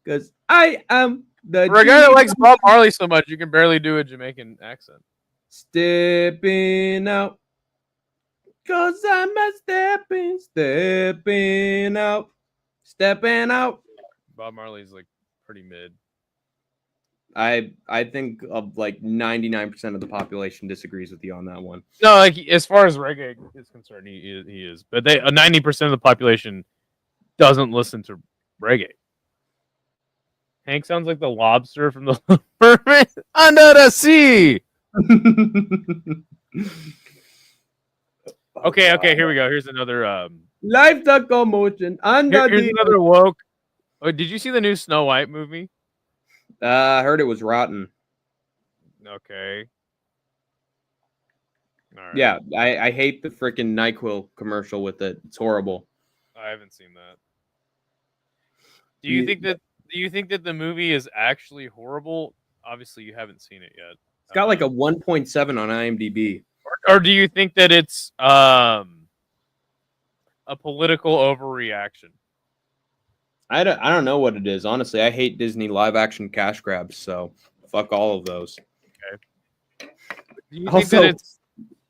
Because I am the For a guy that likes Bob Marley so much, you can barely do a Jamaican accent. Stepping out. Cause I'm a stepping out. Bob Marley's like pretty mid. I think of like 99% of the population disagrees with you on that one. No, like as far as reggae is concerned, he is. But 90% of the population doesn't listen to reggae. Hank sounds like the lobster from the Mermaid Under the Sea. Okay, here we go. Here's another Life the commotion under here's another woke. Oh, did you see the new Snow White movie? I heard it was rotten. Okay. All right. Yeah, I hate the freaking NyQuil commercial with it. It's horrible. I haven't seen that. Do you think that the movie is actually horrible? Obviously, you haven't seen it yet. It's got like a 1.7 on IMDb. Or do you think that it's a political overreaction? I don't know what it is. Honestly, I hate Disney live action cash grabs, so fuck all of those. Okay. Do you think that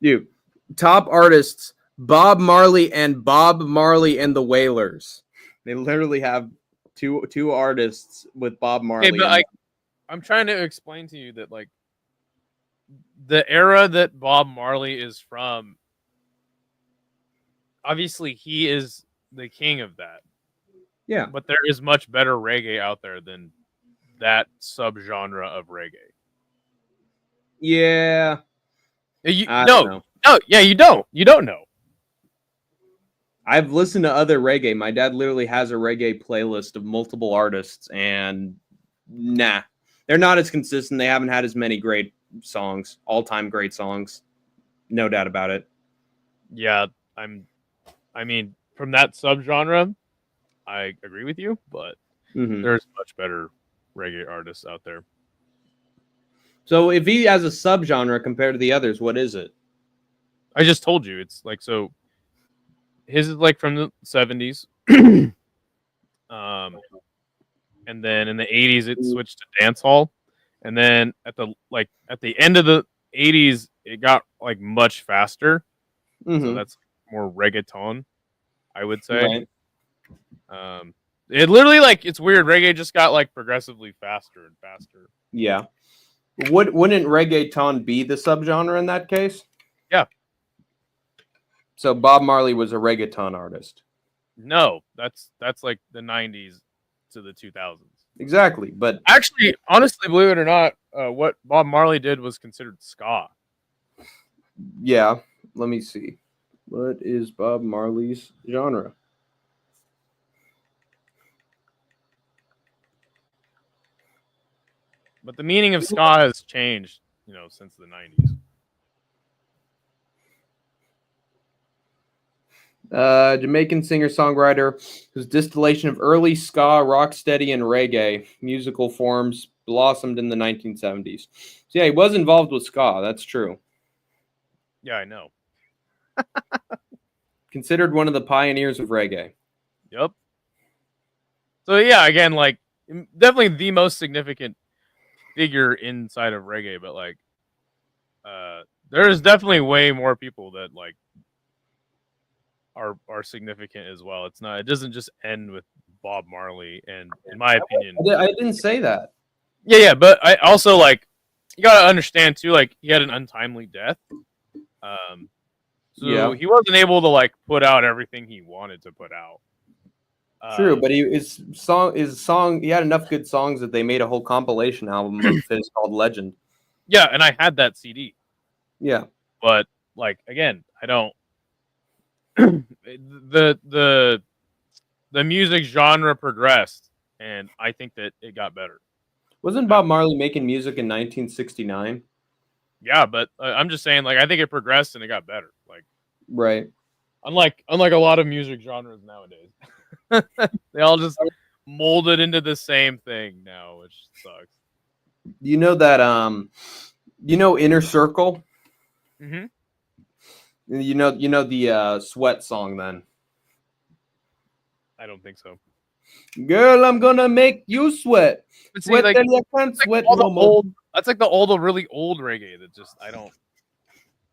it's top artists Bob Marley and Bob Marley and the Wailers? They literally have two artists with Bob Marley. Okay, but I'm trying to explain to you that like the era that Bob Marley is from, obviously he is the king of that. Yeah. But there is much better reggae out there than that subgenre of reggae. Yeah. You don't know. I've listened to other reggae. My dad literally has a reggae playlist of multiple artists, and nah, they're not as consistent. They haven't had as many great songs, all-time great songs. No doubt about it. Yeah, I mean, from that subgenre, I agree with you, but there's much better reggae artists out there. So if he has a subgenre compared to the others, what is it? I just told you. It's like, so his is like from the 70s. And then in the 80s it switched to dance hall. And then at the end of the 80s it got like much faster. So that's more reggaeton, I would say. Right. It literally, like, it's weird. Reggae just got like progressively faster and faster. Yeah. Wouldn't reggaeton be the subgenre in that case? Yeah. So Bob Marley was a reggaeton artist. No, that's like the 90s to the 2000s. Exactly, but actually, honestly, believe it or not, what Bob Marley did was considered ska. Yeah, let me see. What is Bob Marley's genre? But the meaning of ska has changed, since the 90s. Jamaican singer-songwriter whose distillation of early ska, rocksteady, and reggae musical forms blossomed in the 1970s. So yeah, he was involved with ska. That's true. Yeah, I know. Considered one of the pioneers of reggae. Yep. So yeah, again, like, definitely the most significant figure inside of reggae, but like, there's definitely way more people that like are significant as well. It doesn't just end with Bob Marley, and in my opinion, I didn't say that. Yeah, but I also, like, you gotta understand too, like, he had an untimely death. So he wasn't able to like put out everything he wanted to put out. True, but his song he had enough good songs that they made a whole compilation album of his called Legend. Yeah, and I had that CD. Yeah. But like, again, I don't the music genre progressed, and I think that it got better. Wasn't Bob Marley making music in 1969? Yeah, but I'm just saying, like, I think it progressed and it got better. Like, right. Unlike a lot of music genres nowadays, they all just molded into the same thing now, which sucks. You know that Inner Circle? Mm-hmm. You know the Sweat song then. I don't think so. Girl, I'm gonna make you sweat. But see, Sweat like, till you can't sweat all the no more. that's like the old, really old reggae that just I don't.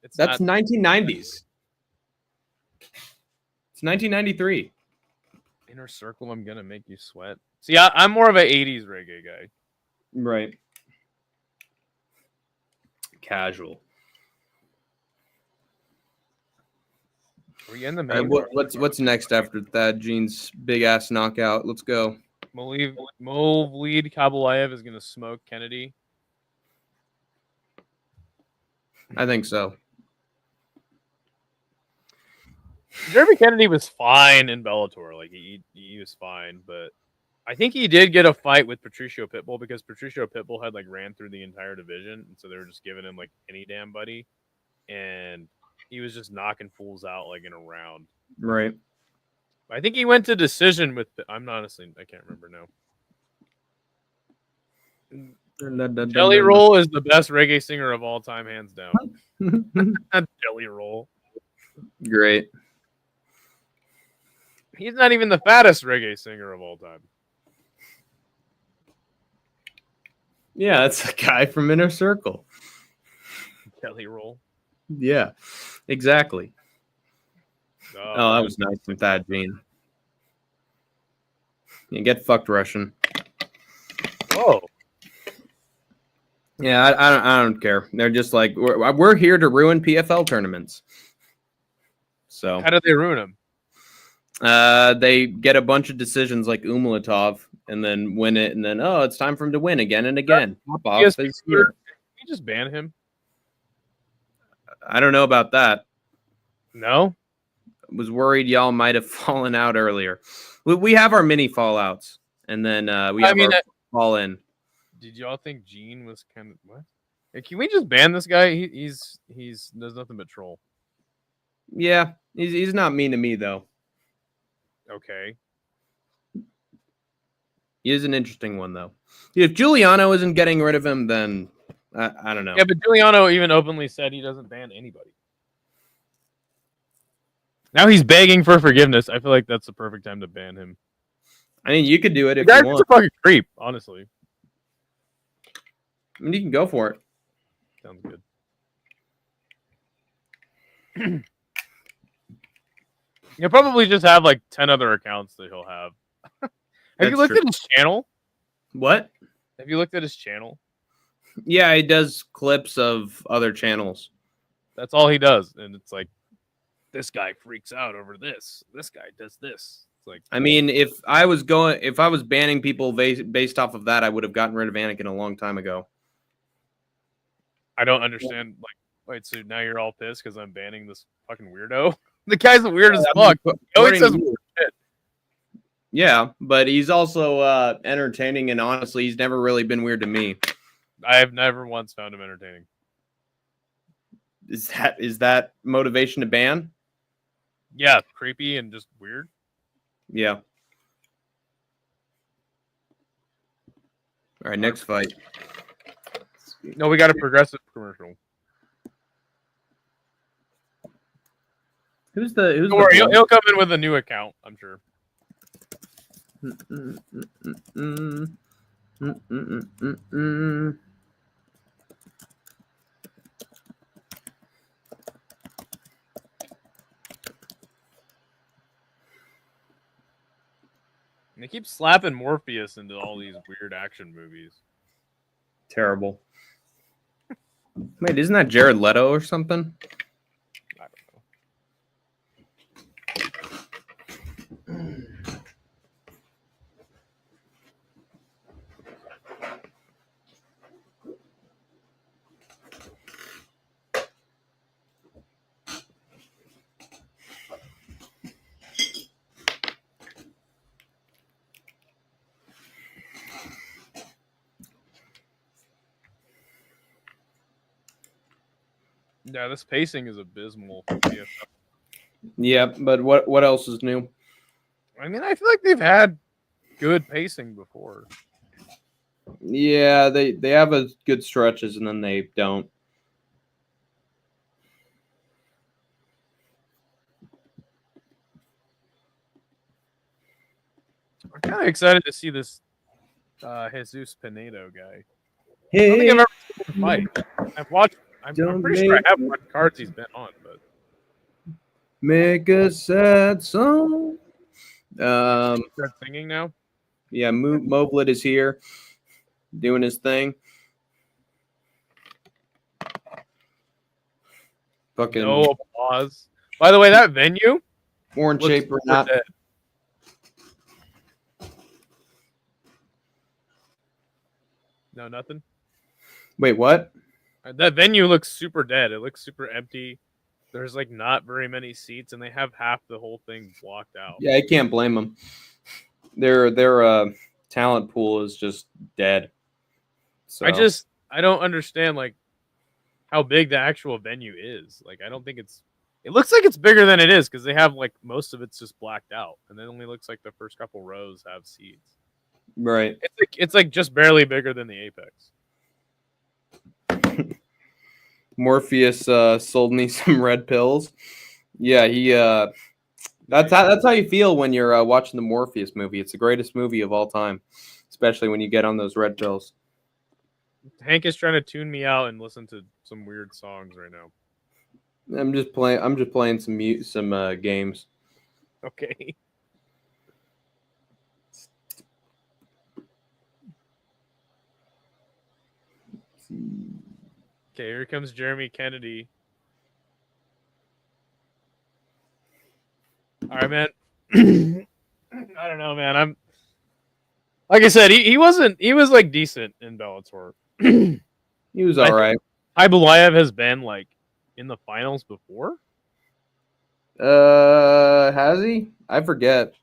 It's That's not 1990s. It's 1993. Inner Circle. I'm gonna make you sweat. See, I'm more of an '80s reggae guy. Right. Casual. Are we in the All right, main? what's next after Thad Jean's big ass knockout? Let's go. Movlead Kabulaev is gonna smoke Kennedy. I think so. Jeremy Kennedy was fine in Bellator. Like he was fine, but I think he did get a fight with Patricio Pitbull because Patricio Pitbull had like ran through the entire division, and so they were just giving him like any damn buddy, and he was just knocking fools out like in a round. Right. I think he went to decision with. I can't remember now. Jelly Roll is the best reggae singer of all time, hands down. Jelly Roll. Great. He's not even the fattest reggae singer of all time. Yeah, that's a guy from Inner Circle. Jelly Roll. Yeah, exactly. Oh, that was nice from Thad Jean. You get fucked, Russian. Whoa. Yeah, I don't care. They're just like we're here to ruin PFL tournaments. So how did they ruin him? They get a bunch of decisions like Umlatov and then win it, and then it's time for him to win again and again. Pop off. Can you just ban him? I don't know about that. No? Was worried y'all might have fallen out earlier. We have our mini fallouts, and then we have our fall in. Did y'all think Gene was kind of what? Hey, can we just ban this guy? He's does nothing but troll. Yeah, he's not mean to me though. Okay. He is an interesting one though. If Giuliano isn't getting rid of him, then I don't know. Yeah, but Giuliano even openly said he doesn't ban anybody. Now he's begging for forgiveness. I feel like that's the perfect time to ban him. I mean, you could do it if you want. That's a fucking creep, honestly. I mean, you can go for it. Sounds good. He'll probably just have like 10 other accounts that he'll have. Have you looked at his channel? What? Have you looked at his channel? Yeah, he does clips of other channels. That's all he does. And it's like, this guy freaks out over this. This guy does this. It's like, I mean, if I was banning people based off of that, I would have gotten rid of Anakin a long time ago. I don't understand. Like, wait, so now you're all pissed because I'm banning this fucking weirdo? The guy's weird as fuck. He always says weird shit. Yeah, but he's also entertaining, and honestly, he's never really been weird to me. I have never once found him entertaining. Is that motivation to ban? Yeah, creepy and just weird. Yeah. All right, next fight. No, we got a progressive commercial. Who's Don't worry, he'll come in with a new account, I'm sure. And they keep slapping Morpheus into all these weird action movies. Terrible. Wait, isn't that Jared Leto or something? I don't know. Yeah, this pacing is abysmal. Yeah, but what else is new? I mean, I feel like they've had good pacing before. Yeah, they have a good stretches and then they don't. I'm kind of excited to see this Jesus Pinedo guy. I Hey, don't think I've ever seen him fight. I've watched. I'm Don't pretty sure I make have me- watched cards he's been on, but make a sad song. start singing now. Yeah, Moblet is here doing his thing. Fucking No applause. By the way, that venue orange looks shape or super not. dead. No, nothing. Wait, what? That venue looks super dead. It looks super empty. There's like not very many seats, and they have half the whole thing blocked out. Yeah, I can't blame them. Their talent pool is just dead. So I don't understand like how big the actual venue is. Like I don't think it looks like it's bigger than it is because they have like most of it's just blacked out, and it only looks like the first couple rows have seats. right. It's like just barely bigger than the Apex. Morpheus sold me some red pills. Yeah, he that's how you feel when you're watching the Morpheus movie. It's the greatest movie of all time, especially when you get on those red pills. Hank is trying to tune me out and listen to some weird songs right now. I'm just playing some games. Okay. Okay, here comes Jeremy Kennedy. All right, man. I don't know, man. I'm like I said, he was like decent in Bellator. He was all right. Ibulaev has been like in the finals before. Has he? I forget.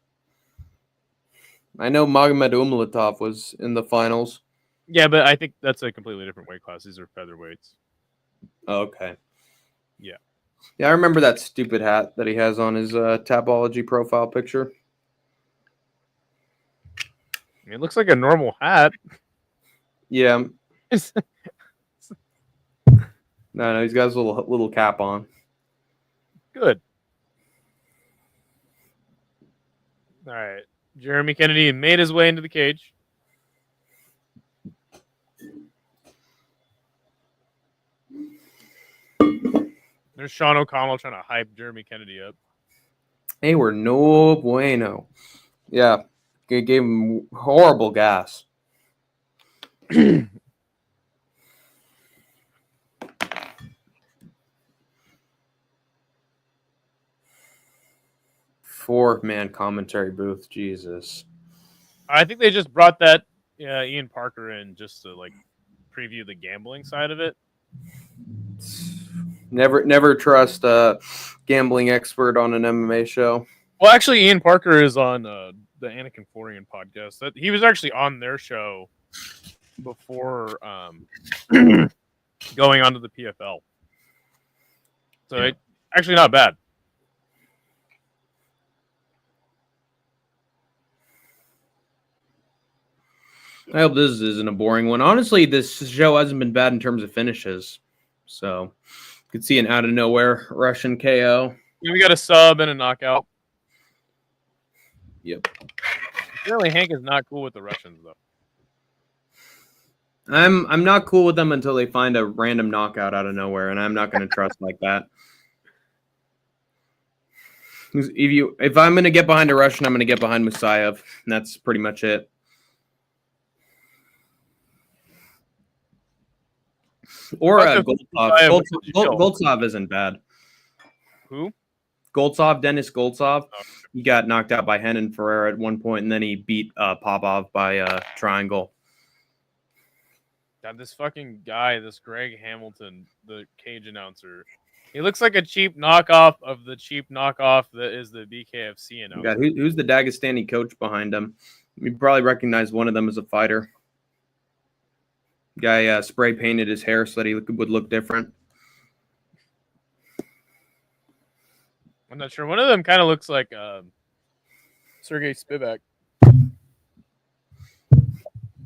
I know Magomed Umlatov was in the finals. Yeah, but I think that's a completely different weight class. These are featherweights. Oh, okay. Yeah. Yeah, I remember that stupid hat that he has on his Tapology profile picture. It looks like a normal hat. Yeah. No, he's got his little cap on. Good. All right. Jeremy Kennedy made his way into the cage. There's Sean O'Connell trying to hype Jeremy Kennedy up. They were no bueno. Yeah, gave him horrible gas. Four-man commentary booth. Jesus. I think they just brought that Ian Parker in just to like preview the gambling side of it. Never trust a gambling expert on an MMA show. Well, actually, Ian Parker is on the Anakin Florian podcast. That he was actually on their show before going on to the PFL. So it actually not bad. I hope this isn't a boring one. Honestly, this show hasn't been bad in terms of finishes. So you could see an out of nowhere Russian KO. We got a sub and a knockout. Yep. Apparently, Hank is not cool with the Russians though. I'm not cool with them until they find a random knockout out of nowhere, and I'm not going to trust like that. If I'm going to get behind a Russian, I'm going to get behind Musayev, and that's pretty much it. Or Goltsov. Goltsov isn't bad. Who? Goltsov, Dennis Goltsov. He got knocked out by Henan Ferreira at one point, and then he beat Popov by triangle. God, this fucking guy, this Greg Hamilton, the cage announcer, he looks like a cheap knockoff of the cheap knockoff that is the BKFC announcer. God, who's the Dagestani coach behind him? You probably recognize one of them as a fighter. Guy spray painted his hair so that he would look different. I'm not sure. One of them kind of looks like Sergey Spivak.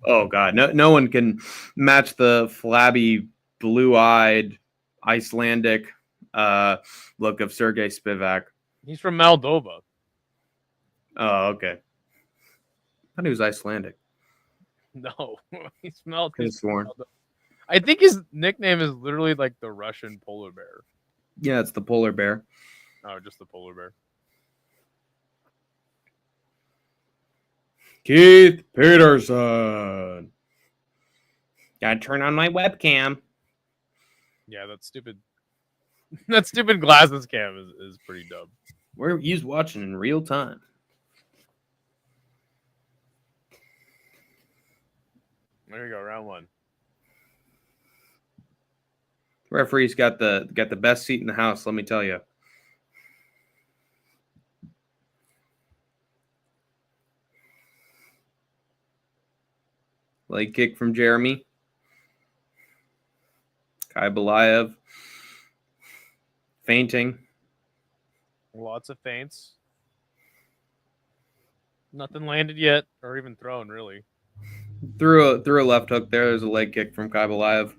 Oh God, no one can match the flabby, blue-eyed, Icelandic look of Sergei Spivak. He's from Moldova. Oh, okay. I thought he was Icelandic. No, he's from Could have sworn. Moldova. I think his nickname is literally like the Russian polar bear. Yeah, it's the polar bear. Oh, just the polar bear. Keith Peterson. Gotta turn on my webcam. Yeah, that stupid glasses cam is pretty dumb. He's watching in real time. There you go, round one. Referee's got the best seat in the house, let me tell you. Leg kick from Jeremy. Kai Belayev fainting. Lots of feints. Nothing landed yet, or even thrown, really. Threw a left hook there. There's a leg kick from Kai Belayev.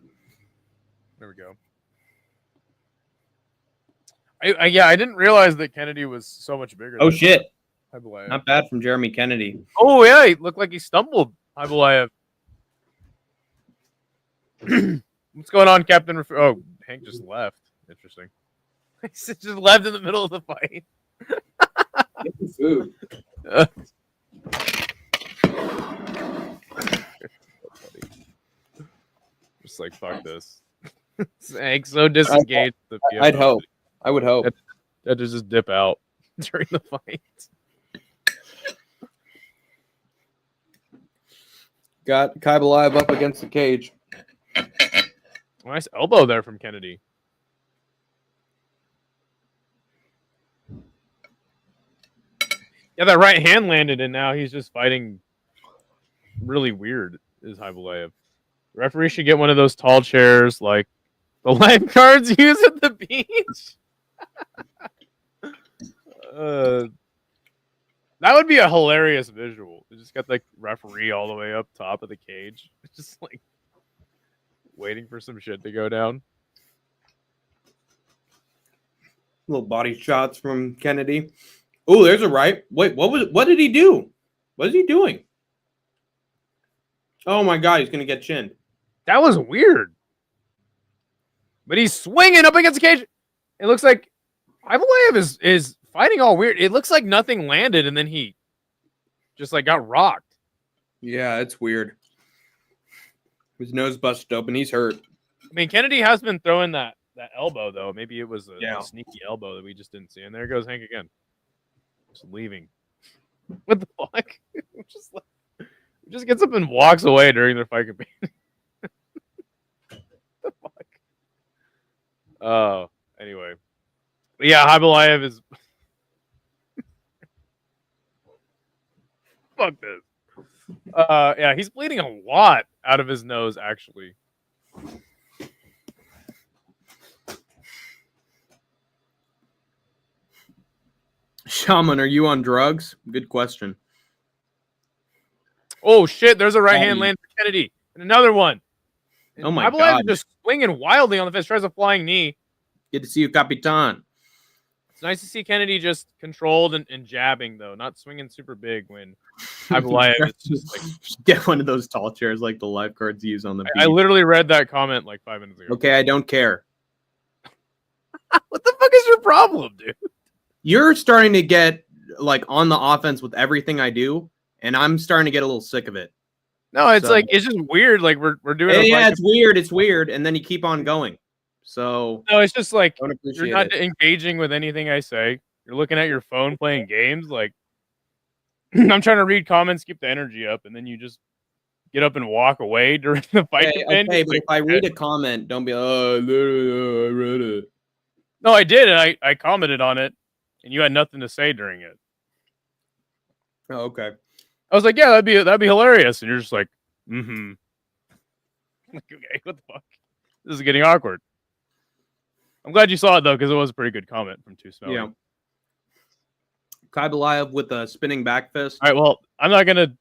There we go. I didn't realize that Kennedy was so much bigger. Oh shit! Belayev. Not bad from Jeremy Kennedy. Oh yeah, he looked like he stumbled. Belayev. What's going on, Captain? Oh, Hank just left. Interesting. He just left in the middle of the fight. Get the food. Just like fuck this. Hank's so disengaged. I'd hope. I would hope. That to just dip out during the fight. Got Kai Belayev up against the cage. Nice elbow there from Kennedy. Yeah, that right hand landed, and now he's just fighting really weird, is Belayev. The referee should get one of those tall chairs like the lifeguards use at the beach. That would be a hilarious visual. It just got like referee all the way up top of the cage. It's just like waiting for some shit to go down. Little body shots from Kennedy. Oh, there's a right. Wait, what did he do? What is he doing? Oh my God, he's gonna get chinned. That was weird. But he's swinging up against the cage. It looks like Belayev is fighting all weird. It looks like nothing landed, and then he just like got rocked. Yeah, it's weird. His nose busted open. He's hurt. I mean, Kennedy has been throwing that elbow, though. Maybe it was a sneaky elbow that we just didn't see. And there goes Hank again. Just leaving. What the fuck? just gets up and walks away during their fight campaign. The fuck? Oh, anyway. But yeah, Belayev is... Fuck this. Yeah, he's bleeding a lot out of his nose, actually. Shaman, are you on drugs? Good question. Oh shit! There's a right hand land for Kennedy, and another one. And oh my God! Just swinging wildly on the fist, tries a flying knee. Good to see you, Capitan. It's nice to see Kennedy just controlled and jabbing, though, not swinging super big when Belayev is just like... Get one of those tall chairs like the lifeguards use on the beach. I literally read that comment like 5 minutes ago. Okay, I don't care. What the fuck is your problem, dude? You're starting to get like on the offense with everything I do, and I'm starting to get a little sick of it. No, it's like it's just weird. Like we're doing. Yeah, it's weird. It's weird, and then you keep on going. So no, it's just like you're not engaging with anything I say. You're looking at your phone playing games. Like I'm trying to read comments, keep the energy up, and then you just get up and walk away during the fight. Okay, but if I read a comment, don't be I read it. No, I did, and I commented on it, and you had nothing to say during it. Oh, okay. I was like, yeah, that'd be hilarious, and you're just like, mm-hmm. Like, okay, what the fuck? This is getting awkward. I'm glad you saw it though, because it was a pretty good comment from Too Smelly. Yeah. Kai Belayev with a spinning back fist. All right, well, I'm not gonna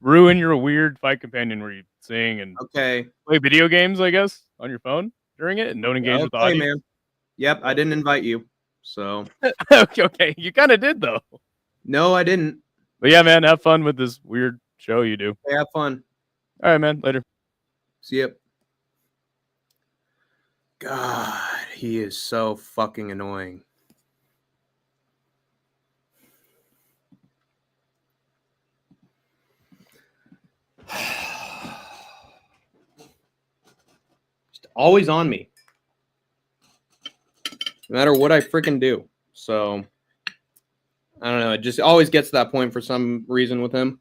ruin your weird fight companion where you sing and Okay. play video games, I guess, on your phone during it and don't engage with the Okay, audience? man. Yep, I didn't invite you. So Okay, you kind of did though. no, I didn't. But yeah, man, have fun with this weird show you do. Hey, have fun. All right, man. Later. See ya. God, he is so fucking annoying. Just always on me. No matter what I freaking do. So, I don't know. It just always gets to that point for some reason with him.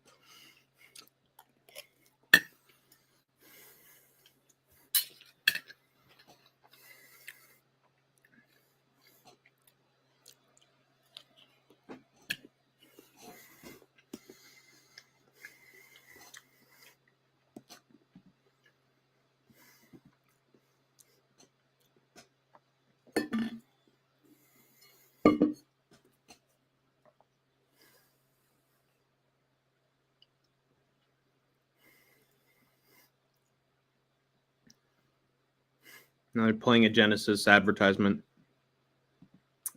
Now they're playing a Genesis advertisement.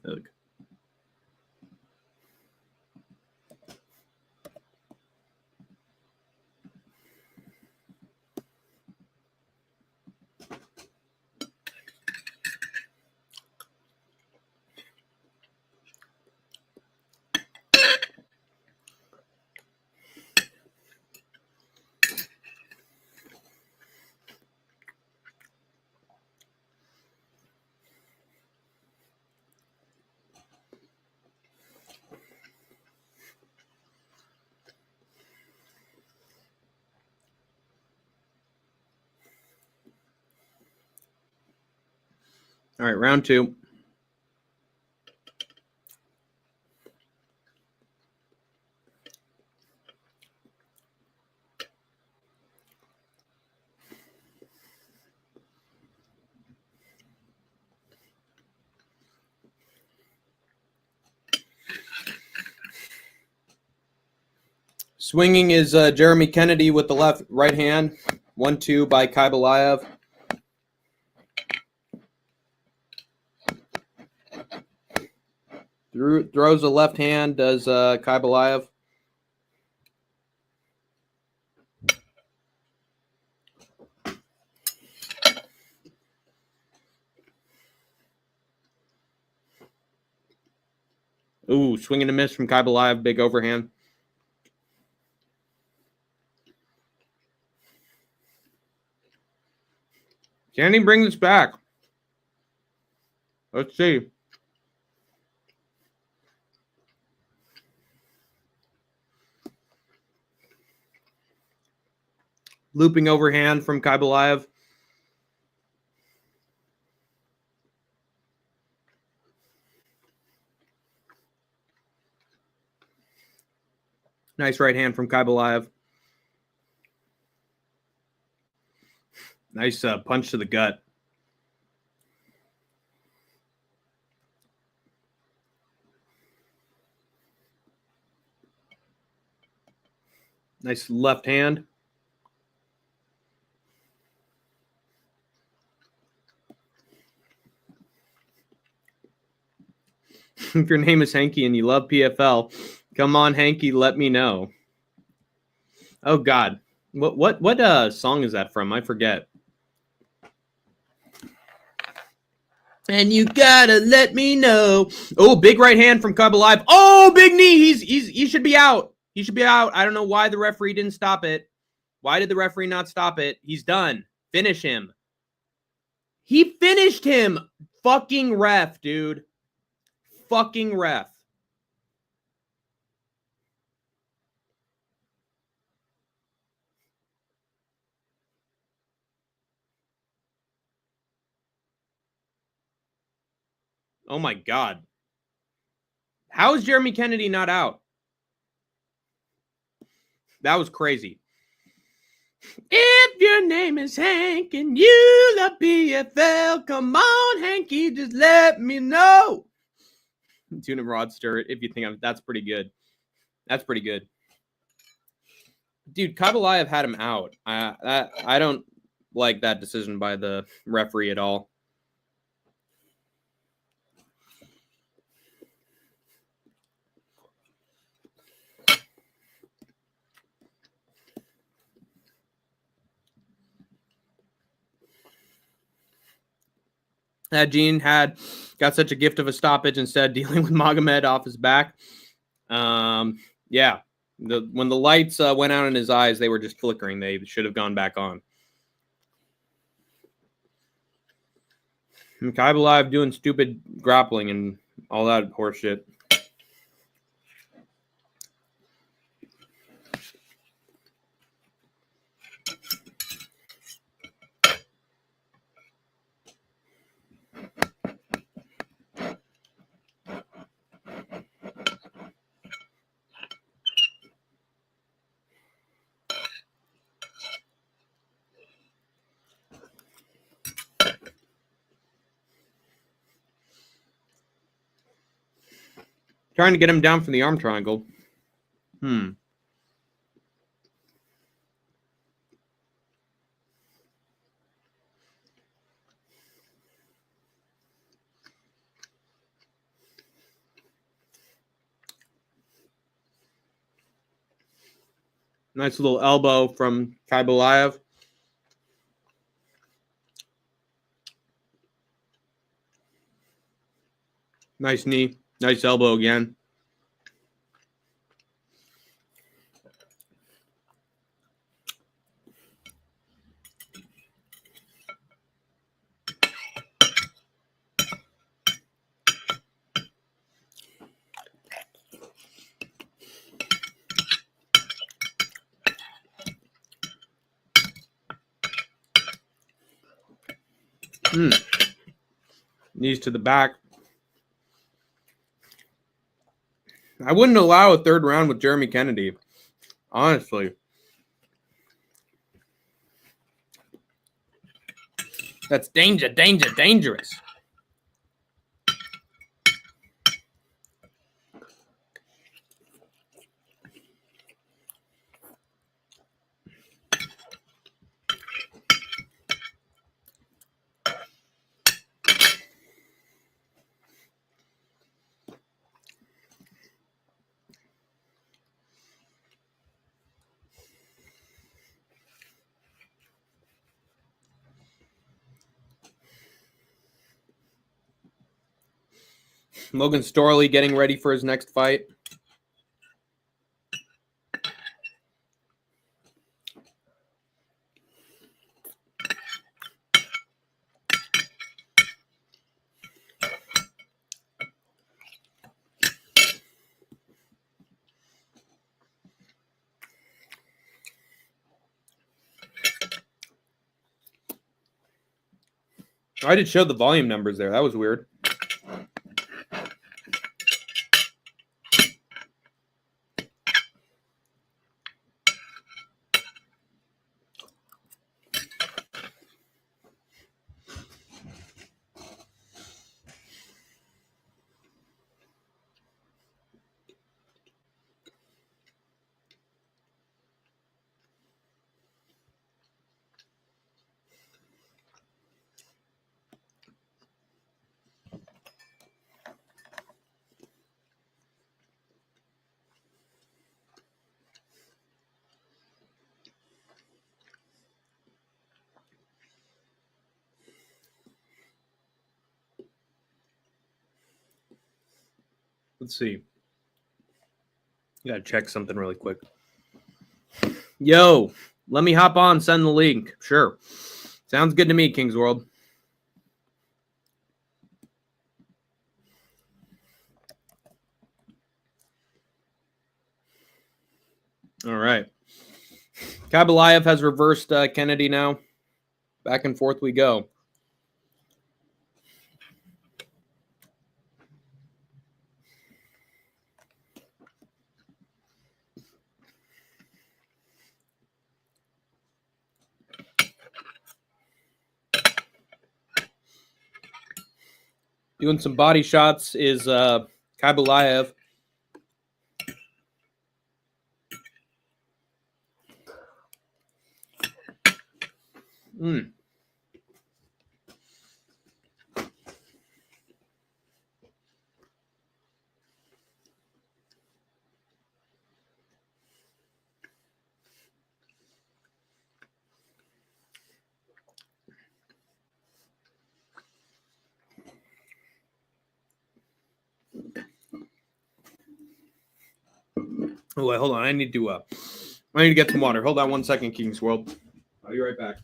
Ugh. All right, round two. Swinging is Jeremy Kennedy with the right hand. 1-2 by Kybalayev. Throws the left hand, does Kybalayev. Ooh, swing and a miss from Kybalayev. Big overhand. Can he bring this back? Let's see. Looping overhand from Kybalayev. Nice right hand from Kybalayev. Nice punch to the gut. Nice left hand. If your name is Hanky and you love PFL, come on, Hanky, let me know. Oh God, what song is that from? I forget. And you gotta let me know. Oh, big right hand from Kybalayev. Oh, big knee. He should be out. He should be out. I don't know why the referee didn't stop it. Why did the referee not stop it? He's done. Finish him. He finished him. Fucking ref, dude. Fucking ref. Oh my God. How is Jeremy Kennedy not out? That was crazy. If your name is Hank and you love PFL, come on, Hanky, just let me know. Tune of Rod Stewart, if you think that's pretty good. That's pretty good. Dude, Kabalayev had him out. I don't like that decision by the referee at all. That Gene got such a gift of a stoppage instead, dealing with Magomed off his back. Yeah, when the lights went out in his eyes, they were just flickering. They should have gone back on. Kabalayev doing stupid grappling and all that horse shit. Trying to get him down from the arm triangle. Nice little elbow from Kabalayev. Nice knee. Nice elbow again. Knees to the back. I wouldn't allow a third round with Jeremy Kennedy, honestly. That's dangerous. Logan Storley getting ready for his next fight. I did show the volume numbers there. That was weird. Let's see. Gotta check something really quick. Yo, let me hop on, send the link. Sure. Sounds good to me, King's World. All right. Kabalayev has reversed Kennedy now. Back and forth we go. Doing some body shots is Kabalayev. Mm. Oh, wait, hold on. I need to get some water. Hold on 1 second, King's World. I'll be right back.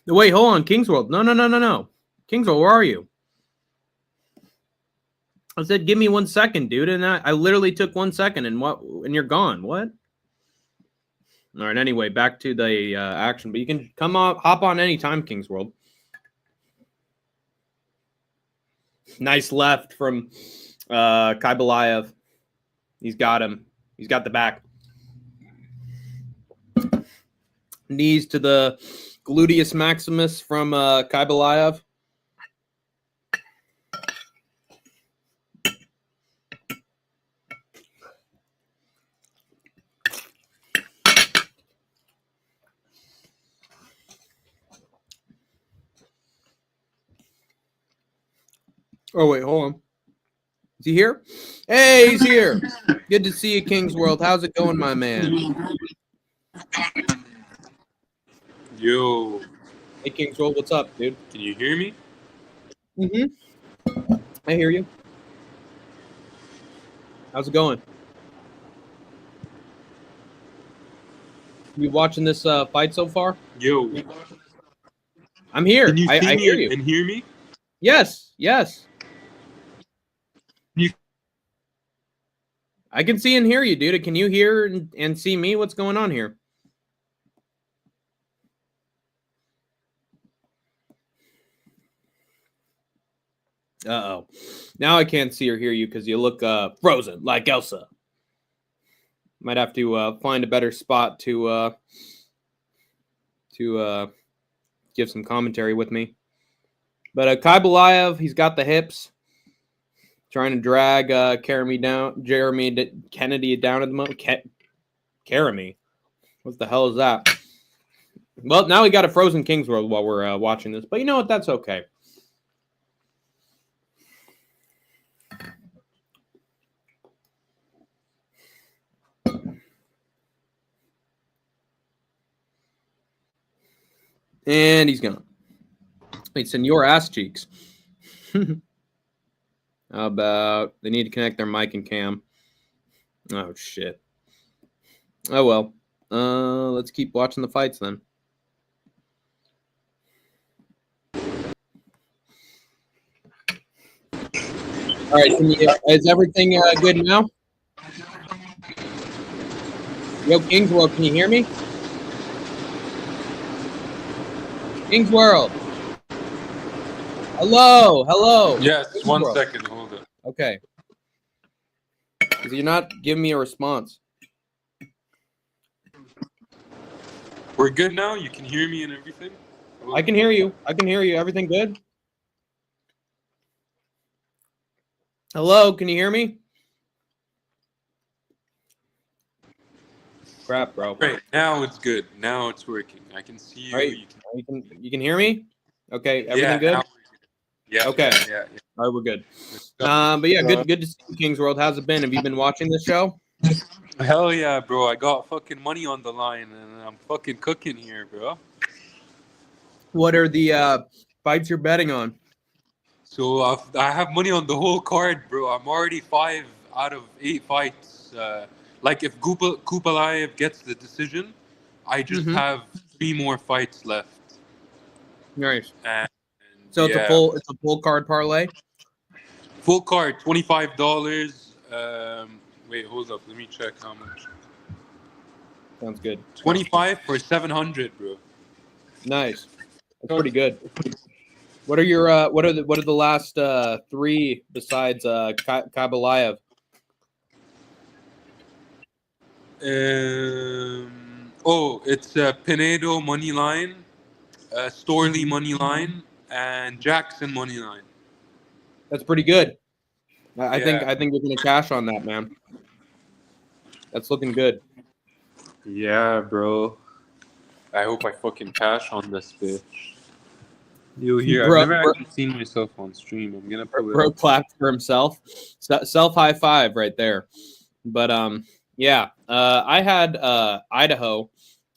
Wait, hold on, King's World. No. King's World, where are you? I said, give me 1 second, dude, and I literally took 1 second, and you're gone. What? All right. Anyway, back to the action, but you can hop on anytime, King's World. Nice left from Kybalayev. He's got him. He's got the back. Knees to the gluteus maximus from Kybalayev. Oh, wait, hold on. Is he here? Hey, he's here. Good to see you, King's World. How's it going, my man? Yo. Hey, King's World, what's up, dude? Can you hear me? Mm-hmm. I hear you. How's it going? You watching this fight so far? Yo. I'm here. Can you see I me hear you. and hear me? Yes. You- I can see and hear you, dude. Can you hear and see me? What's going on here? Uh-oh. Now I can't see or hear you because you look frozen like Elsa. Might have to find a better spot to give some commentary with me. But Kybalayev, he's got the hips. Trying to drag Kennedy down at the moment. Karami. What the hell is that? Well, now we got a frozen King's World while we're watching this. But you know what? That's okay. And he's gone. Wait, Senor Ass Cheeks. How about they need to connect their mic and cam? Oh, shit. Oh, well. Let's keep watching the fights then. All right, is everything good now? Yo, King's World, can you hear me? King's World. Hello. Yes, King's 1 World. second. Hold it. Okay. Because you're not giving me a response. We're good now? You can hear me and everything? Hello? I can hear you. Everything good? Hello, can you hear me? Crap, bro. Great. Now it's good. Now it's working. I can see you. All right. You can hear me? Okay, everything good? now we're Yeah. Okay. Yeah. All right, we're good. But yeah, good to see you, King's World. How's it been? Have you been watching this show? Hell yeah, bro. I got fucking money on the line and I'm fucking cooking here, bro. What are the fights you're betting on? So I have money on the whole card, bro. I'm already 5 out of 8 fights. Like if Kupalaev gets the decision, I just have 3 more fights left. Nice. And So yeah, it's a full card parlay. full card, $25. Wait, hold up. Let me check how much. Sounds good. 25 for 700, bro. Nice. That's pretty good. What are your what are the last 3 besides Kabalayev? It's Pinedo money line, Storley money line, and Jackson money line. That's pretty good. I Yeah. think you're gonna cash on that, man. That's looking good. Yeah, bro. I hope I fucking cash on this bitch. You hear? Bro- I've never bro- actually seen myself on stream. I'm gonna pull it Bro up. clapped for himself. Self high five right there. But yeah. I had Idaho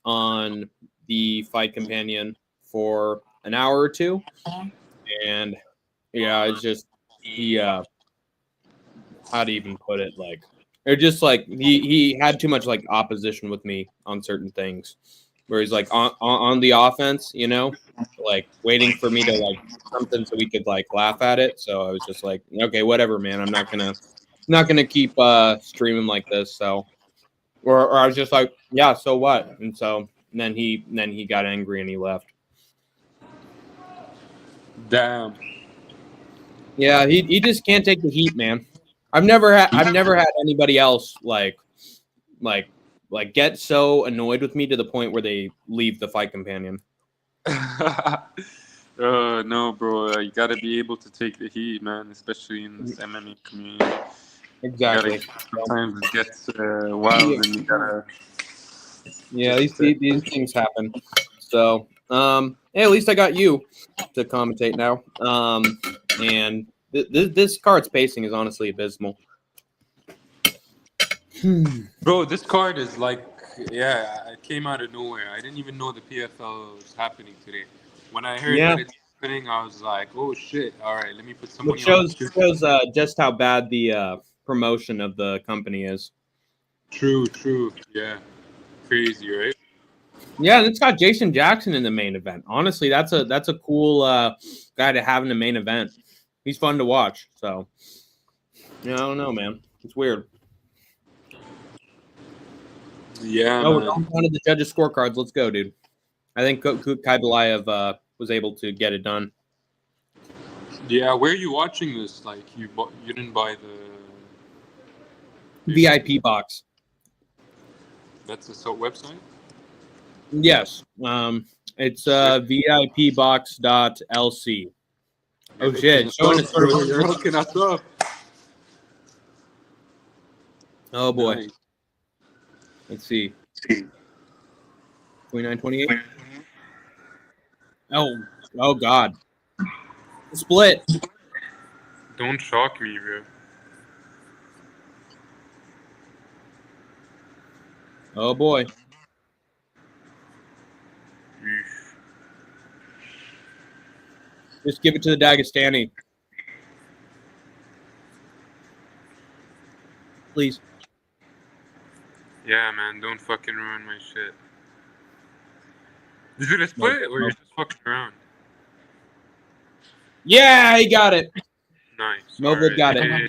on the fight companion for an hour or 2, and yeah, it's just how to even put it, like it just like he had too much like opposition with me on certain things, where he's like on the offense, like waiting for me to like something so we could like laugh at it. So I was just like, okay, whatever, man. I'm not gonna keep streaming like this. So or I was just like, yeah, so what? And then he got angry and he left. Damn. Yeah, he just can't take the heat, man. I've never had anybody else like get so annoyed with me to the point where they leave the fight companion. No, bro. You gotta be able to take the heat, man. Especially in this MMA community. Exactly. Sometimes it gets wild, and you gotta. Yeah, these things happen. So, hey, at least I got you to commentate now. And this card's pacing is honestly abysmal. Bro, this card is like, yeah, it came out of nowhere. I didn't even know the PFL was happening today. When I heard that it's happening, I was like, oh shit! All right, let me put some money on it. Shows just how bad the promotion of the company is. True. Yeah, crazy, right? Yeah, and it's got Jason Jackson in the main event. Honestly, that's a cool guy to have in the main event. He's fun to watch. So, yeah, I don't know, man. It's weird. Yeah, Oh, man. we're down to the judges' scorecards. Let's go, dude. I think Kaibalayev was able to get it done. Yeah, where are you watching this? Like, you didn't buy the VIP box. That's the website? Yes. It's vipbox.lc. Oh shit! Showing it sort of. You're hooking us up. Oh boy. Nice. Let's see. 29-28. Oh god. Split. Don't shock me, bro. Oh boy. Just give it to the Dagestani. Please. Yeah, man, don't fucking ruin my shit. Is it a split or you're just fucking around? Yeah, he got it. Nice. Noble got it. Hey,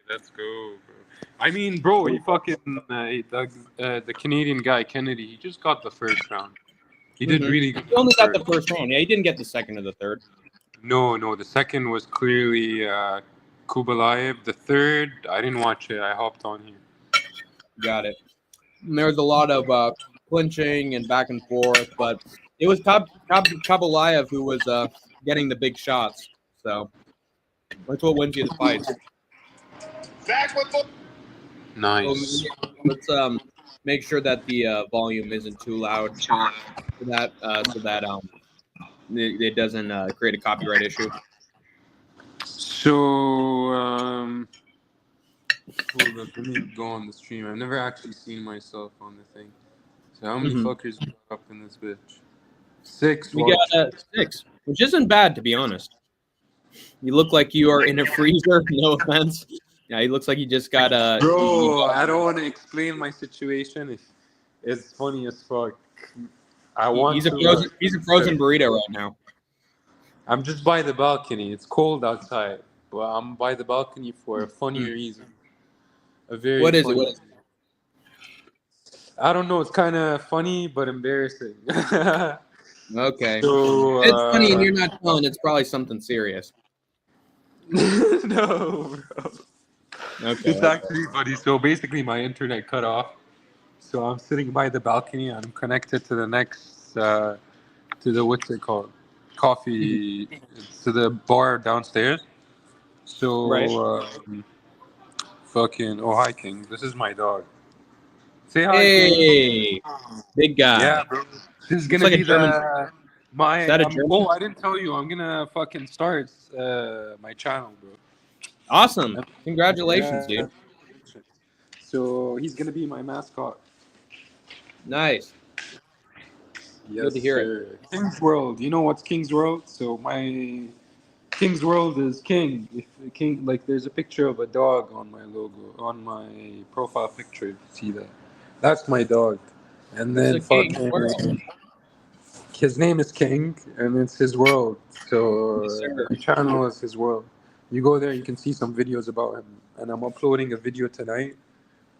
let's go, bro. I mean, bro, he fucking the Canadian guy Kennedy. He just got the first round. He did really good. He only got the first round. Yeah, he didn't get the second or the third. No, the second was clearly Kubalayev. The third, I didn't watch it. I hopped on here. Got it. And there was a lot of clinching and back and forth, but it was Kabalayev who was getting the big shots. So that's what wins you the fights. Nice. So let's make sure that the volume isn't too loud so that it doesn't create a copyright issue. So, hold up, let me go on the stream. I've never actually seen myself on the thing. So how many fuckers we got up in this bitch? 6. We got 6, which isn't bad, to be honest. You look like you are in a freezer. No offense. Yeah, he looks like he just got a. Bro, I don't want to explain my situation. It's funny as fuck. I want He's to. a frozen burrito right now. I'm just by the balcony. It's cold outside, but I'm by the balcony for a funny reason. A very What is it? funny. What is it? I don't know. It's kind of funny but embarrassing. Okay. So It's funny and you're not telling. It's probably something serious. no, bro. Okay. It's actually funny. So basically, my internet cut off. So I'm sitting by the balcony. I'm connected to the next, to the what's it called, coffee, to the bar downstairs. Right. So fucking oh hi King. This is my dog. Say hi, King. Hey, big guy. Yeah, bro. This is Looks gonna like a be German. the Is that a German? oh I didn't tell you. I'm gonna fucking start my channel, bro. Awesome. Congratulations, Yeah. dude. So he's gonna be my mascot. Nice. Yes, Good to hear it. sir. King's World. You know what's King's World? So my King's World is king. If the king, like, there's a picture of a dog on my logo, on my profile picture. See that? That's my dog. And This is then a king. fucking his name is King, and it's his world. So Yes, sir. my channel is his world. You go there, you can see some videos about him. And I'm uploading a video tonight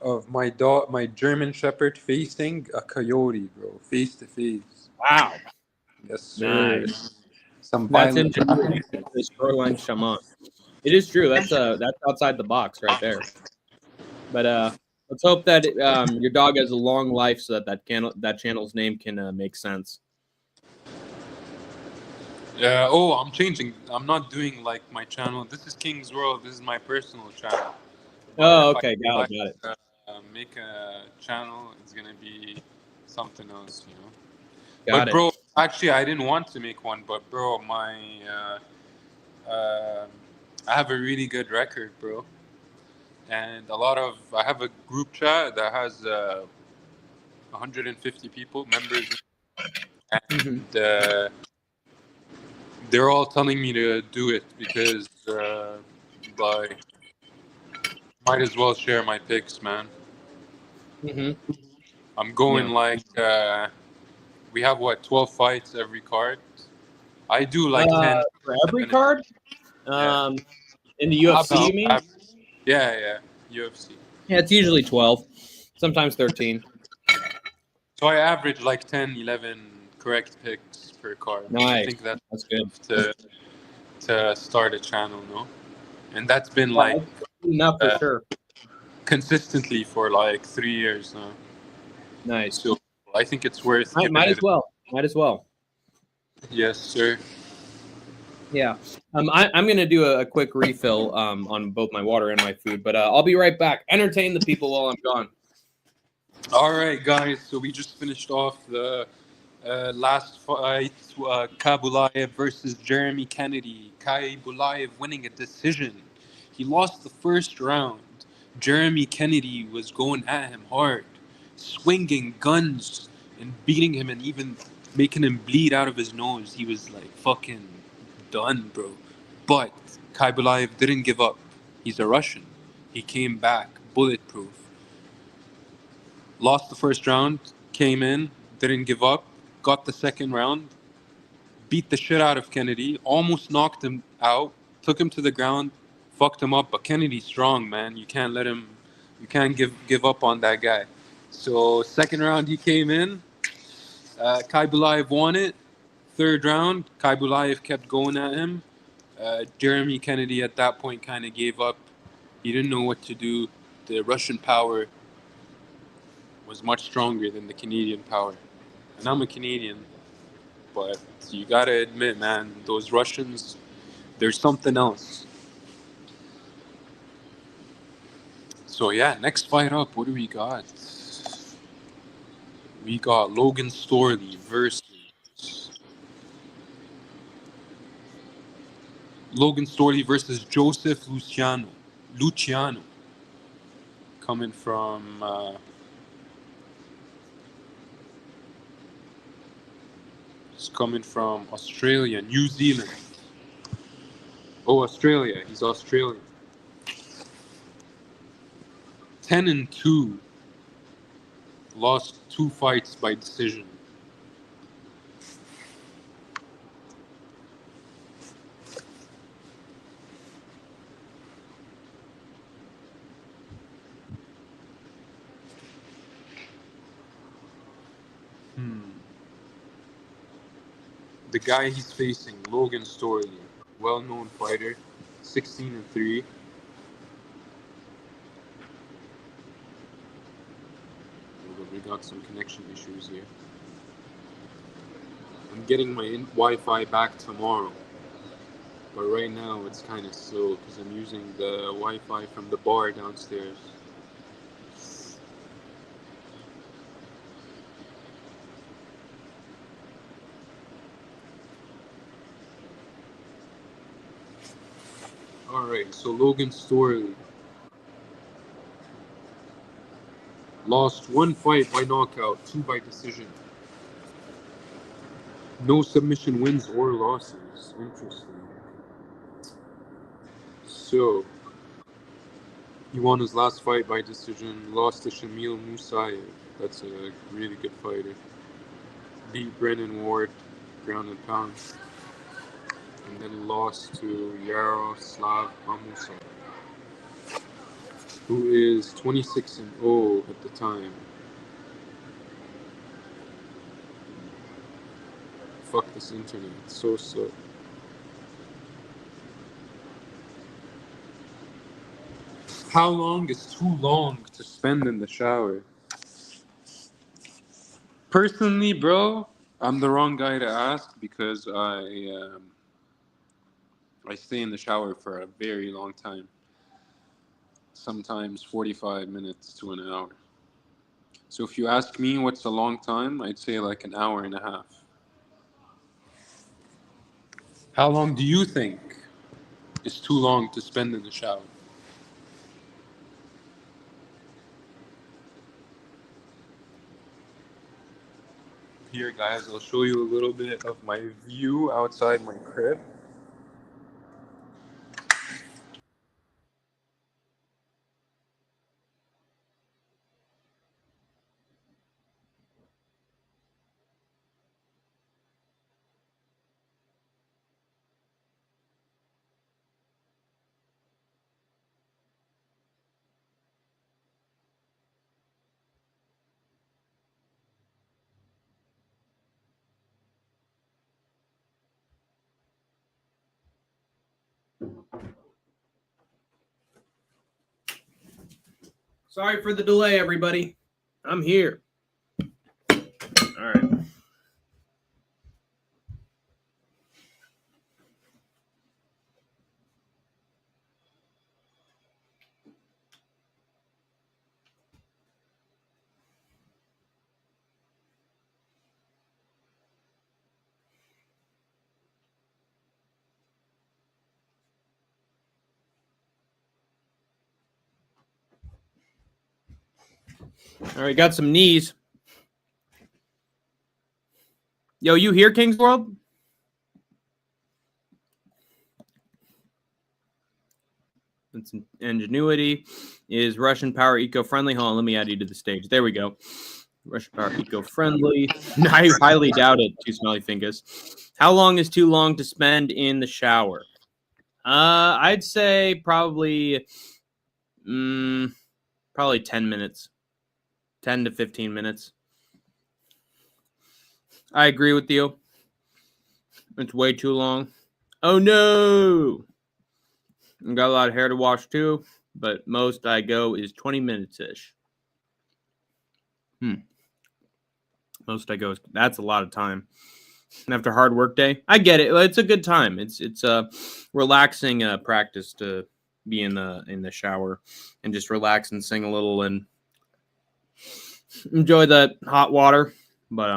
of my dog, my German Shepherd, facing a coyote, bro, face to face. Wow. Yes, sir. Nice. Some That's violent. interesting. The shoreline shaman. It is true. That's outside the box right there. But let's hope that your dog has a long life so that channel's name can make sense. Yeah. Oh, I'm changing. I'm not doing like my channel. This is King's World. This is my personal channel. Oh, If okay. Got it. make a channel, it's gonna be something else, you know. Got But it. bro, actually, I didn't want to make one. But bro, I have a really good record, bro. And I have a group chat that has 150 people members, and they're all telling me to do it because like might as well share my picks, man. I'm going like we have 12 fights every card. I do like 10 for every card. Yeah. In the UFC, you mean? Yeah, UFC. Yeah, it's usually 12, sometimes 13. So I average like 10, 11 correct picks per card. Nice. I think That's good to start a channel, no? And that's been like enough for sure. Consistently for like 3 years now. Nice. So I think it's worth. Might as well. Yes, sir. Yeah. I'm gonna do a quick refill on both my water and my food, but I'll be right back. Entertain the people while I'm gone. All right, guys. So we just finished off the last fight, Kabulaev versus Jeremy Kennedy. Kabulaev winning a decision. He lost the first round. Jeremy Kennedy was going at him hard, swinging guns and beating him and even making him bleed out of his nose. He was like fucking done, bro. But Kabulaev didn't give up. He's a Russian. He came back, bulletproof. Lost the first round, came in, didn't give up, got the second round, beat the shit out of Kennedy, almost knocked him out, took him to the ground, fucked him up. But Kennedy's strong, man. You can't let him. You can't give up on that guy. So second round he came in. Kabulaev won it. Third round, Kabulaev kept going at him. Jeremy Kennedy at that point kind of gave up. He didn't know what to do. The Russian power was much stronger than the Canadian power. And I'm a Canadian, but you gotta admit, man, those Russians, there's something else. So yeah, next fight up, what do we got? We got Logan Storley versus Joseph Luciano, coming from he's coming from Australia, New Zealand. Oh, Australia. He's Australian. 10-2. Lost 2 fights by decision. The guy he's facing, Logan Storley, well-known fighter, 16-3. We got some connection issues here. I'm getting my Wi-Fi back tomorrow, but right now it's kind of slow because I'm using the Wi-Fi from the bar downstairs. Alright, so Logan Storley lost 1 fight by knockout, 2 by decision. No submission wins or losses. Interesting. So, he won his last fight by decision, lost to Shamil Musayev. That's a really good fighter. Beat Brennan Ward, ground and pound. And then lost to Yaroslav Amusov, who is 26-0 at the time. Fuck this internet, it's so slow. How long is too long to spend in the shower? Personally, bro, I'm the wrong guy to ask because I stay in the shower for a very long time. Sometimes 45 minutes to an hour. So if you ask me what's a long time, I'd say like an hour and a half. How long do you think is too long to spend in the shower? Here, guys, I'll show you a little bit of my view outside my crib. Sorry for the delay, everybody. I'm here. All right. All right, got some knees. Yo, you here, King's World? It's Ingenuity. Is Russian power eco-friendly? Hold on, let me add you to the stage. There we go. Russian power eco-friendly. I highly doubt it, Too Smelly Fingers. How long is too long to spend in the shower? I'd say probably 10 minutes. 10 to 15 minutes. I agree with you. It's way too long. Oh, no. I've got a lot of hair to wash, too. But most I go is 20 minutes-ish. Most I go is... That's a lot of time. After a hard work day. I get it. It's a good time. It's a relaxing practice to be in the shower and just relax and sing a little and enjoy that hot water. But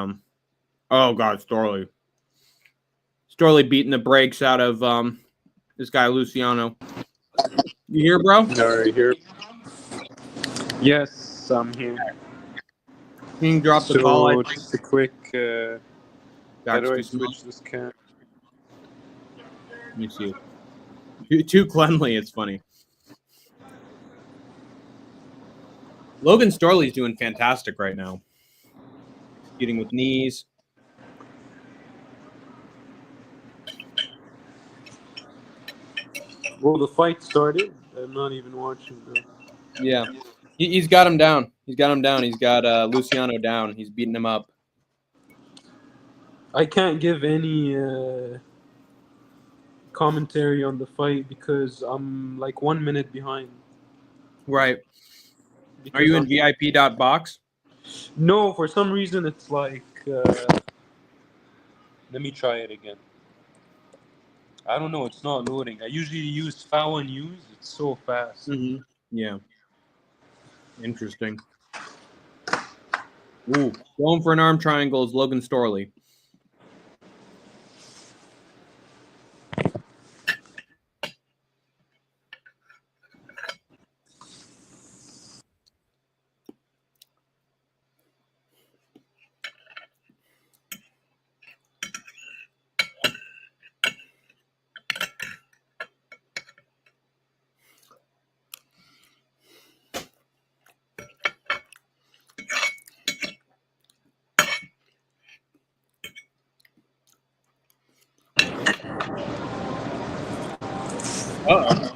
oh god, Storley beating the brakes out of this guy Luciano. You here, bro? Sorry, here. Yes, I'm here. Can you drop the call? Just a quick. How do I switch this cam? Let me see. Too cleanly. It's funny. Logan Storley's doing fantastic right now. Getting with knees. Well, the fight started. I'm not even watching though. Yeah. He's got him down. He's got Luciano down. He's beating him up. I can't give any commentary on the fight because I'm like 1 minute behind. Right. Are Because you in VIP.box? No, for some reason it's like. Let me try it again. I don't know. It's not loading. I usually use FAO News. It's so fast. Mm-hmm. Yeah. Interesting. Ooh, going for an arm triangle is Logan Storley. Uh-oh.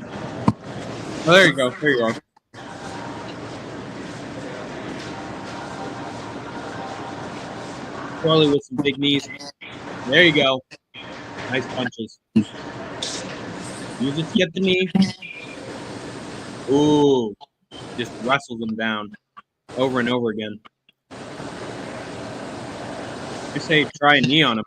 Oh, there you go. There you are. Storley with some big knees. There you go. Nice punches. Use it to get the knee. Ooh. Just wrestles him down over and over again. I say try a knee on him.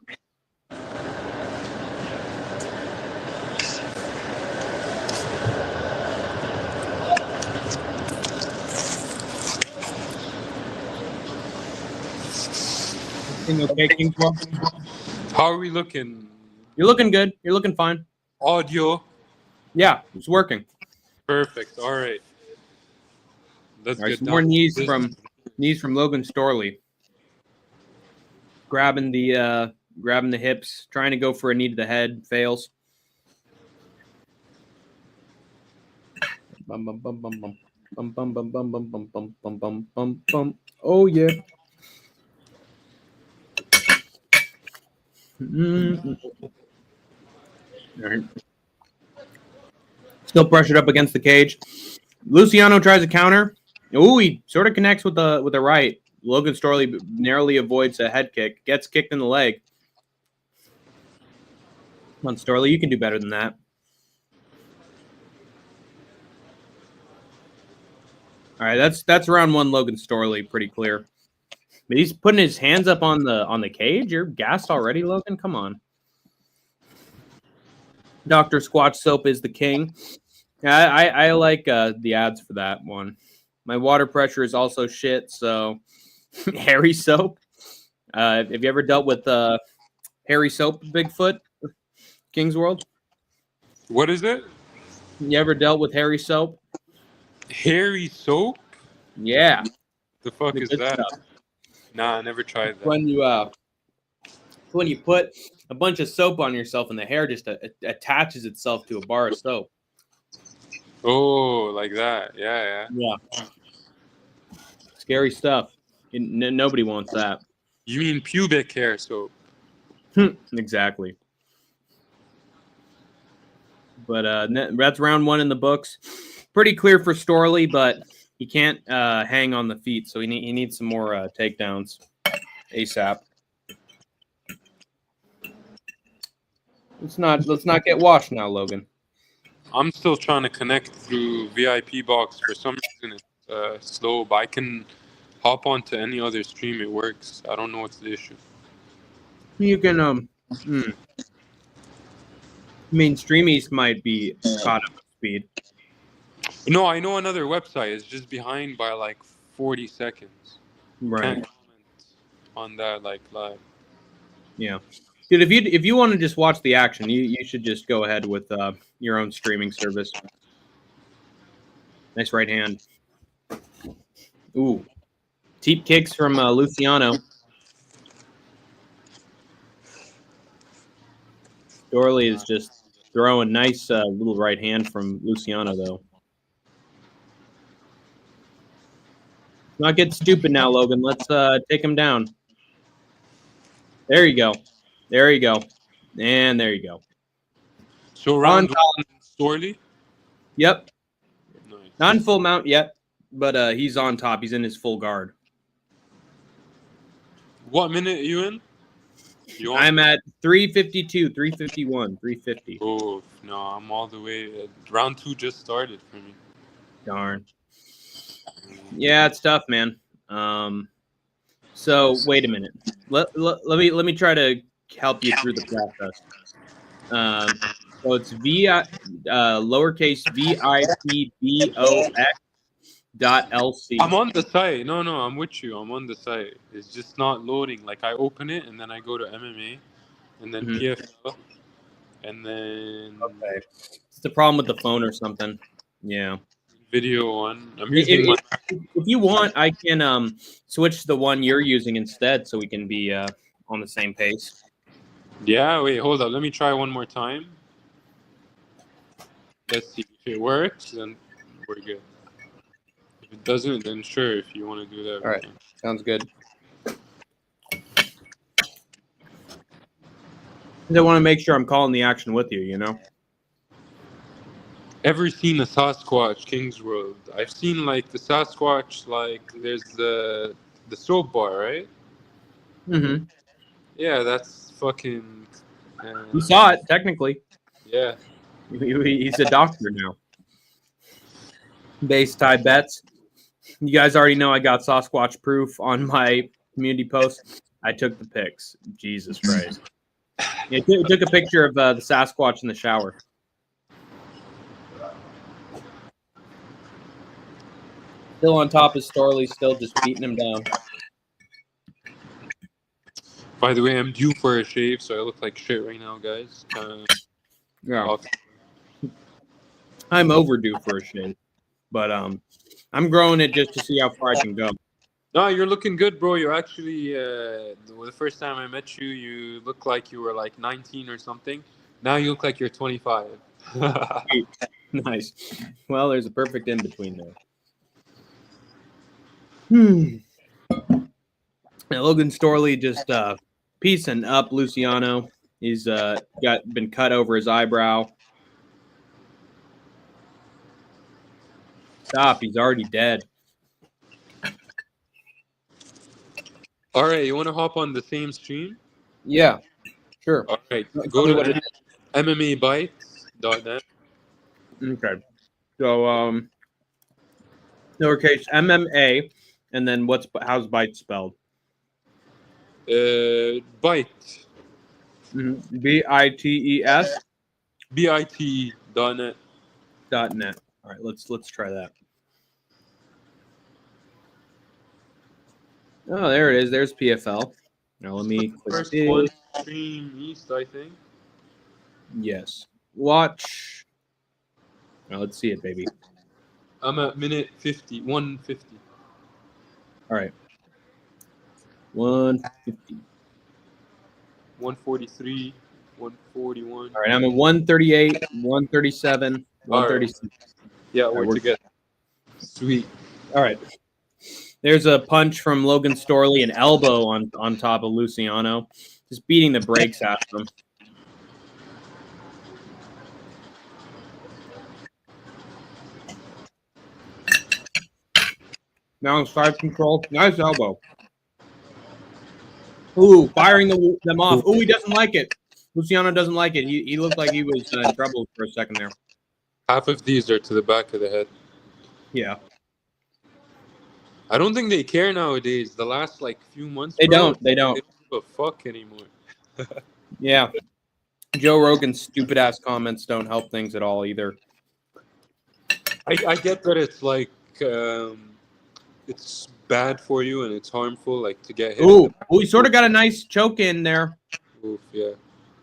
Okay, Kingswell? How are we looking? You're looking good. You're looking fine. Audio. Yeah, it's working. Perfect. All right. Let's All right, get some down more to knees business. from Logan Storley. Grabbing the hips, trying to go for a knee to the head, fails. Bum bum bum bum bum. Bum bum bum bum bum bum bum bum bum bum bum. Oh yeah. All right. Still pressured up against the cage. Luciano tries a counter. Ooh, he sort of connects with the right. Logan Storley narrowly avoids a head kick. Gets kicked in the leg. Come on, Storley, you can do better than that. All right, that's round one. Logan Storley, pretty clear. But he's putting his hands up on the cage. You're gassed already, Logan. Come on. Dr. Squatch Soap is the king. I like the ads for that one. My water pressure is also shit. So, Harry Soap. Have you ever dealt with Harry Soap, Bigfoot, King's World? What is it? You ever dealt with Harry Soap? Hairy soap? Yeah. The fuck The is good that? stuff. Nah, I never tried that. When you put a bunch of soap on yourself and the hair just attaches itself to a bar of soap. Oh, like that. Yeah. Yeah. Scary stuff. Nobody wants that. You mean pubic hair soap? Exactly. But that's round one in the books. Pretty clear for Storley, but he can't hang on the feet, so he needs some more takedowns ASAP. Let's not get washed now, Logan. I'm still trying to connect through VIP box. For some reason it's slow, but I can hop onto any other stream. It works. I don't know what's the issue. You can I mean, Streamies might be caught up with speed. No, I know another website. It's just behind by like 40 seconds. Right. Can't comment on that like live. Yeah. Dude, if you want to just watch the action, you should just go ahead with your own streaming service. Nice right hand. Ooh. Teep kicks from Luciano. Storley is just throwing nice little right hand from Luciano, though. Not get stupid now, Logan. Let's take him down. There you go. There you go. And there you go. So round one, Storley? Yep. Nice. Not in full mount yet, but he's on top. He's in his full guard. What minute are you in? I'm at 352, 351, 350. Oh, no, I'm all the way. Round 2 just started for me. Darn. Yeah, it's tough, man. So wait a minute. Let me try to help you through the process. So it's lowercase VIPBOX.LC. I'm on the site. No, I'm with you. I'm on the site. It's just not loading. Like, I open it, and then I go to MMA, and then PFL, and then... Okay. It's the problem with the phone or something. Yeah. Video one. I'm using if you want, I can switch to the one you're using instead so we can be on the same pace. Yeah, wait, hold up. Let me try one more time. Let's see. If it works, then we're good. If it doesn't, then sure, if you want to do that. All right. Sounds good. I want to make sure I'm calling the action with you, you know? Ever seen a Sasquatch King's World? I've seen, like, the Sasquatch, like, there's the soap bar, right? Mm-hmm. Yeah, that's fucking... You saw it, technically. Yeah. He's a doctor now. Base tie bets. You guys already know I got Sasquatch proof on my community post. I took the pics. Jesus Christ. Yeah, took a picture of the Sasquatch in the shower. Still on top of Storley, still just beating him down. By the way, I'm due for a shave, so I look like shit right now, guys. Yeah. I'm overdue for a shave, but I'm growing it just to see how far I can go. No, you're looking good, bro. You're actually the first time I met you, you looked like you were like 19 or something. Now you look like you're 25. Nice. Well, there's a perfect in between there. Now, Logan Storley just piecing up Luciano. He's been cut over his eyebrow. Stop! He's already dead. All right, you want to hop on the same stream? Yeah, sure. All right, go to MMABites.net. Okay. So lowercase MMA, and then how's bite spelled? Bite. BITES. BITE.net. .net. All right, let's try that. Oh, there it is. There's PFL. Now let me click first this. one stream east, I think. Yes. Watch. Now let's see it, baby. I'm at minute 50, 150. All right. 150. 143, 141. All right, I'm at 138, 137, 136. Right. Yeah, we're together. Sweet. All right. There's a punch from Logan Storley, an elbow on top of Luciano, just beating the brakes out of him. Now side control. Nice elbow. Ooh, firing them off. Ooh, he doesn't like it. Luciano doesn't like it. He looked like he was in trouble for a second there. Half of these are to the back of the head. Yeah. I don't think they care nowadays. The last few months, They bro, don't. They don't give a fuck anymore. Yeah. Joe Rogan's stupid ass comments don't help things at all either. I get that it's it's bad for you and it's harmful, to get hit. Ooh, he sort of got a nice choke in there. Oof, yeah.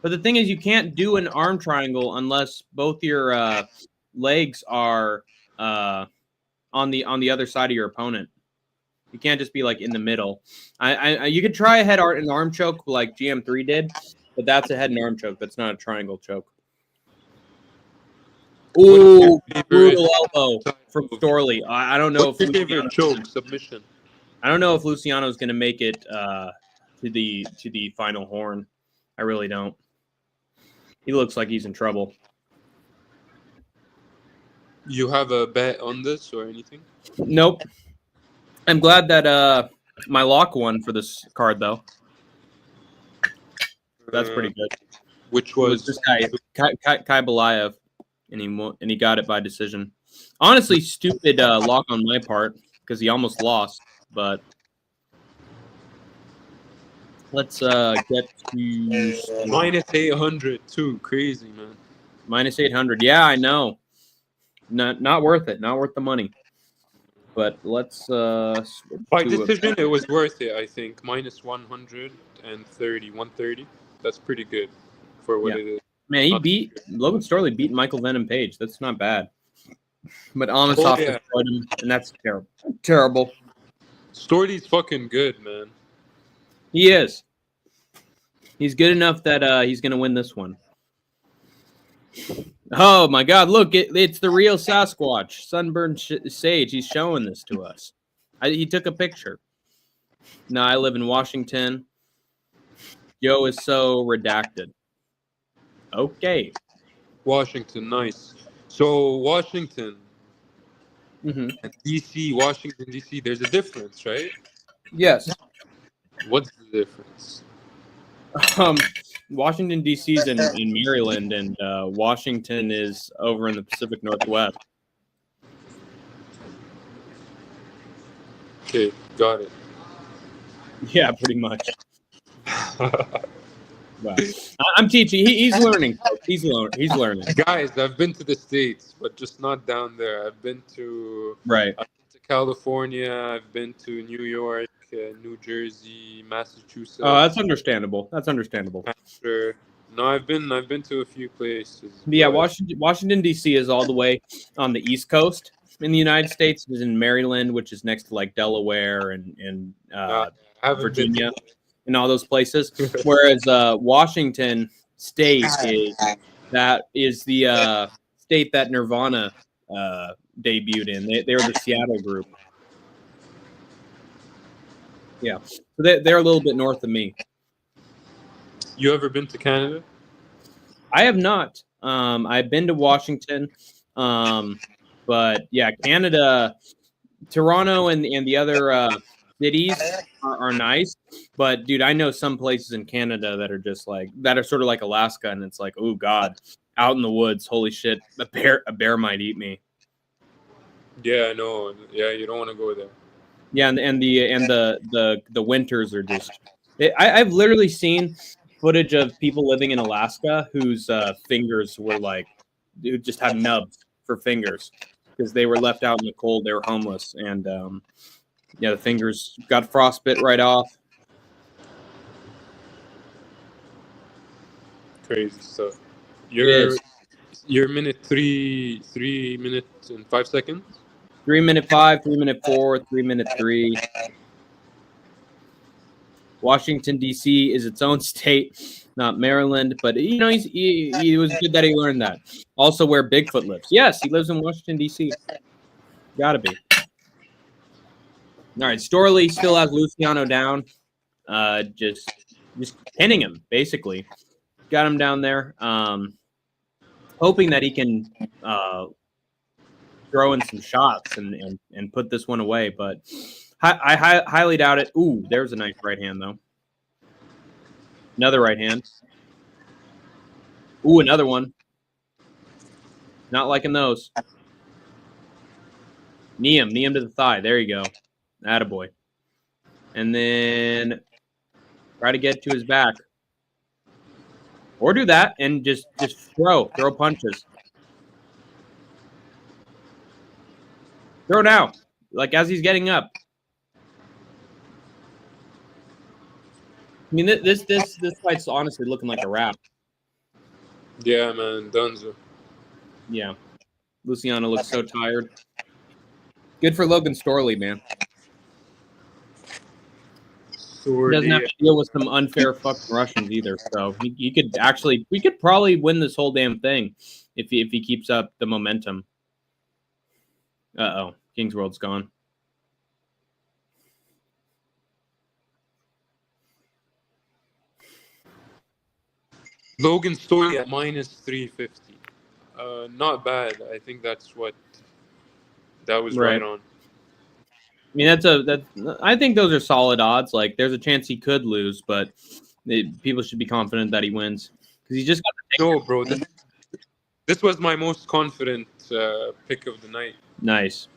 But the thing is, you can't do an arm triangle unless both your legs are on the other side of your opponent. You can't just be in the middle. You could try an arm choke like GM3 did, but that's a head and arm choke. That's not a triangle choke. Ooh, brutal elbow from Storley. I don't know What's your favorite choke submission? I don't know if Luciano's going to make it to the final horn. I really don't. He looks like he's in trouble. You have a bet on this or anything? Nope. I'm glad that my lock won for this card, though. That's pretty good. Which It was was this guy, Kai Belayev, and he got it by decision. Honestly, stupid lock on my part because he almost lost. But let's get to minus 800 too. Crazy, man. minus 800. Yeah, I know. Not worth it. Not worth the money. But let's by decision, it was worth it. I think minus 130. That's pretty good for what it is. Man, he beat Logan Storley beat Michael Venom Page. That's not bad. But Amosov destroyed him, and that's terrible. Terrible. Storley's fucking good, man. He is. He's good enough that he's gonna win this one. Oh my God! Look, it's the real Sasquatch, Sunburned Sage. He's showing this to us. He took a picture. No, I live in Washington. Joe is so redacted. Okay. Washington, nice. So Washington, Mm-hmm. DC, Washington, DC. There's a difference, right? Yes. What's the difference? Washington, D.C. is in Maryland, and Washington is over in the Pacific Northwest. Okay, got it. Yeah, pretty much. Wow. I'm teaching. He's learning. He's learning. Guys, I've been to the States, but just not down there. I've been to California. I've been to New York, New Jersey, Massachusetts. Oh, that's understandable. That's understandable. Sure. No, I've been to a few places. Yeah, Washington D.C. is all the way on the East Coast in the United States. It's in Maryland, which is next to like Delaware and Virginia and all those places. Whereas Washington State is the state that Nirvana debuted in. They were the Seattle group. Yeah, so they're a little bit north of me. You ever been to Canada? I have not. I've been to Washington, but yeah, Canada, Toronto, and the other cities are nice. But dude, I know some places in Canada that are just like that are sort of like Alaska, and it's like, oh God, out in the woods, holy shit, a bear might eat me. Yeah, I know. Yeah, you don't want to go there. Yeah, and the winters are just. I've literally seen footage of people living in Alaska whose fingers were like, dude, just had nubs for fingers because they were left out in the cold. They were homeless, and yeah, the fingers got frostbite right off. Crazy stuff. You're minute 3 minutes and 5 seconds. 3 minute 5, 3 minute 4, 3 minute 3. Washington D.C. is its own state, not Maryland, but you know he was good that he learned that. Also, where Bigfoot lives. Yes, he lives in Washington D.C. Gotta be. All right, Storley still has Luciano down. Just pinning him basically. Got him down there. Hoping that he can throw in some shots and put this one away, but I highly doubt it. Ooh, there's a nice right hand, though. Another right hand. Ooh, another one. Not liking those. Knee him to the thigh. There you go. Attaboy. And then try to get to his back. Or do that and just throw punches. Throw now, like as he's getting up. I mean, this fight's honestly looking like a wrap. Yeah, man, Dunzo. Yeah, Luciano looks so tired. Good for Logan Storley, man. He doesn't have to deal with some unfair fucking Russians either. So we could probably win this whole damn thing if he keeps up the momentum. Uh-oh, King's World's gone. Logan Storley at minus 350. Not bad. I think that was right on. I mean, I think those are solid odds. Like, there's a chance he could lose, but People should be confident that he wins because he just got the No, bro. This was my most confident pick of the night. Nice.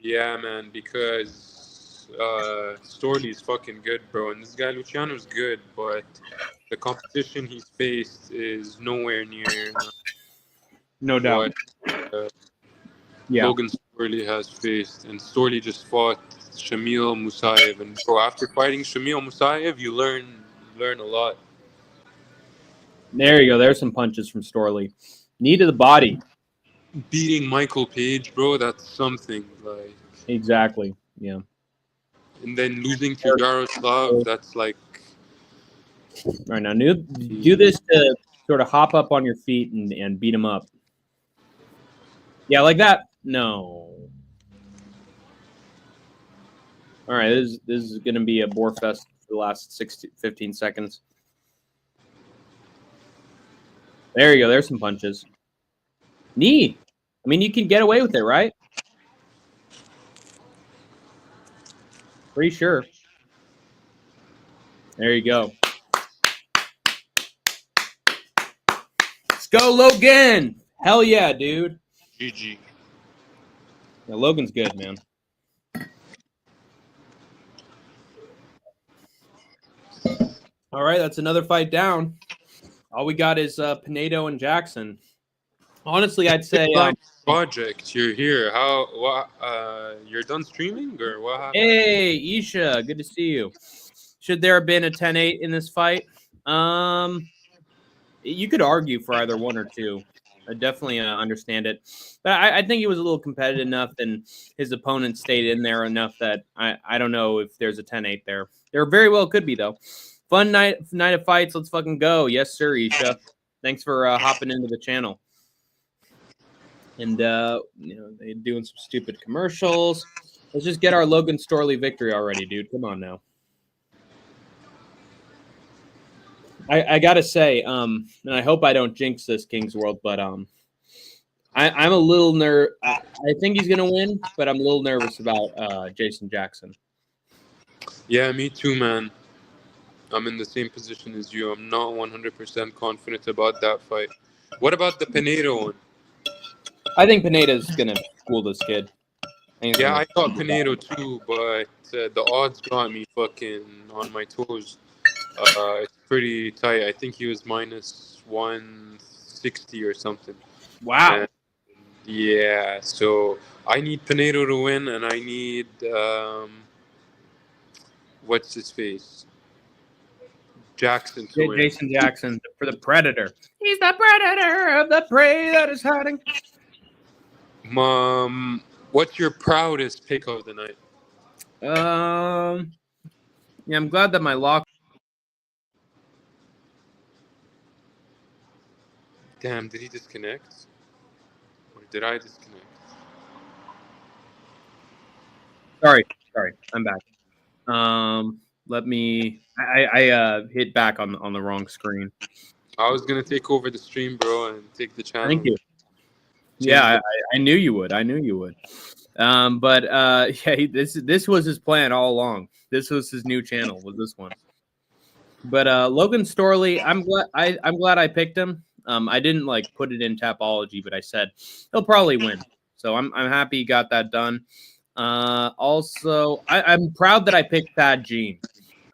Yeah, man, because Storley's fucking good, bro, and this guy Luciano's good, but the competition he's faced is nowhere near No doubt. what Yeah. Logan Storley has faced, and Storley just fought Shamil Musayev, and bro, after fighting Shamil Musayev, you learn a lot. There you go. There's some punches from Storley. Knee to the body. Beating Michael Page, bro, that's something. Like, Exactly. Yeah. and then losing to Yaroslav, that's like. Right now, do this to sort of hop up on your feet and beat him up. Yeah, like that. No. All right, this is going to be a bore fest for the last 15 seconds. There you go. There's some punches. Knee. I mean, you can get away with it, right? Pretty sure. There you go. Let's go, Logan. Hell yeah, dude. GG. Yeah, Logan's good, man. All right, that's another fight down. All we got is Pinedo and Jackson. Honestly, I'd say project. You're here. What? You're done streaming or what happened? Hey, Isha, good to see you. Should there have been a 10-8 in this fight? You could argue for either one or two. I definitely understand it, but I think he was a little competitive enough, and his opponent stayed in there enough that I don't know if there's a 10-8 there. There very well could be though. Fun night of fights. Let's fucking go. Yes, sir, Isha. Thanks for hopping into the channel. And they're doing some stupid commercials. Let's just get our Logan Storley victory already, dude. Come on now. I gotta say, and I hope I don't jinx this King's World, but I'm a little I think he's gonna win, but I'm a little nervous about Jason Jackson. Yeah, me too, man. I'm in the same position as you. I'm not 100% confident about that fight. What about the Pinedo one? I think Pineda's gonna school this kid. Yeah, I thought Pinedo too, but the odds got me fucking on my toes. It's pretty tight. I think he was minus 160 or something. Wow. And yeah, so I need Pinedo to win, and I need what's his face? Jackson to win. Jason Jackson for the Predator. He's the predator of the prey that is hiding. What's your proudest pick of the night? Yeah, I'm glad that my lock. Damn, did he disconnect? Or did I disconnect? Sorry, I'm back. Let me. I hit back on the wrong screen. I was gonna take over the stream, bro, and take the channel. Thank you. Yeah, I knew you would. But yeah, this was his plan all along. This was his new channel. Was this one? But Logan Storley, I'm glad I picked him. I didn't like put it in Tapology, but I said he'll probably win. So I'm happy he got that done. Also, I'm proud that I picked Thad Gene.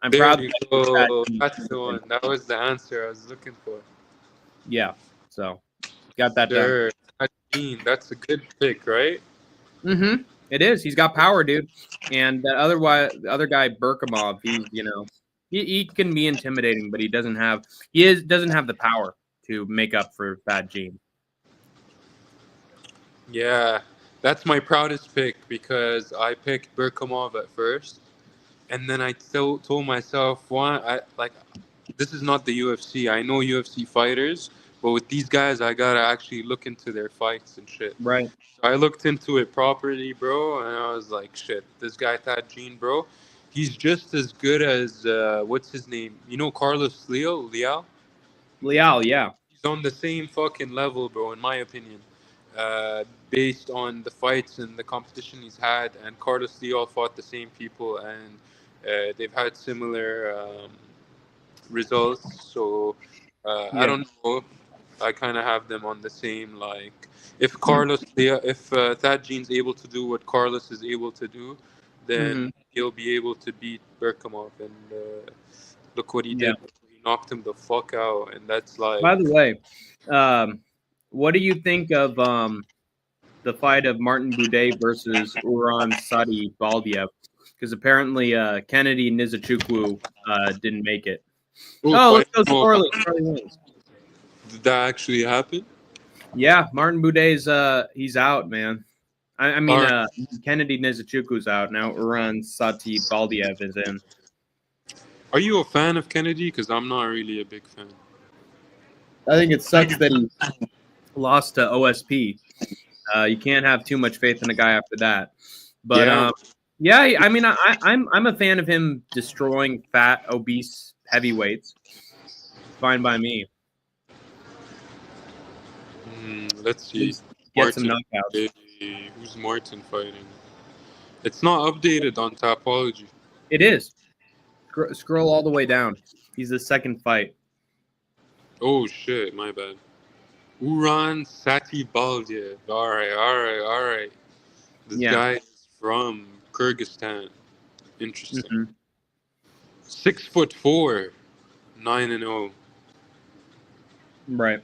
I'm proud. That's the one. That was the answer I was looking for. Yeah. So got that done. Thad Gene, that's a good pick, right? Mm-hmm. It is. He's got power, dude. And that the other guy, Berkamov, he can be intimidating, but he doesn't have the power to make up for Thad Gene. Yeah, that's my proudest pick because I picked Berkamov at first, and then I told myself, this is not the UFC. I know UFC fighters, but with these guys, I gotta actually look into their fights and shit. Right. So I looked into it properly, bro, and I was like, shit, this guy Thad Gene, bro, he's just as good as what's his name? You know, Carlos Leal, yeah. He's on the same fucking level, bro, in my opinion. Based on the fights and the competition he's had, and Carlos Leal fought the same people, and they've had similar results. So I don't know. I kind of have them on the same, like, if Thad Gene's able to do what Carlos is able to do, then he'll be able to beat Berkamov. And look what he Yeah. did. He knocked him the fuck out. And that's like. By the way, what do you think of the fight of Martin Buday versus Uran Sadi Baldiev? Because apparently Kennedy Nizhachukwu didn't make it. Let's go Scorley. Did that actually happen? Yeah, Martin Buday's he's out, man. I mean, Kennedy Nizhachukwu's out now. Uran Sati Baldiev is in. Are you a fan of Kennedy? Because I'm not really a big fan. I think it sucks that he lost to OSP. You can't have too much faith in a guy after that. But yeah, I mean, I'm a fan of him destroying fat, obese heavyweights. Fine by me. Let's see. Get some knockouts. Who's Martin fighting? It's not updated on Tapology. It is. Scroll all the way down. He's the second fight. Oh shit, my bad. Uran Sati Baldiev. All right. This guy is from Kyrgyzstan. Interesting. 6'4", 9-0. Right.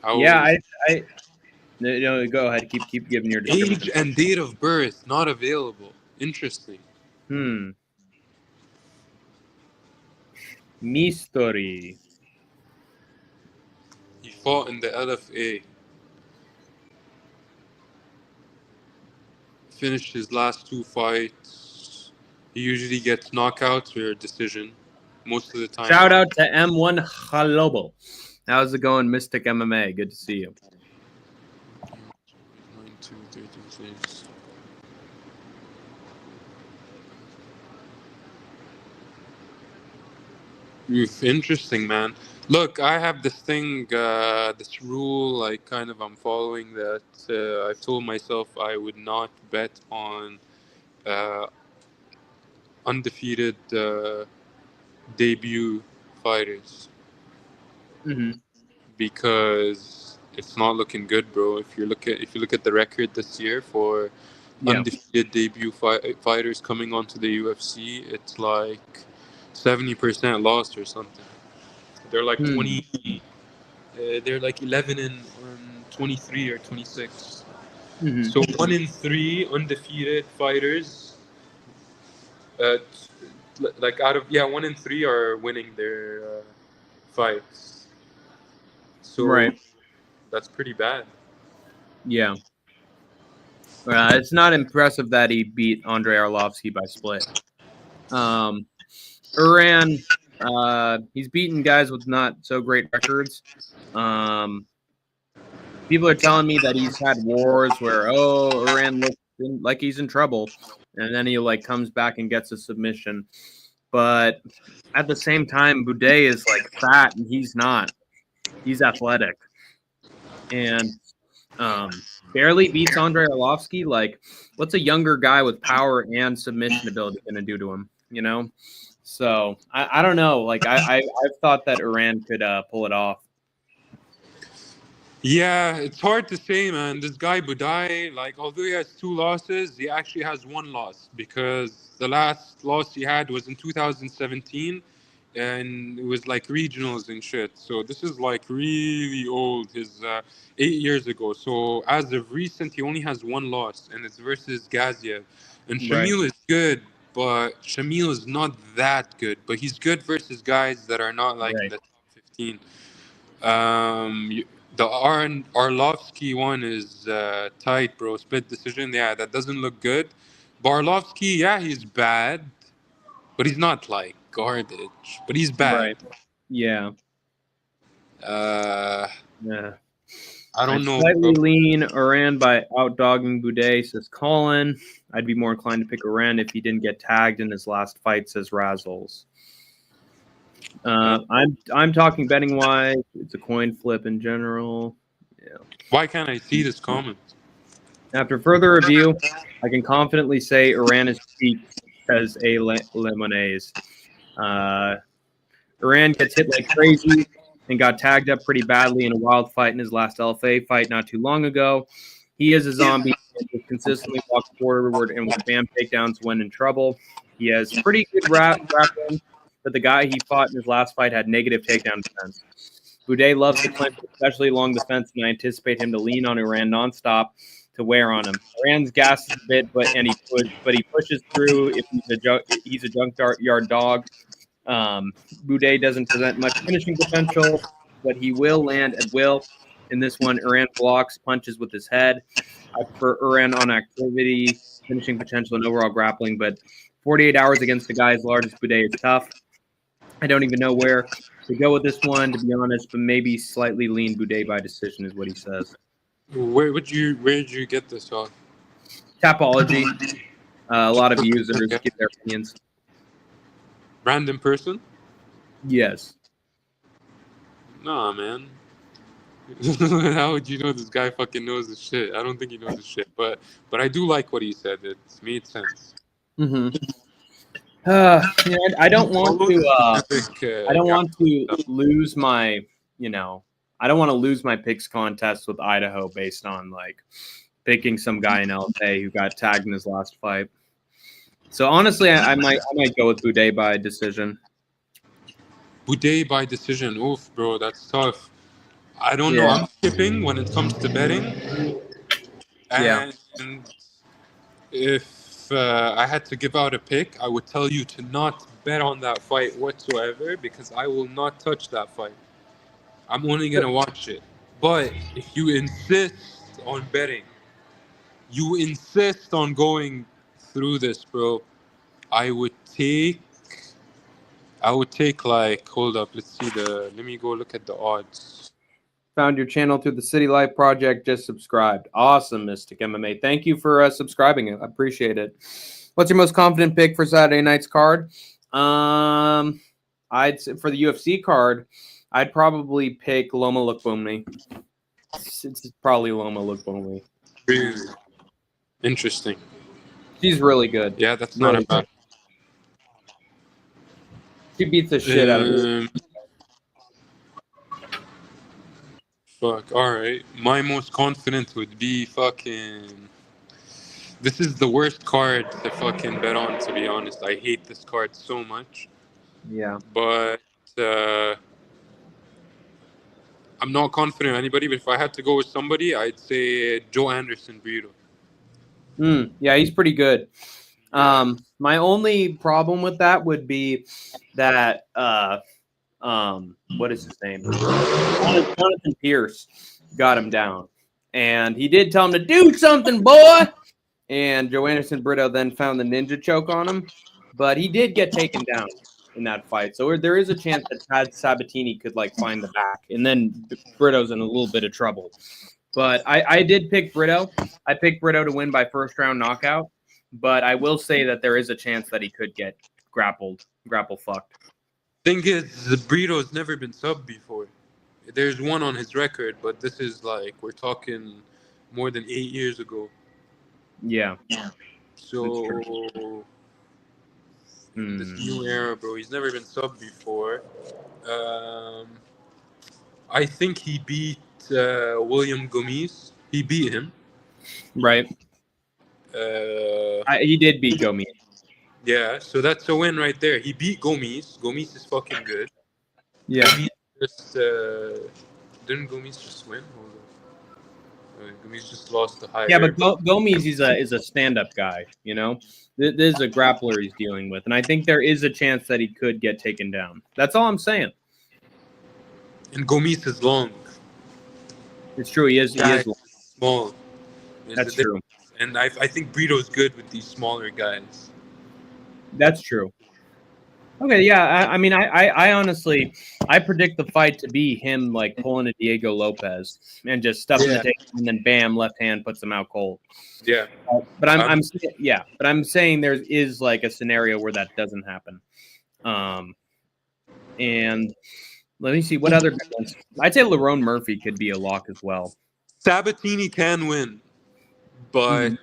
I no, go ahead. Keep giving your description. Age and date of birth not available. Interesting. Mystery. He fought in the LFA. Finished his last 2 fights. He usually gets knockouts or a decision. Most of the time. Shout out to M1 Khalobo. How's it going, Mystic MMA? Good to see you. 9, 2, 36. Interesting, man. Look, I have this thing, this rule, like, kind of I'm following that I've told myself I would not bet on undefeated debut fighters. Because it's not looking good, bro. If you look at the record this year for undefeated debut fighters coming onto the UFC, it's like 70% lost or something. They're like 20. They're like 11 and 23 or 26. So 1 in 3 undefeated fighters. Like 1 in 3 are winning their fights. So that's pretty bad. Yeah. It's not impressive that he beat Andrei Arlovsky by split. Uran, he's beaten guys with not so great records. People are telling me that he's had wars where, Uran looks like he's in trouble, and then he like comes back and gets a submission. But at the same time, Buday is like fat and he's not. He's athletic. And barely beats Andrei Arlovsky. Like, what's a younger guy with power and submission ability going to do to him, you know? So, I don't know. Like, I've thought that Uran could pull it off. Yeah, it's hard to say, man. This guy Buday, like, although he has 2 losses, he actually has 1 loss because the last loss he had was in 2017, and it was like regionals and shit. So this is like really old. His 8 years ago. So as of recent, he only has 1 loss, and it's versus Gaziev. And Shamil is good, but Shamil is not that good. But he's good versus guys that are not like in the top 15. The Arlovsky one is tight, bro. Split decision. Yeah, that doesn't look good. Arlovsky, yeah, he's bad, but he's not like garbage. But he's bad. Right. Yeah. Yeah. I don't know. Slightly lean Uran by outdogging Buday, says Colin. I'd be more inclined to pick Uran if he didn't get tagged in his last fight, says Razzles. I'm talking betting wise. It's a coin flip in general. Yeah. Why can't I see this comment? After further review, I can confidently say Uran is cheap, says A. Lemonade. Iran gets hit like crazy and got tagged up pretty badly in a wild fight in his last LFA fight not too long ago. He is a zombie and just consistently walks forward and will spam takedowns when in trouble. He has pretty good grappling, but the guy he fought in his last fight had negative takedown defense. Boudet loves to clinch, especially along the fence, and I anticipate him to lean on Iran nonstop to wear on him. Iran's gassed a bit, but he pushes through. If he's a junkyard dog. Boudet doesn't present much finishing potential, but he will land at will. In this one, Iran blocks punches with his head. I prefer Iran on activity, finishing potential, and overall grappling, but 48 hours against a guy as large as Boudet is tough. I don't even know where to go with this one, to be honest, but maybe slightly lean Boudet by decision is what he says. Where did you get this off? Tapology. A lot of users give their opinions. Random person? Yes. Nah, man. How would you know this guy fucking knows his shit? I don't think he knows his shit, but I do like what he said. It made sense. Mm-hmm. I don't want to. I don't want to lose my. I don't want to lose my picks contest with Idaho based on like picking some guy in LFA who got tagged in his last fight. So honestly, I might go with Boudet by decision. Boudet by decision. Oof, bro, that's tough. I don't know. I'm skipping when it comes to betting. And if I had to give out a pick, I would tell you to not bet on that fight whatsoever because I will not touch that fight. I'm only going to watch it. But if you insist on betting, you insist on going through this, bro, I would take like, hold up, let me go look at the odds. Found your channel through the City Life Project, just subscribed. Awesome, Mystic MMA. Thank you for subscribing. I appreciate it. What's your most confident pick for Saturday night's card? I'd say for the UFC card, I'd probably pick Loma Lookboonmee. It's probably Loma Lookboonmee. Really? Interesting. She's really good. Yeah, that's not a bad. She beats the shit out of me. Fuck, alright. My most confident would be fucking... This is the worst card to fucking bet on, to be honest. I hate this card so much. Yeah. But I'm not confident in anybody, but if I had to go with somebody, I'd say Joe Anderson Brito. Yeah, he's pretty good. My only problem with that would be that what is his name? Jonathan Pierce got him down. And he did tell him to do something, boy. And Joe Anderson Brito then found the ninja choke on him. But he did get taken down in that fight. So there is a chance that Tad Sabatini could like find the back. And then Brito's in a little bit of trouble. But I did pick Brito. I picked Brito to win by first round knockout. But I will say that there is a chance that he could get grapple fucked. Thing is, Brito's never been subbed before. There's one on his record, but this is like, we're talking more than 8 years ago. Yeah. So, this new era, bro, he's never been subbed before. I think he beat William Gomis. He beat him. Right. He did beat Gomis. Yeah, so that's a win right there. He beat Gomis. Gomis is fucking good. Yeah. Didn't Gomis just win? Gomis just lost the high. Yeah, but Gomis is a stand-up guy, you know? This is a grappler he's dealing with, and I think there is a chance that he could get taken down. That's all I'm saying. And Gomis is long. It's true, he is long. Small. That's true. And I think Brito's good with these smaller guys. That's true. Okay, yeah. I mean, I honestly, I predict the fight to be him like pulling a Diego Lopez and just stuffing the tape, and then bam, left hand puts him out cold. Yeah. But I'm saying there is like a scenario where that doesn't happen. And let me see what other good ones. I'd say Lerone Murphy could be a lock as well. Sabatini can win, but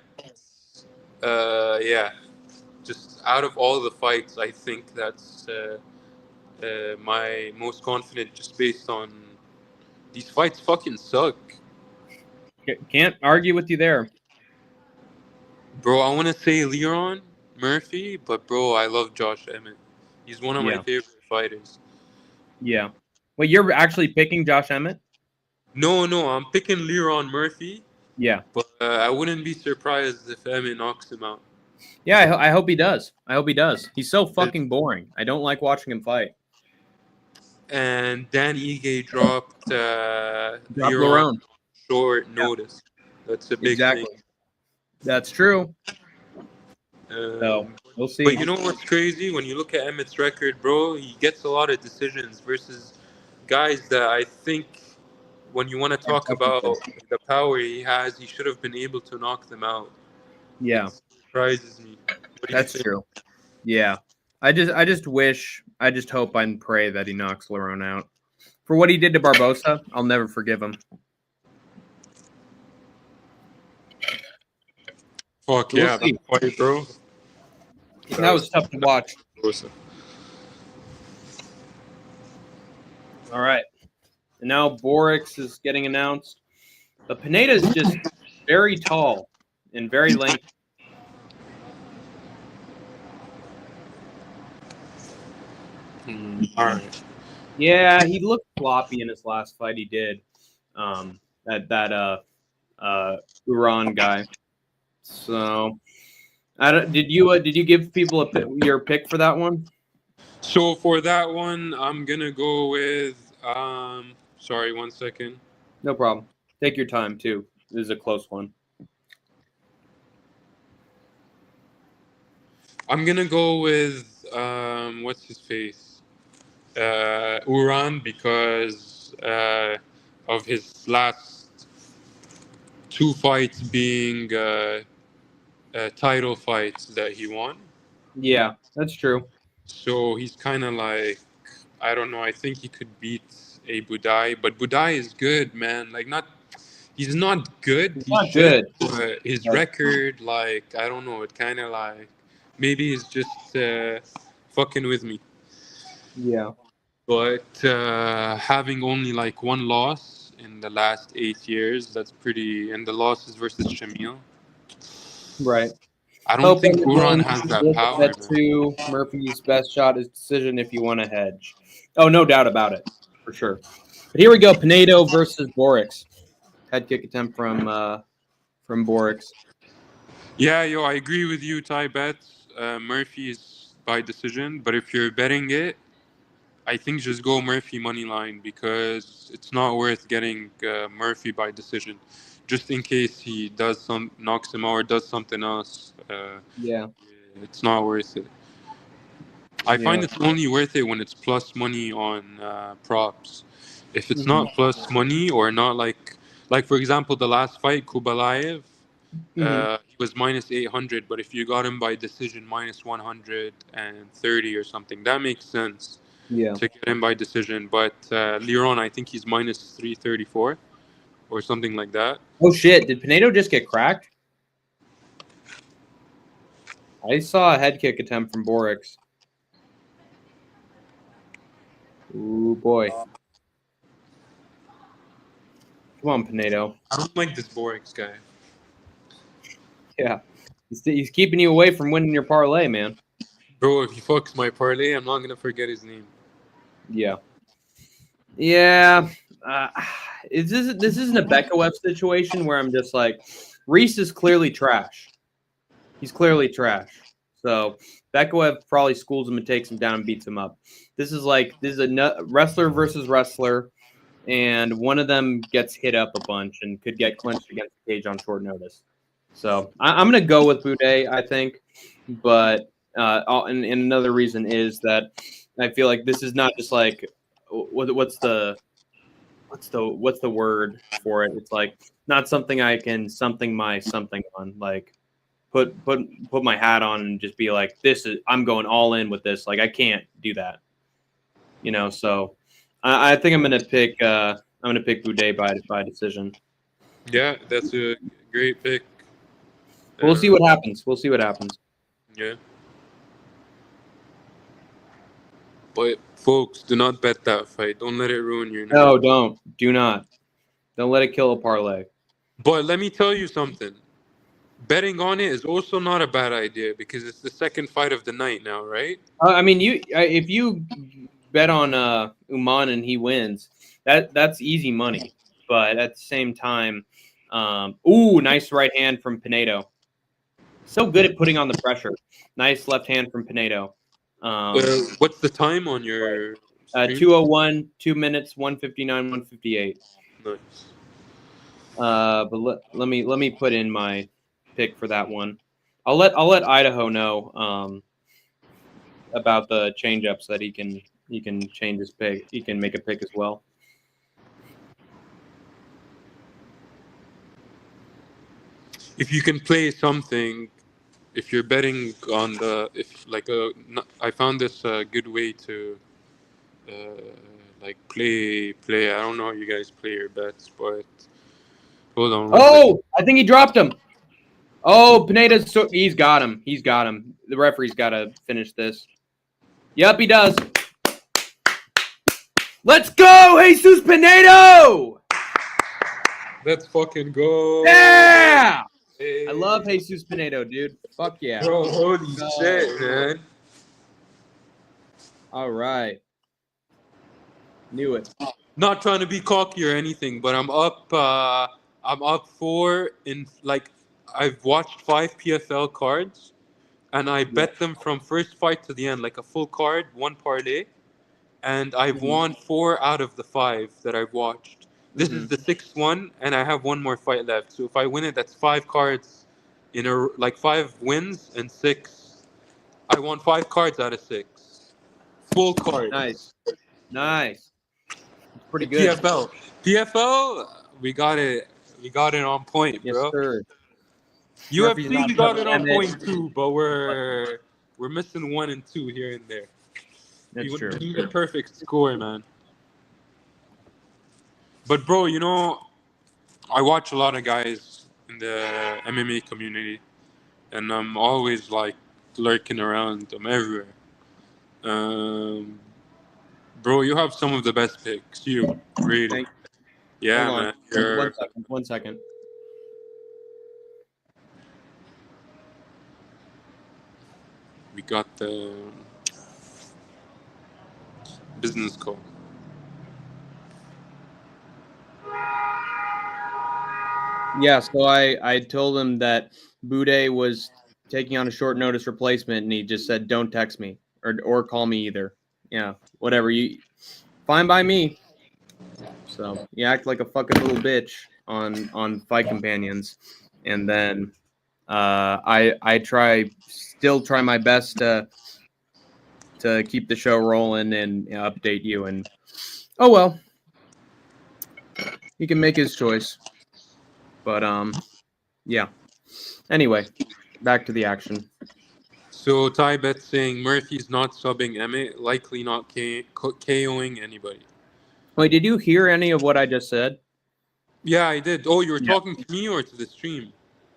yeah. just out of all the fights, I think that's my most confident, just based on these fights fucking suck. Can't argue with you there. Bro, I want to say Leon Murphy, but bro, I love Josh Emmett. He's one of my favorite fighters. Yeah. Wait, you're actually picking Josh Emmett? No, I'm picking Leon Murphy. Yeah. But I wouldn't be surprised if Emmett knocks him out. Yeah, I hope he does. I hope he does. He's so fucking boring. I don't like watching him fight. And Dan Ige dropped Leon Lerone. Short notice. That's a big thing. That's true. So we'll see. But you know what's crazy? When you look at Emmett's record, bro, he gets a lot of decisions versus guys that I think, when you want to talk about the power he has, he should have been able to knock them out. Yeah. It surprises me. That's true. Yeah. I just hope and pray that he knocks Lerone out. For what he did to Barbosa, I'll never forgive him. Fuck yeah, that fight, bro. That was tough to watch. All right. And now Borix is getting announced. But Pineda is just very tall and very lengthy. All right. Yeah, he looked floppy in his last fight. He did. That Uran guy. So, did you give people your pick for that one? So for that one, I'm gonna go with. Sorry, 1 second. No problem. Take your time too. This is a close one. I'm gonna go with what's his face? Uran, because of his last 2 fights being title fights that he won. Yeah, that's true. So he's kind of like, I don't know. I think he could beat a Budai, but Budai is good, man. Like, he's not good. He's not good. But his record, like, I don't know. It kind of like, maybe he's just fucking with me. Yeah. But having only like 1 loss in the last 8 years, that's pretty. And the loss is versus Shamil. Right. I don't think Uran has that power. That's to Murphy's best shot is decision if you want to hedge. Oh, no doubt about it, for sure. But here we go, Pinedo versus Borix. Head kick attempt from Borix. Yeah, I agree with you, Ty Bets. Murphy is by decision, but if you're betting it, I think just go Murphy money line, because it's not worth getting Murphy by decision, just in case he knocks him out or does something else. It's not worth it. I find it's only worth it when it's plus money on props. If it's not plus money, or not like for example, the last fight, Kubalaev, he was minus 800, but if you got him by decision, minus 130 or something, that makes sense. Yeah. To get him by decision. But Leron, I think he's minus 334 or something like that. Oh shit! Did Pinedo just get cracked? I saw a head kick attempt from Borix. Ooh boy! Come on, Pinedo. I don't like this Borix guy. Yeah, he's keeping you away from winning your parlay, man. Bro, if he fucks my parlay, I'm not gonna forget his name. Yeah. This isn't a Bekaev situation where I'm just like, Reese is clearly trash. He's clearly trash. So Bekaev probably schools him and takes him down and beats him up. This is a wrestler versus wrestler, and one of them gets hit up a bunch and could get clinched against the cage on short notice. So I'm gonna go with Boudet, I think, but and another reason is that I feel like this is not just like what's the word for it? It's like not something I can something on, like put my hat on and just be like, I'm going all in with this. Like I can't do that, So I think I'm gonna pick Boudet by decision. Yeah, that's a great pick. We'll see what happens. Yeah. But folks, do not bet that fight. Don't let it ruin your night. No, don't. Do not. Don't let it kill a parlay. But let me tell you something. Betting on it is also not a bad idea because it's the second fight of the night now, right? I mean, if you bet on Uman and he wins, that's easy money. But at the same time, nice right hand from Pinedo. So good at putting on the pressure. Nice left hand from Pinedo. What's the time on your stream? 2:01, 2 minutes, 1:59, 1:58. Nice. But let me put in my pick for that one. I'll let Idaho know about the change ups that he can change his pick. He can make a pick as well. If you can play something, if you're betting on I found this good way to play. I don't know how you guys play your bets, but hold on. Oh, I think he dropped him. Oh, Pineda's he's got him. He's got him. The referee's got to finish this. Yep, he does. Let's go, Jesus Pinedo! Let's fucking go. Yeah! Hey. I love Jesus Pinedo, dude. Fuck yeah. Bro, holy shit, man. All right. Knew it. Not trying to be cocky or anything, but I'm up 4 in I've watched 5 PFL cards and I bet them from first fight to the end, like a full card, 1 parlay. And I've won 4 out of the 5 that I've watched. This is the 6th one, and I have 1 more fight left. So if I win it, that's 5 cards in 5 wins and 6. I won 5 cards out of 6. Full cards. Nice. It's pretty good. PFL, we got it on point, bro. Yes, sir. UFC, we got it on point too, but we're missing 1 and 2 here and there. That's true. We need a perfect score, man. But bro, I watch a lot of guys in the MMA community, and I'm always lurking around. I'm everywhere. Bro, you have some of the best picks. You really? Yeah, man. 1 second. We got the business call. Yeah, so I told him that Boudet was taking on a short notice replacement, and he just said, "Don't text me or call me either." Yeah, whatever. Fine by me. So you act like a fucking little bitch on Fight Companions, and then I still try my best to keep the show rolling and update you. And oh well, he can make his choice. But yeah. Anyway, back to the action. So Tybet saying Murphy's not subbing Emmett, likely not KOing anybody. Wait, did you hear any of what I just said? Yeah, I did. Oh, you were talking to me or to the stream?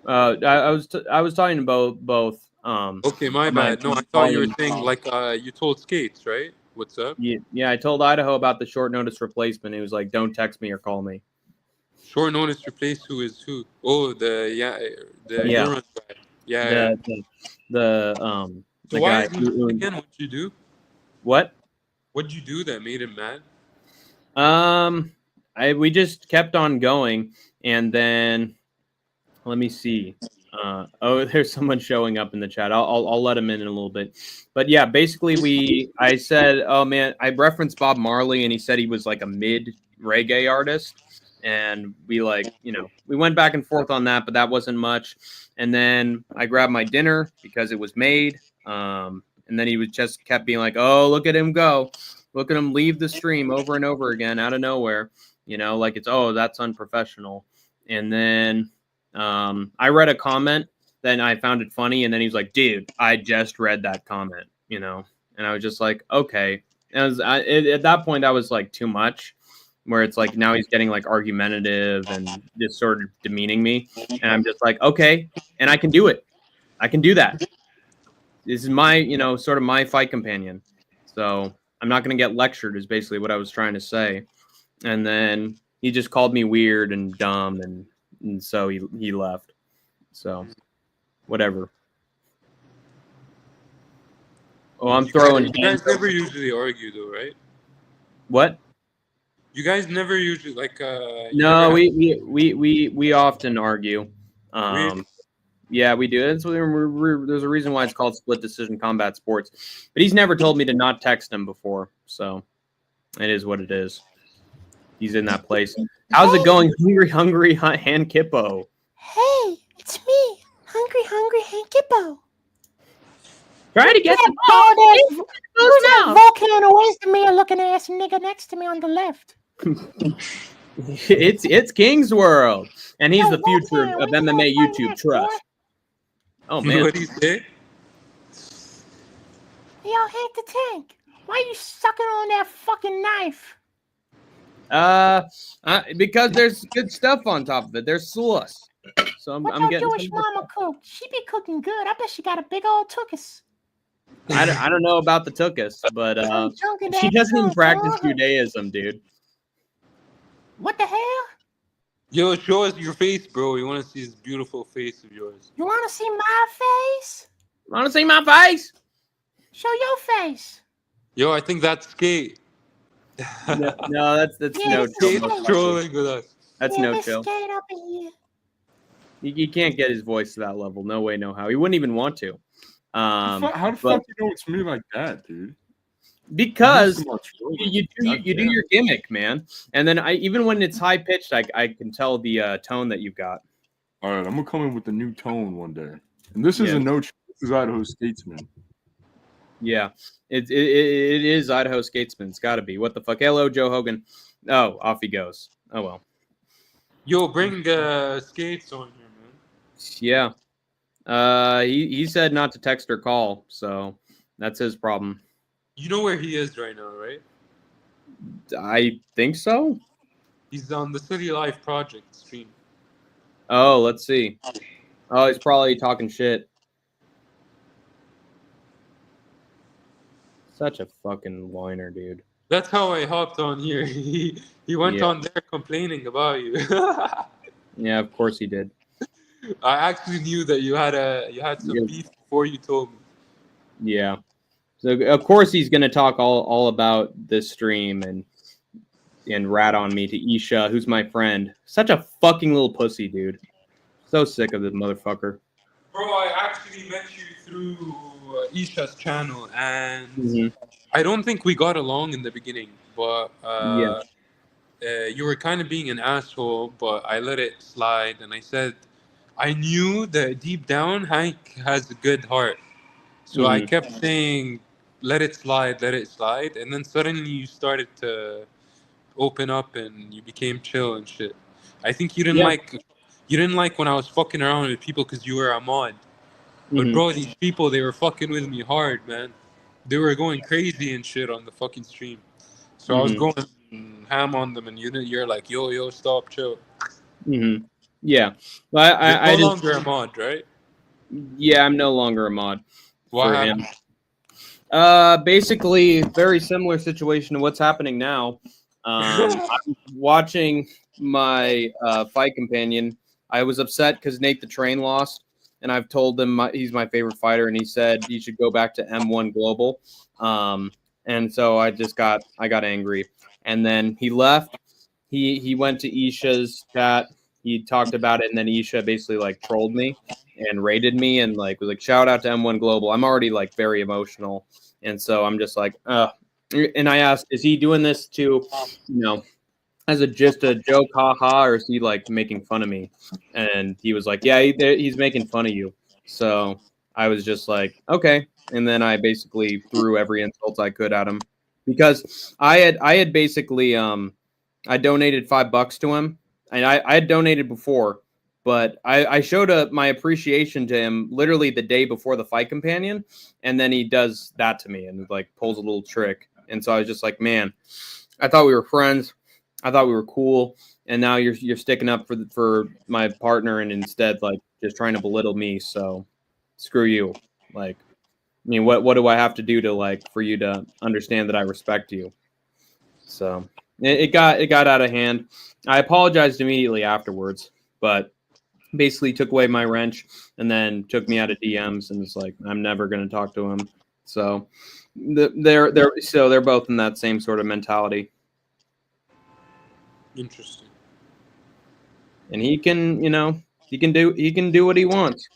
I was talking about both. Okay, my bad. No, I thought you were saying you told Skates, right? What's up? Yeah, I told Idaho about the short notice replacement. He was like, "Don't text me or call me." Short notice replace who is who? Oh, the Euron guy. Yeah. The so why guy who, again? What'd you do? What? What'd you do that made him mad? We just kept on going, and then let me see. There's someone showing up in the chat. I'll let him in a little bit. But yeah, basically I said, oh man, I referenced Bob Marley, and he said he was like a mid reggae artist. And we we went back and forth on that, but that wasn't much. And then I grabbed my dinner because it was made. And then he just kept being like, oh, look at him go. Look at him leave the stream over and over again out of nowhere. That's unprofessional. And then I read a comment, then I found it funny. And then he was like, dude, I just read that comment, and I was just like, okay. And at that point, that was like too much. Where it's like now he's getting like argumentative and just sort of demeaning me. And I'm just like, okay, and I can do it. I can do that. This is my, sort of my fight companion. So I'm not going to get lectured is basically what I was trying to say. And then he just called me weird and dumb, and so he left. So whatever. Oh, I'm throwing. You guys never usually argue, though, right? What? You guys never usually No, we often argue. Really? Yeah, we do. There's a reason why it's called split decision combat sports. But he's never told me to not text him before, so it is what it is. He's in that place. How's it going, hungry hand kippo? Hey, it's me, hungry hand kippo. Try to get the Who's that volcano wasting me a looking ass nigga next to me on the left? It's King's World, and he's Yo, the future Volcano, of when you MMA gonna YouTube find that, trust. Oh man, What do you say? Yo, hit the tank. Why you sucking on that fucking knife? because there's good stuff on top of it. There's sauce, so What I'm your getting. Jewish mama cook? She be cooking good. I bet she got a big old tuchus. I don't know about the tuchus, but she doesn't even practice Judaism, dude. What the hell? Yo, show us your face, bro. We want to see this beautiful face of yours. You want to see my face? Want to see my face? Show your face. Yo, I think that's skate. No, that's Yeah, no this is chill. Skate's skate. trolling with us. That's Yeah, no let's chill. skate up in here. You can't get his voice to that level. No way, no how. He wouldn't even want to. How the fuck you know it's me like that, dude? Because You you do your gimmick, man. And then even when it's high pitched, I can tell the tone that you've got. All right, I'm gonna come in with a new tone one day. And this is Yeah. a no. This is Idaho Statesman. Yeah, it is Idaho Skatesman. It's got to be. What the fuck? Hello, Joe Hogan. Oh, off he goes. Oh well. Yo, bring skates on here, man. Yeah. He said not to text or call, so that's his problem. You know where he is right now, right? I think so. He's on the City Life Project stream. Oh, let's see. Oh, he's probably talking shit. Such a fucking whiner, dude. That's how I hopped on here. He went Yeah. on there complaining about you. Yeah, of course he did. I actually knew that you had some Yeah. beef before you told me. Yeah. So of course he's gonna talk all about this stream and rat on me to Isha, who's my friend. Such a fucking little pussy, dude. So sick of this motherfucker. Bro, I actually met you through Isha's channel, and Mhm. I don't think we got along in the beginning, but Yeah. you were kind of being an asshole, but I let it slide, and I said I knew that deep down Hank has a good heart. So I Mhm. kept saying, let it slide, and then suddenly you started to open up and you became chill and shit. I think you didn't like when I was fucking around with people because you were a mod. But Mhm. bro, these people, they were fucking with me hard, man. They were going crazy and shit on the fucking stream. So I was going ham on them, and you're like, yo, stop, chill. Mhm. Yeah. Well, I You're no just, longer a mod, right? yeah, I'm no longer a mod What for happened? him. Basically, very similar situation to what's happening now. I'm watching my fight companion. I was upset because Nate the Train lost, and I've told him he's my favorite fighter, and he said he should go back to M1 Global. And so I got angry, and then he left. He went to Isha's chat. He talked about it, and then Isha basically like trolled me and rated me, and like was like, shout out to M1 Global. I'm already like very emotional, and so I'm just like, and I asked, is he doing this to, as just a joke, haha, or is he like making fun of me? And he was like, yeah, he's making fun of you. So I was just like, okay. And then I basically threw every insult I could at him because I had basically I donated $5 to him, and I had donated before, but I showed my appreciation to him literally the day before the fight companion, and then he does that to me and like pulls a little trick. And so I was just like, man, I thought we were friends. I thought we were cool, and now you're sticking up for my partner, and instead like just trying to belittle me. So screw you. Like, I mean, what do I have to do to like for you to understand that I respect you? So it got out of hand. I apologized immediately afterwards, but basically took away my wrench and then took me out of DMs and was like, I'm never going to talk to him. So they're both in that same sort of mentality. Interesting. And he can do what he wants.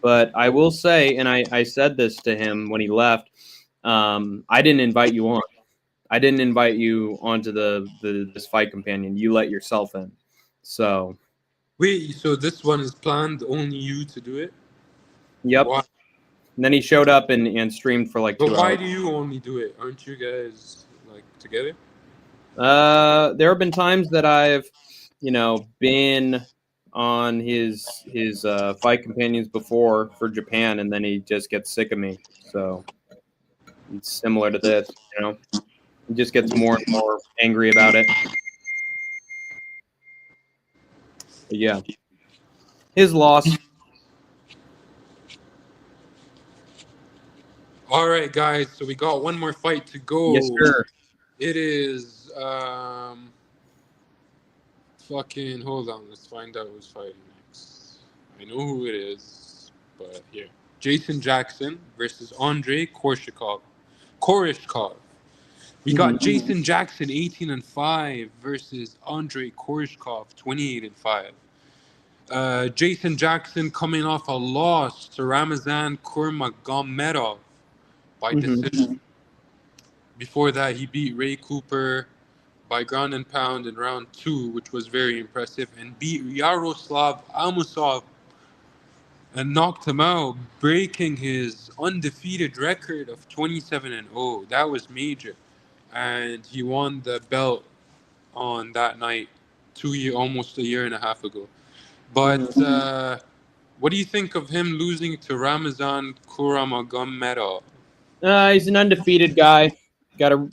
But I will say, and I said this to him when he left, I didn't invite you on. I didn't invite you onto this fight companion. You let yourself in. So Wait, so this one is planned only you to do it? yep. Why? And then he showed up and streamed for like 2 But why hours. do you only do it? Aren't you guys like together? There have been times that I've, been on his fight companions before for Japan, and then he just gets sick of me. So it's similar to this, he just gets more and more angry about it. But yeah, his loss. All right, guys. So we got one more fight to go. Yes, sir. It is fucking hold on. Let's find out who's fighting next. I know who it is, but here, Jason Jackson versus Andrei Koreshov. We got Jason Jackson 18-5 versus Andrei Koreshov 28-5. Jason Jackson coming off a loss to Ramazan Kurmagomedov by decision. Before that, he beat Ray Cooper by ground and pound in round 2, which was very impressive, and beat Yaroslav Almasov and knocked him out, breaking his undefeated record of 27-0. That was major. And he won the belt on that night almost a year and a half ago. But what do you think of him losing to Ramazan Kurmagomedov? He's an undefeated guy. Got a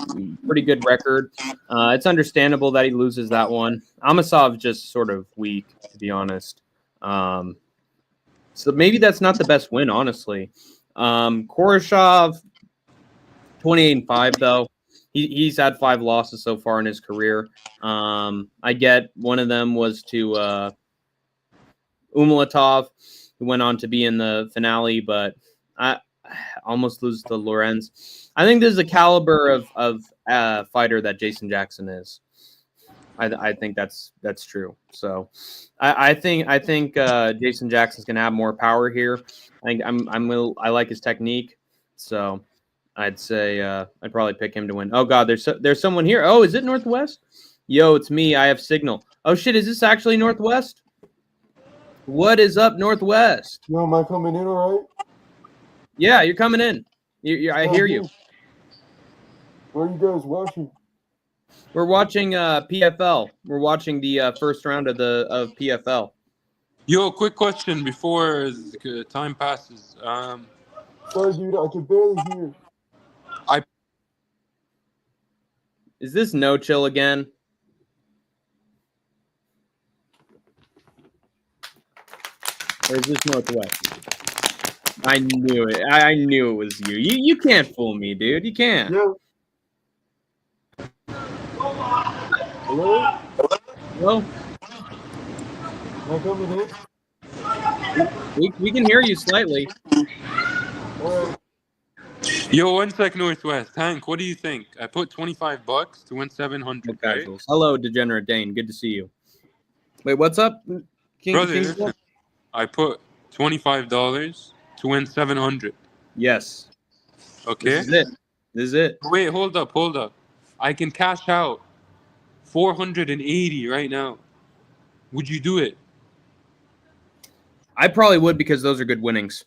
pretty good record. It's understandable that he loses that one. Amasov's just sort of weak, to be honest. So maybe that's not the best win, honestly. Koreshov, 28-5, though. He's had 5 losses so far in his career. I get one of them was to Umalatov, who went on to be in the finale, but I almost lose to Lorenz. I think this is a caliber of fighter that Jason Jackson is. I think that's true. So I think Jason Jackson's gonna have more power here. I like his technique. So I'd say I'd probably pick him to win. Oh God, there's someone here. Oh, is it Northwest? Yo, it's me. I have signal. Oh shit, is this actually Northwest? What is up, Northwest? Yo, am I coming in all right? Yeah, you're coming in. I hear you. What are you guys watching? We're watching PFL. We're watching the first round of PFL. Yo, quick question before time passes. Sorry, dude, I can barely hear. Is this No Chill again? Or is this Northwest? I knew it. I knew it was you. You can't fool me, dude. You can't. Yeah. Hello? Hello? Am I coming in? We can hear you slightly. All right. Yo, 1 sec, Northwest. Hank, what do you think? I put $25 to win 700. Okay. Right? Hello, Degenerate Dane. Good to see you. Wait, what's up, Brother, King? listen, I put $25 to win 700. Yes. Okay. This is it. Wait, hold up. I can cash out 480 right now. Would you do it? I probably would because those are good winnings.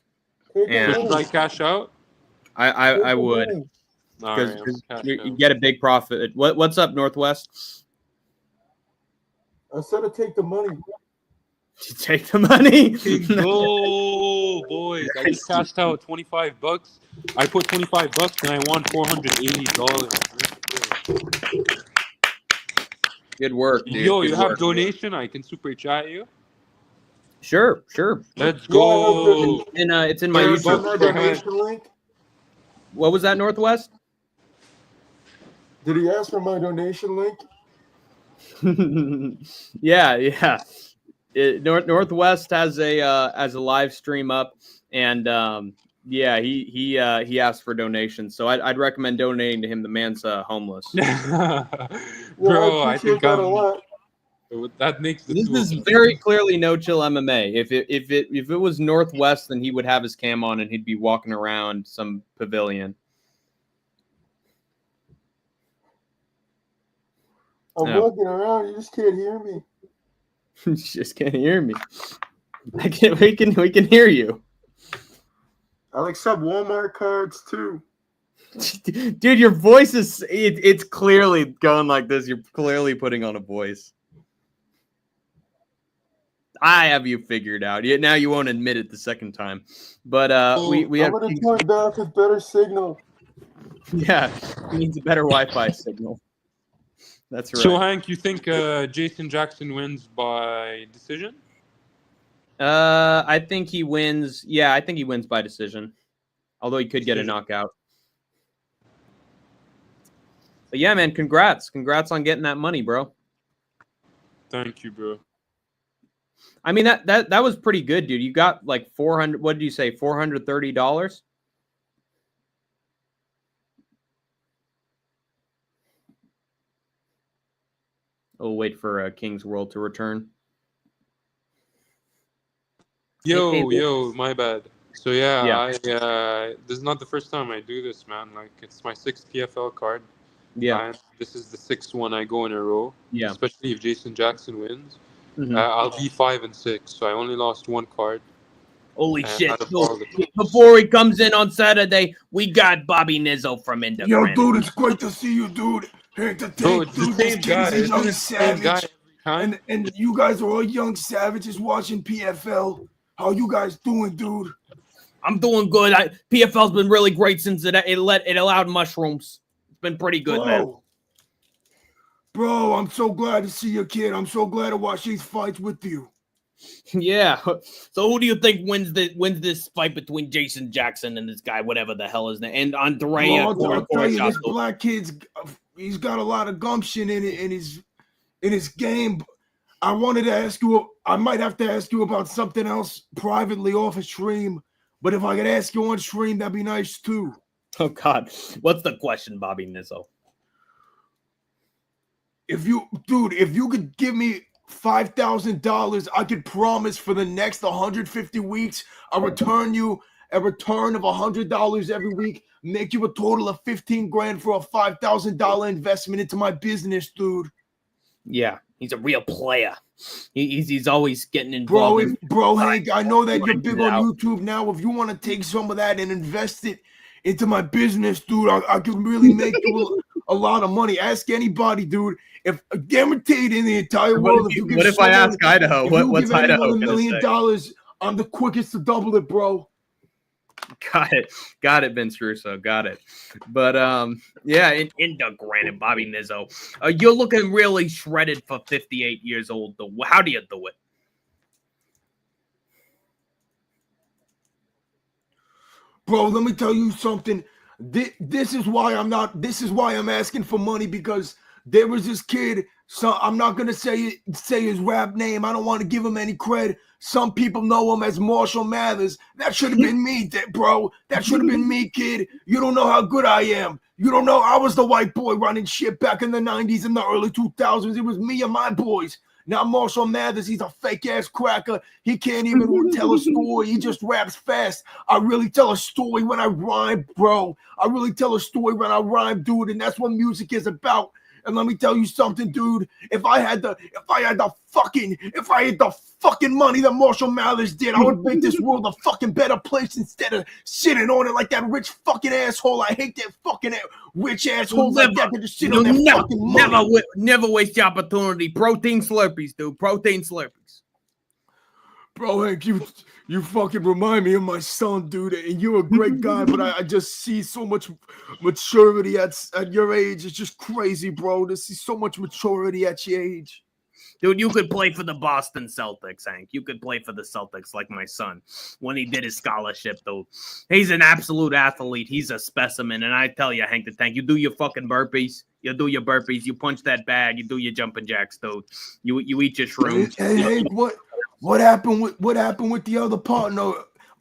And Should I cash out? I would All because right, I'm cash you out. get a big profit. What's up, Northwest? I said to take the money. You take the money. Go, boys! I just cashed out $25. I put $25 and I won $480. Good work, dude. Yo, Good you have work. donation? I can super chat you. Sure. Let's Yeah, I have go. It's in my Third YouTube. buck my for hand. donation link. What was that, Northwest? Did he ask for my donation link? yeah. Northwest has a live stream up, and he asked for donations. So I'd recommend donating to him. The man's homeless. Yeah, Bro, I I appreciate think that a lot. that makes the This two is of us. very clearly no chill MMA. If it was Northwest, then he would have his cam on and he'd be walking around some pavilion. I'm Yeah. walking around. You just can't hear me. You just can't hear me. We can hear you. I'll accept Walmart cards too. Dude, your voice is it's clearly going like this. You're clearly putting on a voice. I have you figured out. Now you won't admit it the second time. But we I'm have gonna join back with better signal. yeah, it needs a better Wi-Fi signal. That's right. So Hank, you think Jason Jackson wins by decision? I think he wins. Yeah, I think he wins by decision. Although he could get a knockout. But yeah, man, congrats on getting that money, bro. Thank you, bro. I mean that was pretty good, dude. You got like 400. What did you say? $430. Oh, wait for King's World to return. Yo, my bad. So Yeah. this is not the first time I do this, man. Like it's my 6th PFL card. Yeah. And this is the 6th one I go in a row. Yeah. Especially if Jason Jackson wins. Mhm. I'll be 5-6, so I only lost one card. Holy shit. out of all the cards. Before he comes in on Saturday, we got Bobby Nizzo from Indiana. Yo, dude, it's great to see you, dude. Here to Bro, take, it's the dude, same this kid guy. is a Isn't young it the same guy savage. every time? And you guys are all young savages watching PFL. How you guys doing, dude? I'm doing good. PFL's been really great since it allowed mushrooms. It's been pretty good, man. Bro, I'm so glad to see you, kid. I'm so glad to watch these fights with you. Yeah. So who do you think wins this fight between Jason Jackson and this guy, whatever the hell is name, and Andrea Bro, I'll tell you, this Koreshov? black kid's he's got a lot of gumption in his game. I wanted to ask you. I might have to ask you about something else privately off a stream. But if I could ask you on stream, that'd be nice too. Oh God, what's the question, Bobby Nizzo? If you could give me $5,000, I could promise for the next 150 weeks, I'll return you a return of $100 every week, make you a total of 15 grand for a $5,000 investment into my business, dude. Yeah, he's a real player. He's always getting involved. Bro, Hank, I know that you're big on YouTube now. If you want to take some of that and invest it into my business, dude, I could really make you a lot of money. Ask anybody, dude. If guaranteed in the entire world, What if I ask Idaho? What's Idaho $1 million, I'm the quickest to double it, bro. Got it, Vince Russo. Got it. But yeah, Granted, Bobby Nizzo, you're looking really shredded for 58 years old. Though, how do you do it? Bro, let me tell you something. This is why I'm asking for money, because there was this kid. So I'm not gonna say his rap name. I don't want to give him any credit. Some people know him as Marshall Mathers. That should have been me, bro. That should have been me, kid. You don't know how good I am. You don't know I was the white boy running shit back in the 90s and the early 2000s. It was me and my boys. Now Marshall Mathers, he's a fake ass cracker. He can't even tell a story. He just raps fast. I really tell a story when I rhyme, bro. I really tell a story when I rhyme, dude. And that's what music is about. And let me tell you something, dude. If I had the fucking money that Marshall Mathers did, I would make this world a fucking better place instead of sitting on it like that rich fucking asshole. I hate that fucking rich asshole like that that just sit on that fucking money. Never waste the opportunity. Protein Slurpees, dude. Protein Slurpees. Bro, Hank, you fucking remind me of my son, dude. And you're a great guy, but I just see so much maturity at your age. It's just crazy, bro, to see so much maturity at your age. Dude, you could play for the Boston Celtics, Hank. You could play for the Celtics like my son when he did his scholarship, though. He's an absolute athlete. He's a specimen. And I tell you, Hank the Tank, you do your fucking burpees. You do your burpees. You punch that bag. You do your jumping jacks, dude. You eat your shrooms. Hey, Hank, what happened with the other partner?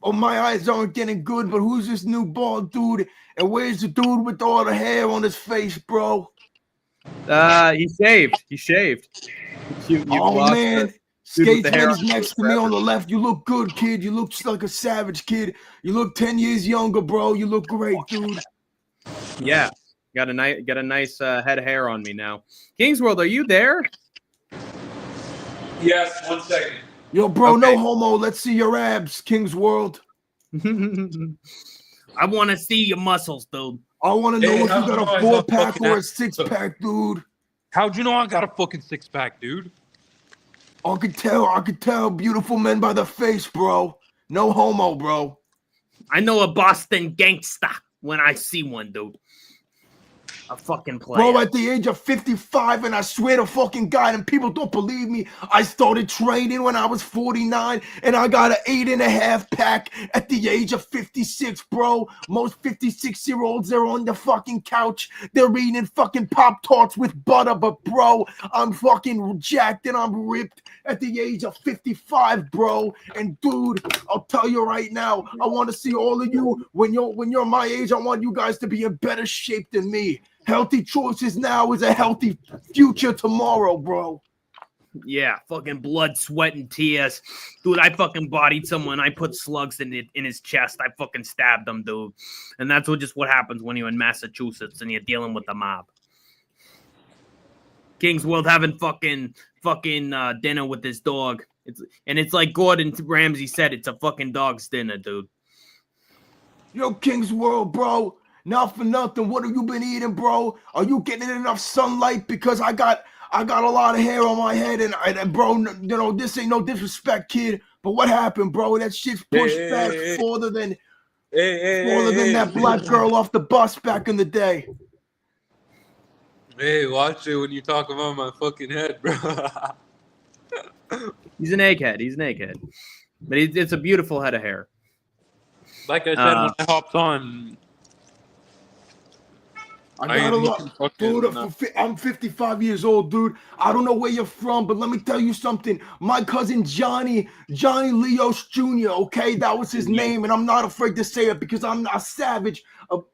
Oh, my eyes aren't getting good, but who's this new bald dude? And where's the dude with all the hair on his face, bro? He shaved. He shaved. Oh man, dude with the hair Skatesman is on next to me on the left. You look good, kid. You look just like a savage, kid. You look 10 years younger, bro. You look great, dude. Yeah, got a nice head of hair on me now. Kingsworld, are you there? Yes, 1 second. Yo, bro, Okay. no homo. Let's see your abs, King's World. I want to see your muscles, dude. I want to know Hey, if how you do got I a got 4-pack fucking or a abs? 6-pack, dude. How'd you know I got a fucking 6-pack, dude? I could tell. Beautiful men by the face, bro. No homo, bro. I know a Boston gangster when I see one, dude. A fucking player. Bro, at the age of 55, and I swear to fucking God, and people don't believe me, I started training when I was 49, and I got an 8.5 pack at the age of 56, bro. Most 56-year-olds are on the fucking couch. They're eating fucking Pop-Tarts with butter, but bro, I'm fucking jacked and I'm ripped at the age of 55, bro. And dude, I'll tell you right now, I want to see all of you when you're my age. I want you guys to be in better shape than me. Healthy choices now is a healthy future tomorrow, bro. Yeah, fucking blood, sweat, and tears. Dude, I fucking bodied someone. I put slugs in his chest. I fucking stabbed him, dude. And that's what happens when you're in Massachusetts and you're dealing with the mob. King's World having fucking dinner with his dog. It's like Gordon Ramsay said, it's a fucking dog's dinner, dude. Yo, King's World, bro. Not for nothing. What have you been eating, bro? Are you getting enough sunlight? Because I got a lot of hair on my head, and bro, you know, this ain't no disrespect, kid. But what happened, bro? That shit's pushed back farther than that black girl off the bus back in the day. Hey, watch it when you talk about my fucking head, bro. He's an egghead. But it's a beautiful head of hair. Like I said when I hopped on, I got a lot, dude. I'm 55 years old, dude. I don't know where you're from, but let me tell you something. My cousin Johnny Leos Jr., okay? That was his name, and I'm not afraid to say it because I'm not savage.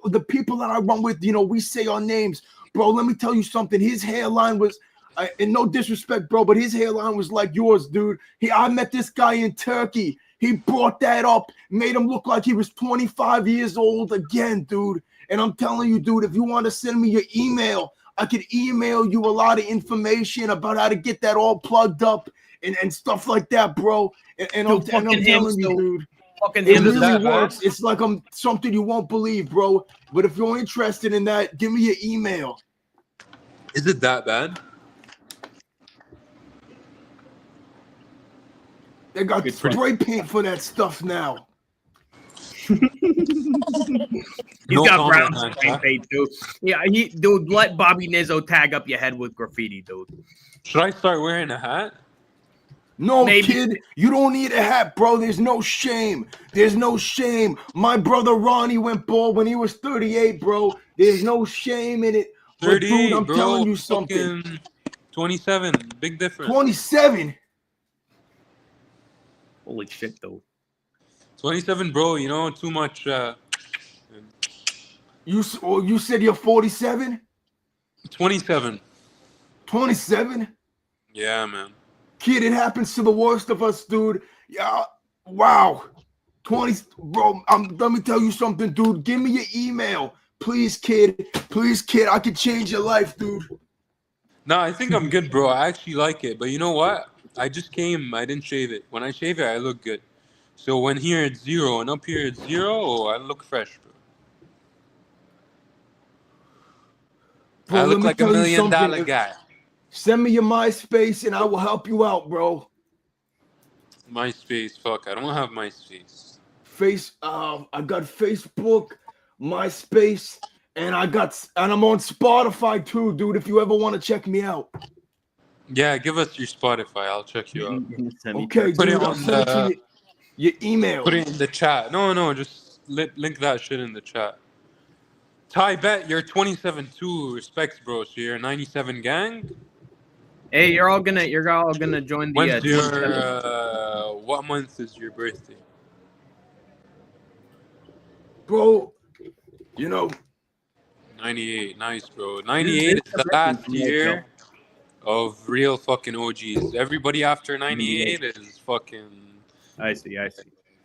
The people that I run with, you know, we say our names. Bro, let me tell you something. His hairline was, and no disrespect, bro, but his hairline was like yours, dude. I met this guy in Turkey. He brought that up, made him look like he was 25 years old again, dude. And I'm telling you, dude, if you want to send me your email, I could email you a lot of information about how to get that all plugged up and stuff like that, bro. And I'm telling you, dude, it really works. It's like I'm something you won't believe, bro. But if you're interested in that, give me your email. is it that bad? They got spray paint for that stuff now. He's got brown spray paint, dude. Yeah, dude, let Bobby Nizzo tag up your head with graffiti, dude. Should I start wearing a hat? No, kid, you don't need a hat, bro. There's no shame. There's no shame. My brother Ronnie went bald when he was 38, bro. There's no shame in it. 38, dude, I'm bro. telling you something. 27, big difference. 27. Holy shit, though. 27, bro. You know, too much. You said you're 47? 27. 27? Yeah, man. Kid, it happens to the worst of us, dude. Yeah, wow. 20, bro. Let me tell you something, dude. Give me your email, please, kid. Please, kid. I could change your life, dude. No, I think I'm good, bro. I actually like it. But you know what? I just came. I didn't shave it. When I shave it, I look good. So when here it's 0 and up here it's 0, I look fresh, bro. I look like $1 million guy. Send me your MySpace and I will help you out, bro. MySpace, fuck. I don't have MySpace. I got Facebook, MySpace, and I'm on Spotify too, dude. If you ever want to check me out. Yeah, give us your Spotify. I'll check you out. Okay, Put it dude, I'll on send it to your email. Put it in the chat. No, just link that shit in the chat. Ty Bet, you're 27-2. Respects, bro. So you're 97 gang. Hey, you're all gonna join the. When's your 27th. what month is your birthday? Bro, you know, 98. Nice, bro. 98 is the last year of real fucking OGs. Everybody after 98 is fucking. I see.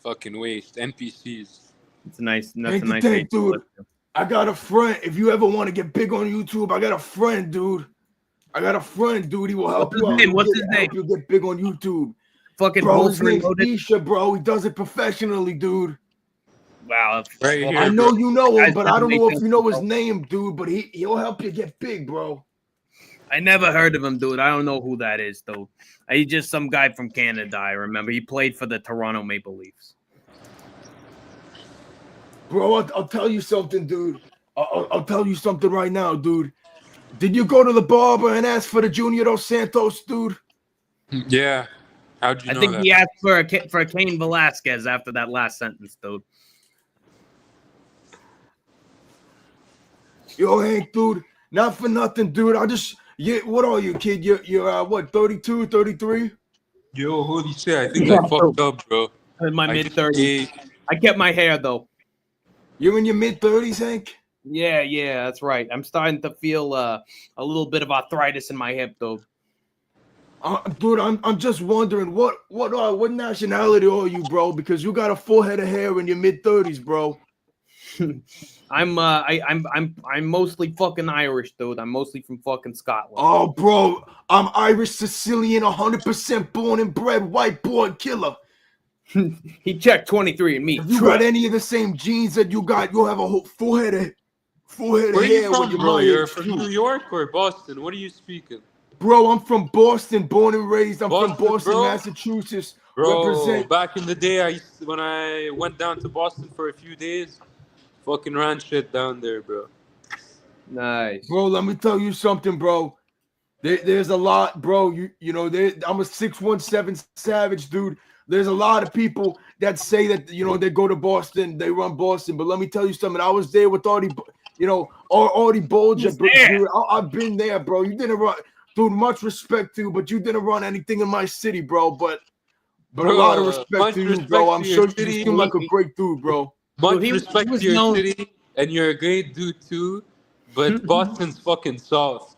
Fucking waste. NPCs. It's a nice. That's Hank a the nice Tank, age to dude. live to. I got a friend. If you ever want to get big on YouTube, I got a friend, dude. I got a friend, dude. He will help you out. What's his name? Help you get big on YouTube. Fucking Bro, his name's loaded. Isha, bro. He does it professionally, dude. Wow. Right here, I know bro. you know him, Guys but I doesn't don't know make if you sense, know bro. his name, dude. But he'll help you get big, bro. I never heard of him, dude. I don't know who that is, though. He's just some guy from Canada. I remember he played for the Toronto Maple Leafs. Bro, I'll tell you something, dude. I'll tell you something right now, dude. Did you go to the barber and ask for the Junior Dos Santos, dude? Yeah. How'd you know I think that? he asked for a Cain Velasquez after that last sentence, dude. Yo, Hank, dude. Not for nothing, dude. What are you, kid? You're what, 32, 33? Yo, holy shit. I think I fucked up, bro. In my I mid-30s. I kept my hair, though. You're in your mid-30s, Hank? Yeah, that's right. I'm starting to feel a little bit of arthritis in my hip, though. Dude, I'm just wondering what nationality are you, bro? Because you got a full head of hair in your mid-30s, bro. I'm mostly fucking Irish, dude. I'm mostly from fucking Scotland. Oh, bro, I'm Irish Sicilian, 100% born and bred, white born killer. He checked 23 and me. If you got any of the same genes that you got, you'll have a whole full head of Where are hair you when from, you're bro? my You're age, from too. New York or Boston? What are you speaking? Bro, I'm from Boston, born and raised. I'm from Boston, Boston, bro? Massachusetts. Bro, Represent. back in the day, when I went down to Boston for a few days, fucking ran shit down there, bro. Nice. Bro, let me tell you something, bro. There's a lot, bro. You know, I'm a 617 Savage, dude. There's a lot of people that say that, you know, they go to Boston, they run Boston. But let me tell you something. I was there with Artie, you know, Artie Bulger, dude. I've been there, bro. You didn't run, dude. Much respect to you, but you didn't run anything in my city, bro. But a lot of respect to you, bro. I'm sure you seem like a great dude, bro. Much respect to your city, and you're a great dude too. But Boston's fucking soft.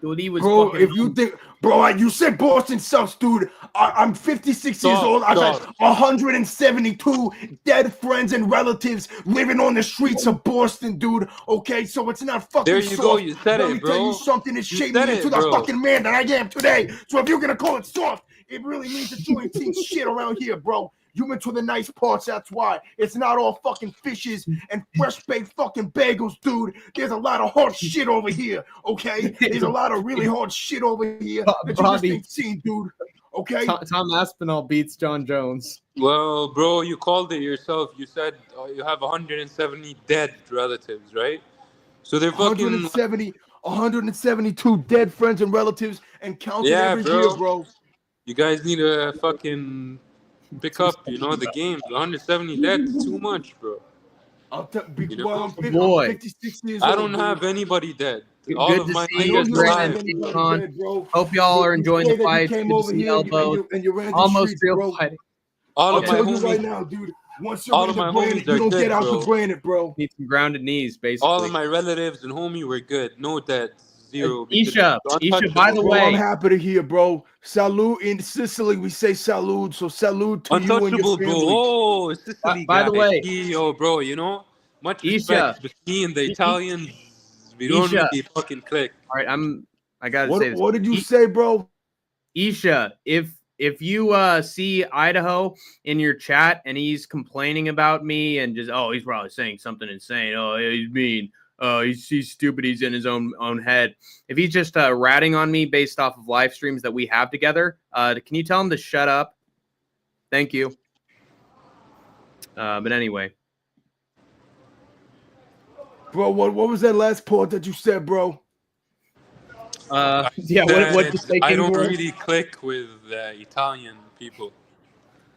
Dude, he was bro, fucking. if you think, bro, you said Boston sucks, dude. I'm 56 years old. I got 172 dead friends and relatives living on the streets of Boston, dude. Okay, so it's not fucking There you soft. go. You said Let it, me bro. tell you something that shaped said me it, into the bro. fucking man that I am today. So if you're gonna call it soft, it really means that you ain't seen shit around here, bro. You went to the nice parts, that's why. It's not all fucking fishes and fresh baked fucking bagels, dude. There's a lot of hard shit over here, okay? There's a lot of really hard shit over here that you just ain't seen, dude. Okay? Tom Aspinall beats John Jones. Well, bro, you called it yourself. You said you have 170 dead relatives, right? So they're fucking 172 dead friends and relatives and counting every year, bro. You guys need to fucking pick up, you know, the games. 170 dead is too much, bro. I'm 56 years old. I don't have anybody dead. All Good of to my see you, alive. Hope y'all are enjoying the fight. You came Good to over see here elbows. and you ran the Almost streets, real bro. fighting. All of my I'll tell you homies right now, dude. Once you're all in of the my granite, homies you are don't good, get out bro. the granite, bro. Need some grounded knees, basically. All of my relatives and homie were good. No dead. Zero. Isha, by the Bro, way, I'm happy to hear, bro. Salute in Sicily, we say salute. So salute to you and your Untouchable, family. bro. Oh, Sicily by guy. the way, Yo, bro, you know, much Isha. respect. But me and the Italians, we don't Isha. really fucking click. All right, I gotta say this. What did you say, bro? Isha, if you see Idaho in your chat and he's complaining about me and just he's probably saying something insane. Oh, he's mean. He's stupid. He's in his own head. If he's just ratting on me based off of live streams that we have together, can you tell him to shut up? Thank you. But anyway, bro, what was that last part that you said, bro? Yeah. What you say, I Kings don't World? really click with Italian people.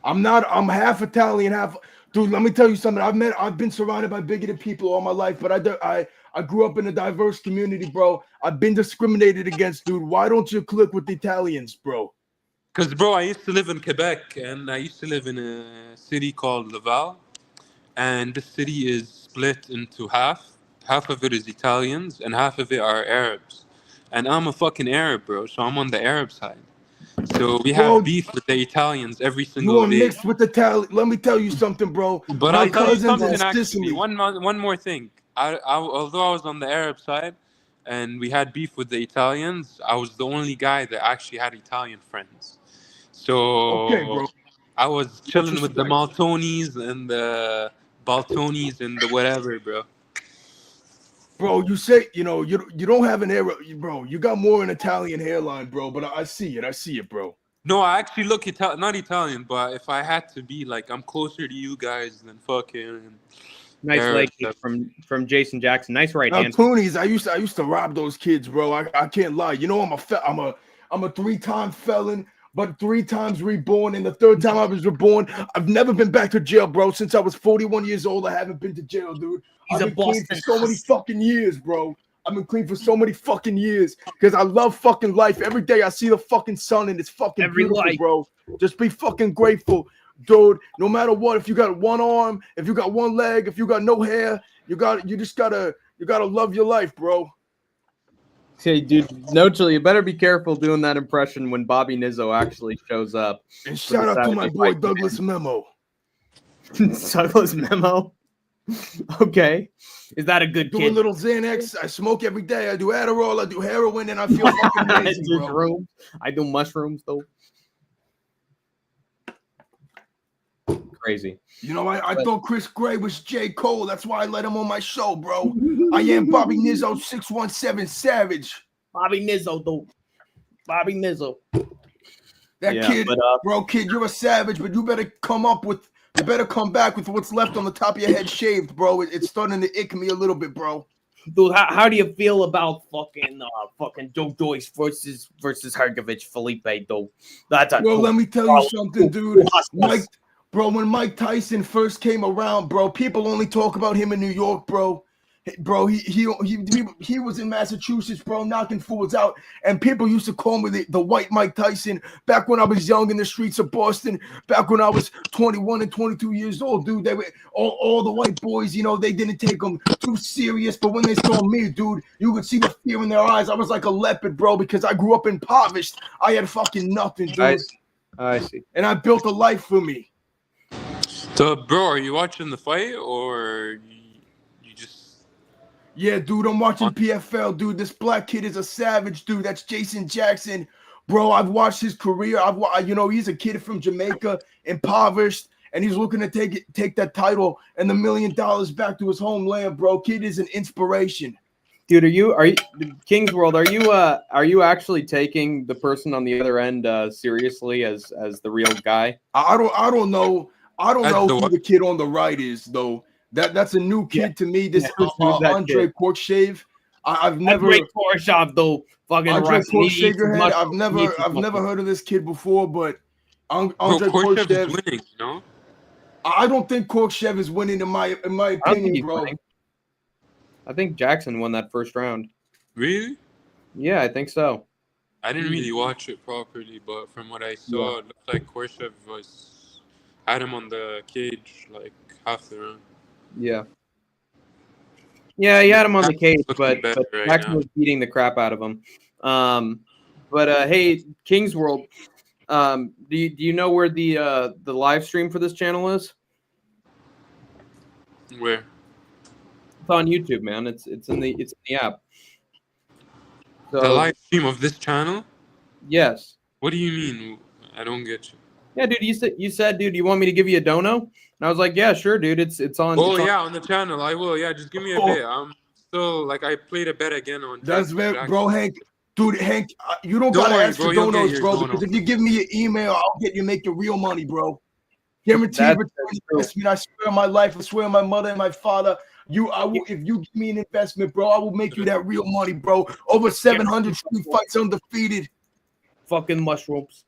I'm half Italian, half dude. Let me tell you something. I've been surrounded by bigoted people all my life, but I grew up in a diverse community, bro. I've been discriminated against, dude. Why don't you click with the Italians, bro? Because, bro, I used to live in Quebec, and I used to live in a city called Laval, and the city is split into half. Half of it is Italians, and half of it are Arabs. And I'm a fucking Arab, bro, so I'm on the Arab side. So we have Bro, beef with the Italians every you single are day. mixed with Italian. Let me tell you something, bro. But My I'll tell you cousins in something, actually. Sicily. One more thing. Although I was on the Arab side and we had beef with the Italians, I was the only guy that actually had Italian friends. Okay, So bro. I was chilling with the respect. Maltonis and the Baltonis and the whatever, bro. Bro, you say you don't have an Arab, bro. You got more an Italian hairline, bro. But I see it, bro. No, I actually look not Italian, but if I had to be, like, I'm closer to you guys than fucking Nice Arab leg stuff. kick from Jason Jackson. Nice right Now, hand. Toonies, I used to rob those kids, bro. I can't lie. You know, I'm a 3-time felon, but 3 times reborn, and the 3rd time I was reborn. I've never been back to jail, bro. Since I was 41 years old, I haven't been to jail, dude. He's I've a been clean for Boston so many fucking years, bro. I've been clean for so many fucking years because I love fucking life. Every day I see the fucking sun and it's fucking Every beautiful, life. bro. Just be fucking grateful, dude. No matter what, if you got one arm, if you got one leg, if you got no hair, you just gotta love your life, bro. Hey, dude, no chill. You better be careful doing that impression when Bobby Nizzo actually shows up. And shout out to my boy Douglas Memo. Douglas Memo. Okay, is that a good Doing kid? little Xanax. I smoke every day. I do Adderall. I do heroin, and I feel fucking I amazing, do bro. shrooms. I do mushrooms though. Crazy. You know, I thought Chris Gray was J. Cole. That's why I let him on my show, bro. I am Bobby Nizzo 617 Savage. Bobby Nizzo though. Bobby Nizzo. That Yeah, kid, but, bro, kid, you're a savage, but you better come back with what's left on the top of your head shaved, bro. It's starting to ick me a little bit, bro. Dude, how do you feel about fucking Joe Joyce versus Hergovich Felipe though? That's a Bro, let me tell you something, dude. When Mike Tyson first came around, bro, people only talk about him in New York, bro. Bro, he was in Massachusetts, bro, knocking fools out, and people used to call me the white Mike Tyson back when I was young in the streets of Boston. Back when I was 21 and 22 years old, dude, they were all the white boys, you know, they didn't take them too serious. But when they saw me, dude, you could see the fear in their eyes. I was like a leopard, bro, because I grew up impoverished. I had fucking nothing, dude. I see. And I built a life for me. So, bro, are you watching the fight or you just? Yeah, dude, I'm watching PFL, dude. This black kid is a savage, dude. That's Jason Jackson, bro. I've watched his career. He's a kid from Jamaica, impoverished, and he's looking to take that title and the $1 million back to his homeland, bro. Kid is an inspiration. Dude, are you King's World? Are you actually taking the person on the other end seriously as the real guy? I don't know. I don't know who what? the kid on the right is though. That's a new kid to me. This Andre Koreshov. I've never Andre Koreshov though. Fucking Andre Koreshov. I've never heard of this kid before, but Andre Koreshov is Koreshov. winning, you know? I don't think Koreshov is winning in my opinion, bro. Winning. I think Jackson won that first round. Really? Yeah, I think so. I didn't really watch it properly, but from what I saw, it looked like Koreshov had him on the cage like half the round. Yeah. Yeah, he had him on the cage, Looking but better right Jackson now. was beating the crap out of him. Hey, King's World, do you know where the live stream for this channel is? Where? It's on YouTube, man. It's in the app. So, The live stream of this channel? Yes. What do you mean? I don't get you. Yeah, dude. You said, dude, you want me to give you a dono? And I was like, yeah, sure, dude. It's on. Oh, it's on. yeah, on the channel. I will. Yeah, just give me a bit. I'm still, like, I played a bet again on That's Jason very, Jackson. bro, Hank. Dude, Hank, you don't gotta worry, ask bro, for you'll get donos, your bro. dono. Because if you give me your email, I'll make your real money, bro. Guaranteed return investment. I swear on my life. I swear on my mother and my father. If you give me an investment, bro, I will make you that real money, bro. Over 700 street fights undefeated. Fucking mushrooms.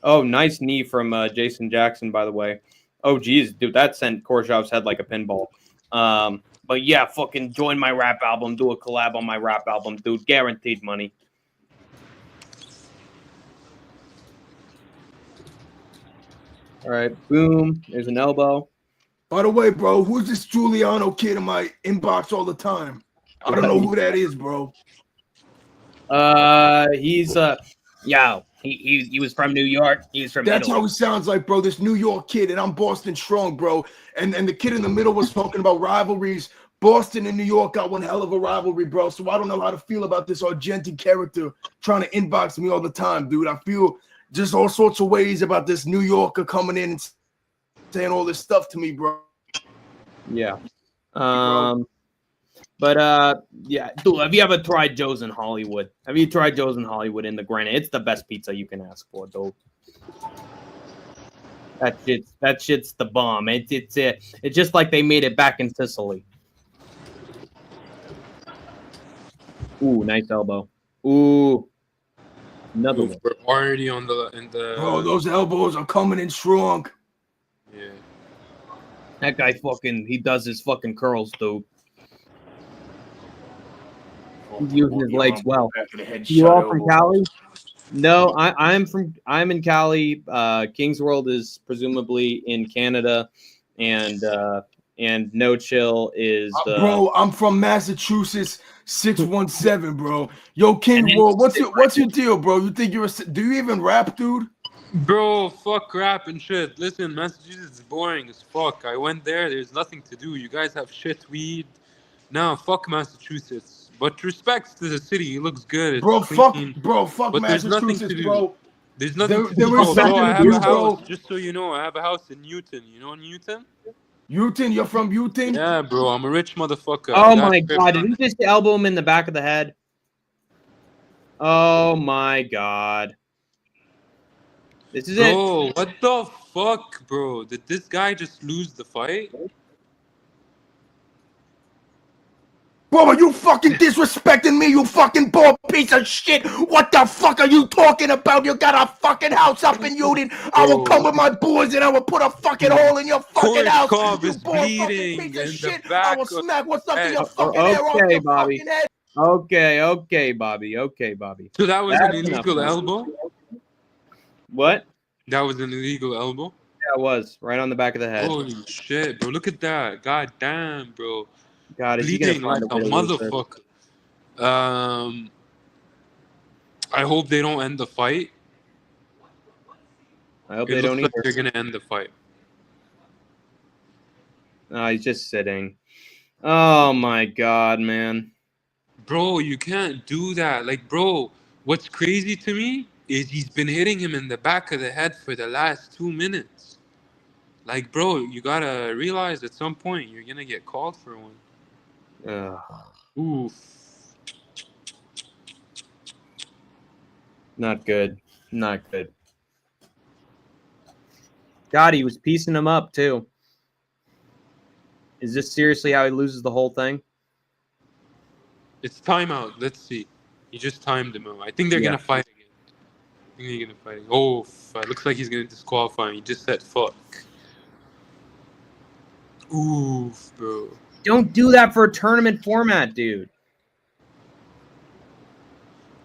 Oh, nice knee from Jason Jackson, by the way. Oh, geez, dude, that sent Koreshov's head like a pinball. But yeah, fucking join my rap album, do a collab on my rap album, dude. Guaranteed money. All right, boom. There's an elbow. By the way, bro, who's this Giuliano kid in my inbox all the time? I don't know who that is, bro. He's he was from New York. He was from That's Italy. how he sounds like, bro. This New York kid, and I'm Boston strong, bro. And the kid in the middle was talking about rivalries. Boston and New York got one hell of a rivalry, bro. So I don't know how to feel about this Argentine character trying to inbox me all the time, dude. I feel just all sorts of ways about this New Yorker coming in and saying all this stuff to me, bro. Yeah. But yeah, dude, have you ever tried Joe's in Hollywood? Have you tried Joe's in Hollywood in the Granite? It's the best pizza you can ask for, dude. That shit's the bomb. It's just like they made it back in Sicily. Ooh, nice elbow. Ooh, another one. We're already in the. Bro, those elbows are coming in strong. Yeah. That guy he does his fucking curls, dude. He's using his legs well. You all from Cali? No, I'm in Cali. King's World is presumably in Canada, and No Chill is bro, I'm from Massachusetts, 617, bro. Yo, King World, what's your deal, bro? You think do you even rap, dude? Bro, fuck rap and shit. Listen, Massachusetts is boring as fuck. I went there. There's nothing to do. You guys have shit weed. No, fuck Massachusetts. But respect to the city. It looks good. It's Bro, clean. fuck But there's nothing Massachusetts, to do. bro. There's nothing to There do. is Bro, something I to have do, a house. bro. Just so you know, I have a house in Newton. You know Newton? Newton, you're from Newton? Yeah, bro. I'm a rich motherfucker. Oh my god! Did he just elbow him in the back of the head? Oh my god! This is it. Bro, what the fuck, bro? Did this guy just lose the fight? Bro, are you fucking disrespecting me, you fucking bald piece of shit? What the fuck are you talking about? You got a fucking house up in Union. I will come with my boys and I will put a fucking hole in your fucking house. Koreshov You is bald fucking bleeding piece of in shit. the back. I will smack what's up to your Oh, fucking hair off okay, your Bobby. fucking head. Okay, Bobby. Okay, Bobby. So that was That's an illegal enough. elbow? What? That was an illegal elbow? Yeah, it was right on the back of the head. Holy shit, bro. Look at that. God damn, bro. God, is he gonna Bleeding find like a a way to lose this? motherfucker. I hope they don't end the fight. I hope It they looks don't like either. they're gonna end the fight. No, he's just sitting. Oh my god, man. Bro, you can't do that. Like, bro, what's crazy to me is he's been hitting him in the back of the head for the last 2 minutes. Like, bro, you gotta realize at some point you're gonna get called for one. Ugh. Oof. Not good. Not good. God, he was piecing him up too. Is this seriously how he loses the whole thing? It's timeout. Let's see. He just timed him out. I think they're Yeah. gonna fight again. I think they're gonna fight. Oh, looks like he's gonna disqualify him. He just said fuck. Oof, bro. Don't do that for a tournament format, dude.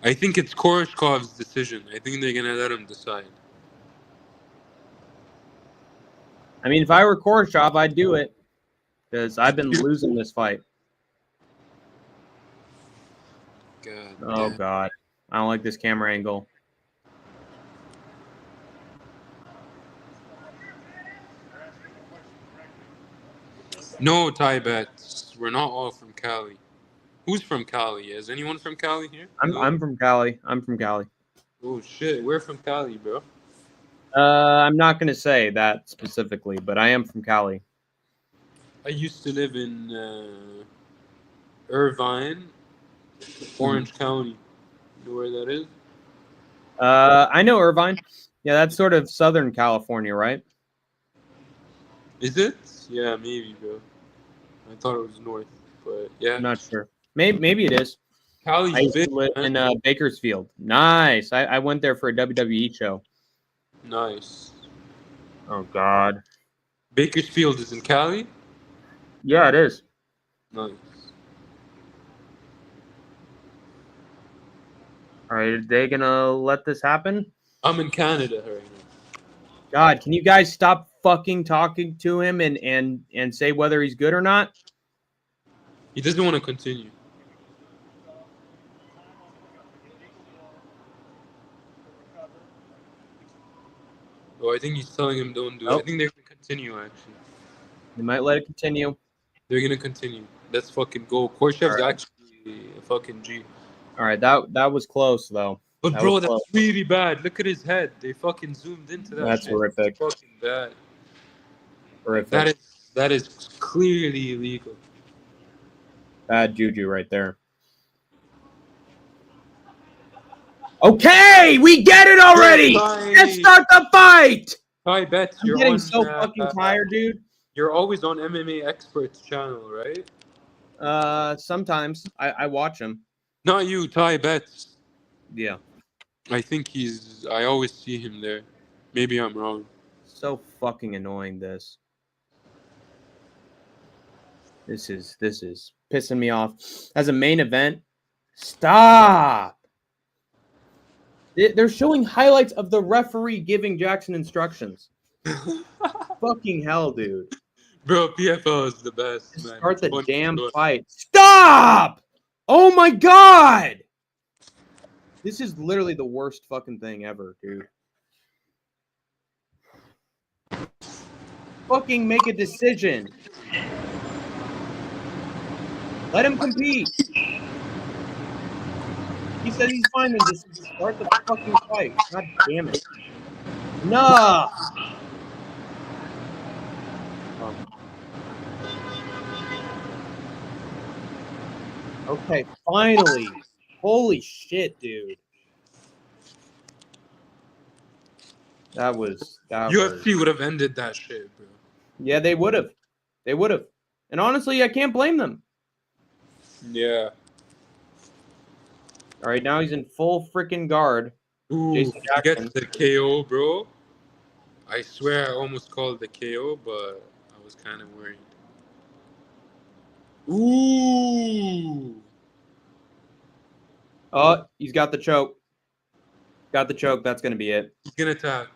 I think it's Koreshov's decision. I think they're gonna let him decide. I mean, if I were Koreshov, I'd do it because I've been losing this fight. God. Oh damn. god, I don't like this camera angle. No tie bets. We're not all from Cali. Who's from Cali? Is anyone from Cali here? I'm from Cali. I'm from Cali. Oh shit, we're from Cali, bro. I'm not gonna say that specifically, but I am from Cali. I used to live in Irvine, Orange County. You know where that is? I know Irvine. Yeah, that's sort of Southern California, right? Is it? Yeah, maybe, bro. I thought it was north, but yeah. I'm not sure. Maybe it is. I Cali's used big, to live man. in Bakersfield. Nice. I went there for a WWE show. Nice. Oh God. Bakersfield is in Cali? Yeah, it is. Nice. All right, are they gonna let this happen? I'm in Canada right now. God, can you guys stop fucking talking to him and say whether he's good or not? He doesn't want to continue. Oh, I think he's telling him don't do it. I think they're gonna continue actually. They might let it continue. They're gonna continue. Let's fucking go. Koreshev's All right. actually a fucking G. All right, that was close though. But That bro, was that's close. really bad. Look at his head. They fucking zoomed into that That's shit. horrific. It's fucking bad. Like, Horrific. that is clearly illegal. Bad juju right there. Okay, we get it already. Let's start the fight. Ty Betts, I'm you're getting on. so fucking tired, dude. You're always on MMA Experts channel, right? Sometimes I watch him. Not you, Ty Betts. Yeah. I think he's. I always see him there. Maybe I'm wrong. So fucking annoying. This is pissing me off. As a main event, stop. They're showing highlights of the referee giving Jackson instructions. Fucking hell, dude. Bro, PFL is the best, man. Start the It's damn fun. fight. Stop! Oh my God! This is literally the worst fucking thing ever, dude. Fucking make a decision. Let him compete. He said he's fine, then just start the fucking fight. God damn it. No. Okay, finally. Holy shit, dude. That was UFC would have ended that shit, bro. Yeah, they would have. They would have. And honestly, I can't blame them. Yeah. All right, now he's in full freaking guard. Ooh, Jason Jackson. forget the KO, bro. I swear I almost called the KO, but I was kind of worried. Ooh. Oh, he's got the choke. Got the choke. That's going to be it. He's gonna tap.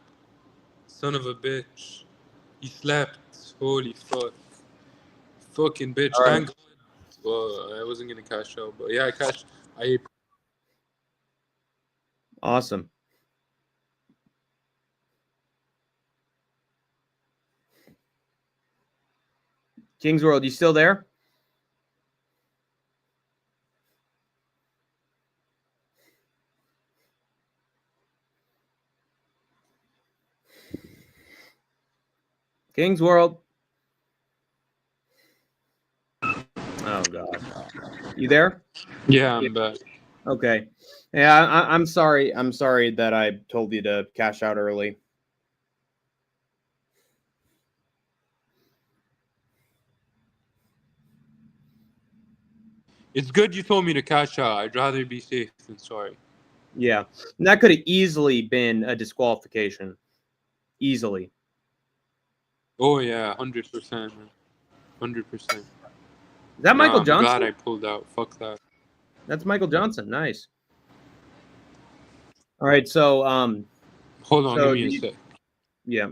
Son of a bitch. He slept. Holy fuck. Fucking bitch. All right. Thank God. Well, I wasn't gonna cash out, but yeah, I cashed. Awesome. King's World, you still there? King's World. Oh God. You there? Yeah, I'm back. Okay. Yeah, I'm sorry. I'm sorry that I told you to cash out early. It's good you told me to cash out. I'd rather be safe than sorry. Yeah. And that could have easily been a disqualification. Easily. Oh yeah, 100%, man. 100%. Is that Michael Johnson? I'm glad I pulled out. Fuck that. That's Michael Johnson. Nice. All right, so hold on, so give me a sec. Yeah.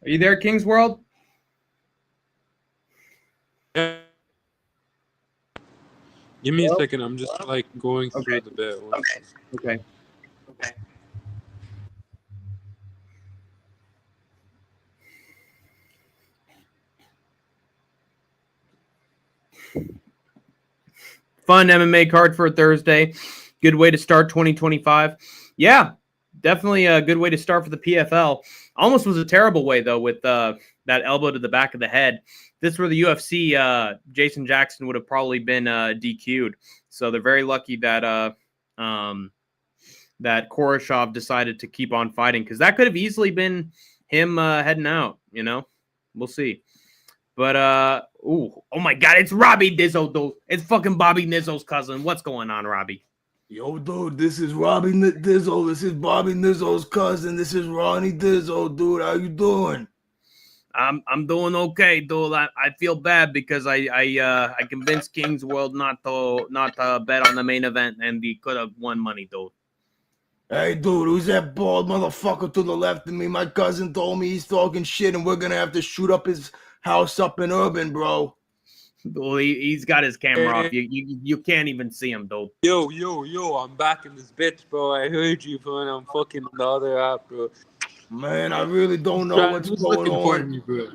Are you there, King's World? Yeah. Give me a second. I'm just like going through the bet. Okay. Fun MMA card for a Thursday. Good way to start 2025. Yeah, definitely a good way to start for the PFL. Almost was a terrible way, though, with that elbow to the back of the head. If this were the UFC, Jason Jackson would have probably been DQ'd. So they're very lucky that that Koreshov decided to keep on fighting, because that could have easily been him heading out, you know? We'll see. But oh my God, it's Robbie Dizzo, dude. It's fucking Bobby Nizzo's cousin. What's going on, Robbie? Yo, dude, this is Robbie Dizzo. This is Bobby Nizzo's cousin. This is Ronnie Dizzo, dude. How you doing? I'm doing okay, dude. I feel bad because I convinced King's World not to bet on the main event, and he could have won money, dude. Hey, dude, who's that bald motherfucker to the left of me? My cousin told me he's talking shit, and we're gonna have to shoot up his house up in Urban, bro. Dude, he's got his camera off. You can't even see him, dude. Yo, I'm back in this bitch, bro. I heard you, man. I'm fucking the other app, bro. Man, I really don't know what's going looking for on. me, bro?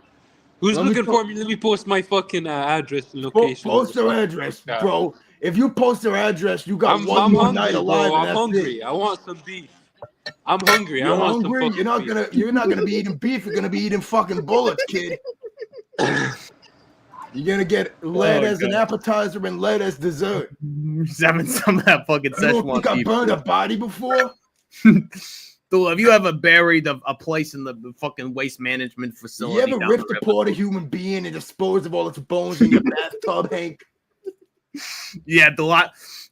Who's looking for me? Let me post my fucking address and location. Post their address, bro. If you post their address, you got one more night alive. I'm hungry. I want some beef. I'm hungry. You're hungry? You're not gonna be eating beef. You're gonna be eating fucking bullets, kid. You're gonna get lead as an appetizer and lead as dessert. Just having some of that fucking Szechuan. You don't think I burned a body before? Dude, have you ever buried a place in the fucking waste management facility? You ever ripped apart a human being and disposed of all its bones in your bathtub, Hank? Yeah,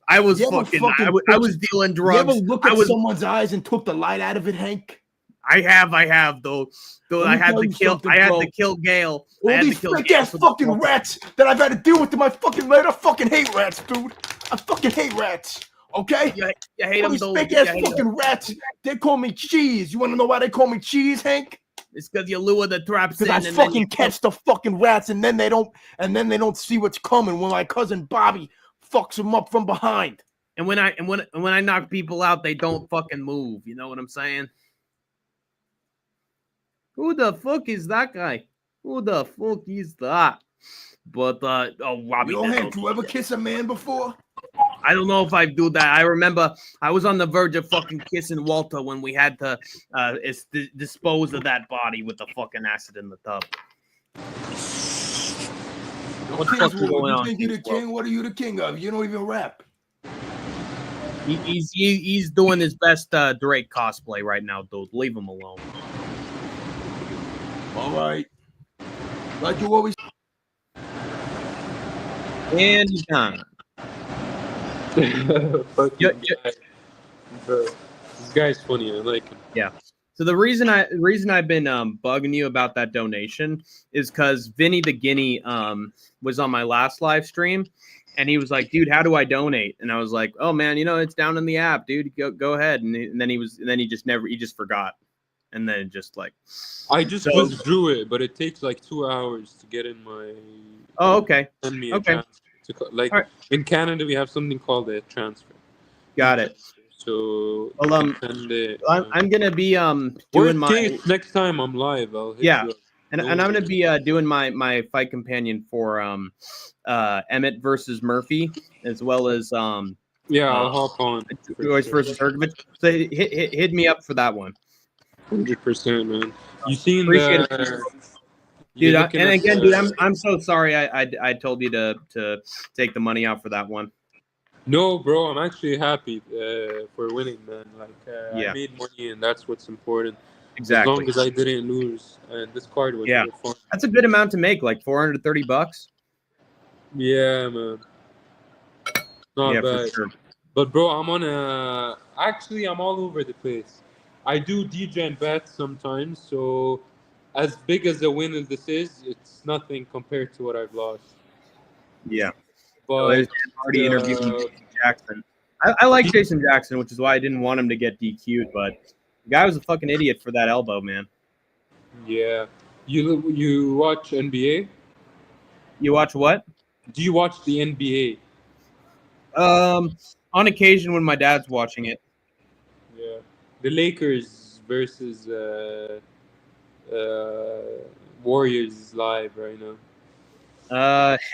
I was I was dealing drugs. You ever look at someone's eyes and took the light out of it, Hank? I have, though. Dude, I had to kill Gail. All these fake ass fucking rats that I've had to deal with in my fucking life. I fucking hate rats, dude. I fucking hate rats. Okay? You hate them, these though. fake ass fucking rats. They call me cheese. You want to know why they call me cheese, Hank? It's because you lure the traps in. Because I fucking catch the fucking rats, and then they don't see what's coming when my cousin Bobby fucks them up from behind. And when I knock people out, they don't fucking move. You know what I'm saying? Who the fuck is that guy? Who the fuck is that? But Robbie. Yo, Hank, you ever kiss a man before? I don't know if I do that. I remember I was on the verge of fucking kissing Walter when we had to dispose of that body with the fucking acid in the tub. What the fuck is going on? You think you're the king? What are you the king of? You don't even rap. He's doing his best Drake cosplay right now, dude. Leave him alone. All right. Like you always. And he's gone. This guy's funny. I like him. Yeah. So the reason I've been bugging you about that donation is because Vinny the Guinea was on my last live stream, and he was like, "Dude, how do I donate?" And I was like, "Oh man, it's down in the app, dude. Go ahead." And then he just forgot, and then just like I just withdrew it, but it takes like 2 hours to get in my. Oh, okay. Send me a transfer. Right. In Canada, we have something called a transfer. Got it. So well, I'm gonna be doing my next time I'm live. I'll hit yeah, you up. and I'm gonna be doing my fight companion for Emmett versus Murphy, as well as I'll hop on Joyce versus Hergovich. So hit me up for that one. 100%, man. You seen the. Dude, and again, dude, I'm so sorry. I told you to take the money out for that one. No, bro, I'm actually happy for winning, man. I made money, and that's what's important. Exactly. As long as I didn't lose, and this card was fun. That's a good amount to make, like $430. Yeah, man. Not bad. For sure. But bro, I'm all over the place. I do DJ bets sometimes, so. As big as a win as this is, it's nothing compared to what I've lost. Yeah. But already interviewed Jason Jackson. I like Jason Jackson, which is why I didn't want him to get DQ'd, but the guy was a fucking idiot for that elbow, man. Yeah. You watch NBA? You watch what? Do you watch the NBA? On occasion when my dad's watching it. Yeah, the Lakers versus Warriors is live right now.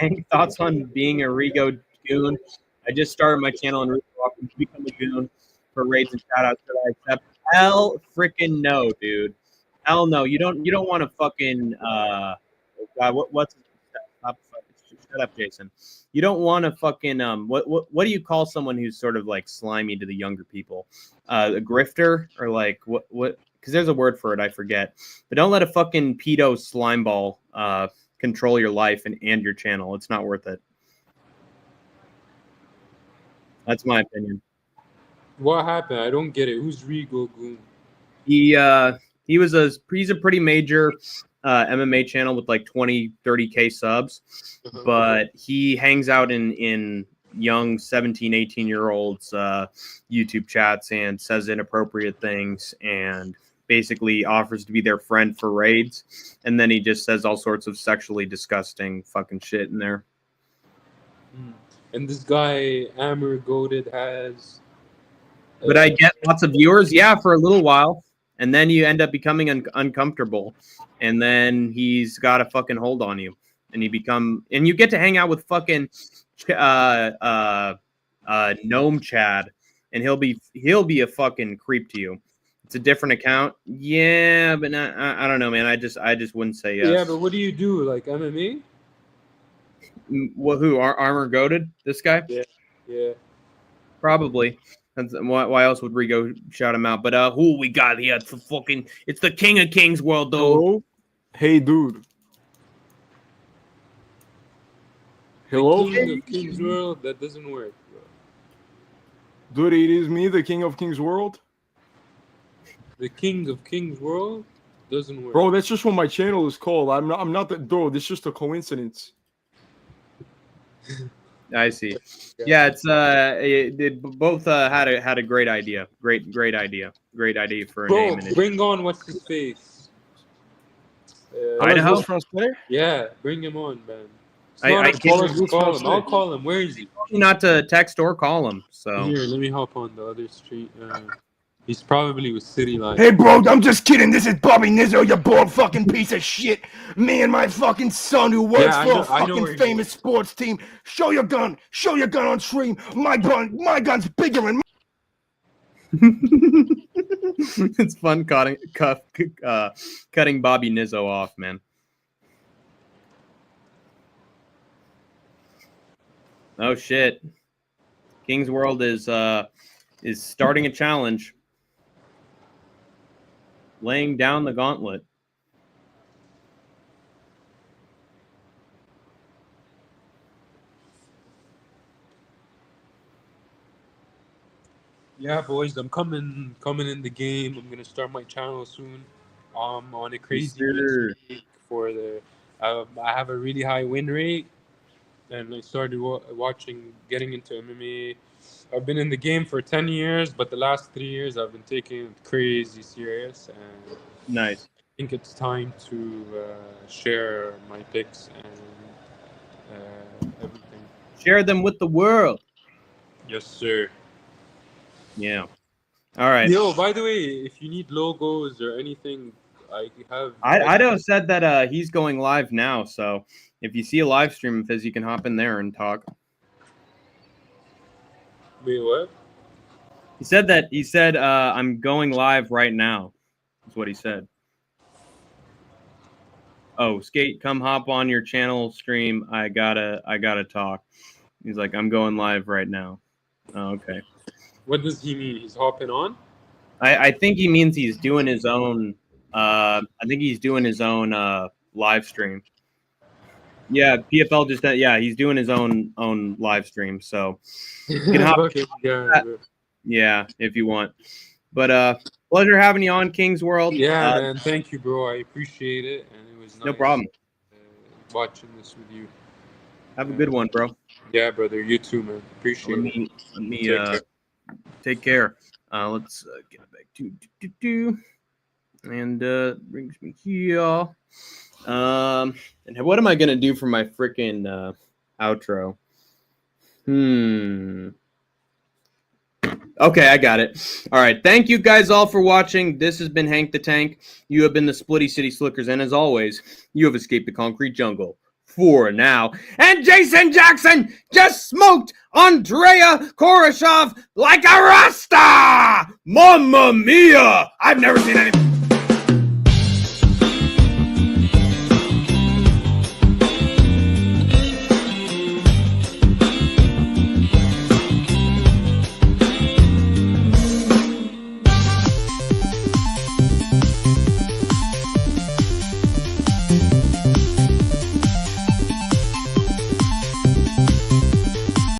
Any thoughts on being a Rigo goon? I just started my channel and welcome to become a goon for raids and shoutouts that I accept. Hell freaking no, dude. Hell no. You don't want to fucking oh God, what's stop, shut up, Jason. You don't want to fucking what do you call someone who's sort of like slimy to the younger people? A grifter or like what because there's a word for it, I forget. But don't let a fucking pedo slime ball control your life and your channel. It's not worth it. That's my opinion. What happened? I don't get it. Who's Rigo Goon? He's a pretty major MMA channel with like 20-30K subs, but he hangs out in young 17, 18-year-olds YouTube chats and says inappropriate things and basically offers to be their friend for raids, and then he just says all sorts of sexually disgusting fucking shit in there. And this guy Amber Goated has But I get lots of viewers, yeah, for a little while, and then you end up becoming uncomfortable, and then he's got a fucking hold on you, and you get to hang out with fucking Gnome Chad, and he'll be a fucking creep to you. It's a different account, yeah, but I don't know, man. I just wouldn't say yes. Yeah, but what do you do? Like MMA? Well, who Armor Goated? This guy? Yeah. Probably. Why else would Rigo shout him out? But who we got here? It's the King of Kings world, though. Hello? Hey, dude. Hello? The King of Kings world? That doesn't work, bro. Dude, it is me, the King of Kings world. The King of Kings world doesn't work. Bro, that's just what my channel is called. I'm not that, bro. This is just a coincidence. I see. Yeah, it's they both had a great idea. Great idea for a name. Bring on what's his face. Idaho. Yeah, bring him on, man. I'll call him. Where is he? Not to text or call him. So here, let me hop on the other street. He's probably with City Line. Hey, bro, I'm just kidding. This is Bobby Nizzo, you bald fucking piece of shit. Me and my fucking son who works for a fucking famous sports team. Show your gun. Show your gun on stream. My gun's bigger and it's fun cutting Bobby Nizzo off, man. Oh shit. King's World is starting a challenge. Laying down the gauntlet. Yeah, boys, I'm coming in the game. I'm gonna start my channel soon. On a crazy streak for the. I have a really high win rate, and I started getting into MMA. I've been in the game for 10 years, but the last 3 years I've been taking it crazy serious. And nice. I think it's time to share my picks and everything. Share them with the world. Yes, sir. Yeah. All right. Yo, by the way, if you need logos or anything, I have. Idaho said that he's going live now, so if you see a live stream of his, you can hop in there and talk. Wait, what? He said I'm going live right now. That's what he said. Oh, Skate, come hop on your channel stream. I gotta talk. He's like, I'm going live right now. Oh, okay. What does he mean? He's hopping on? I think he means he's doing his own live stream. Yeah, PFL just he's doing his own live stream. So you can hop okay, yeah, if you want. But pleasure having you on King's World. Yeah, man. Thank you, bro. I appreciate it, and it was nice, no problem. Watching this with you. Have a good one, bro. Yeah, brother. You too, man. Appreciate it. Let me take care. Let's get it back to And brings me here. And what am I gonna do for my freaking outro? Okay, I got it. All right. Thank you guys all for watching. This has been Hank the Tank. You have been the Splitty City Slickers, and as always, you have escaped the concrete jungle for now. And Jason Jackson just smoked Andrea Koreshov like a Rasta! Mamma mia! I've never seen anything.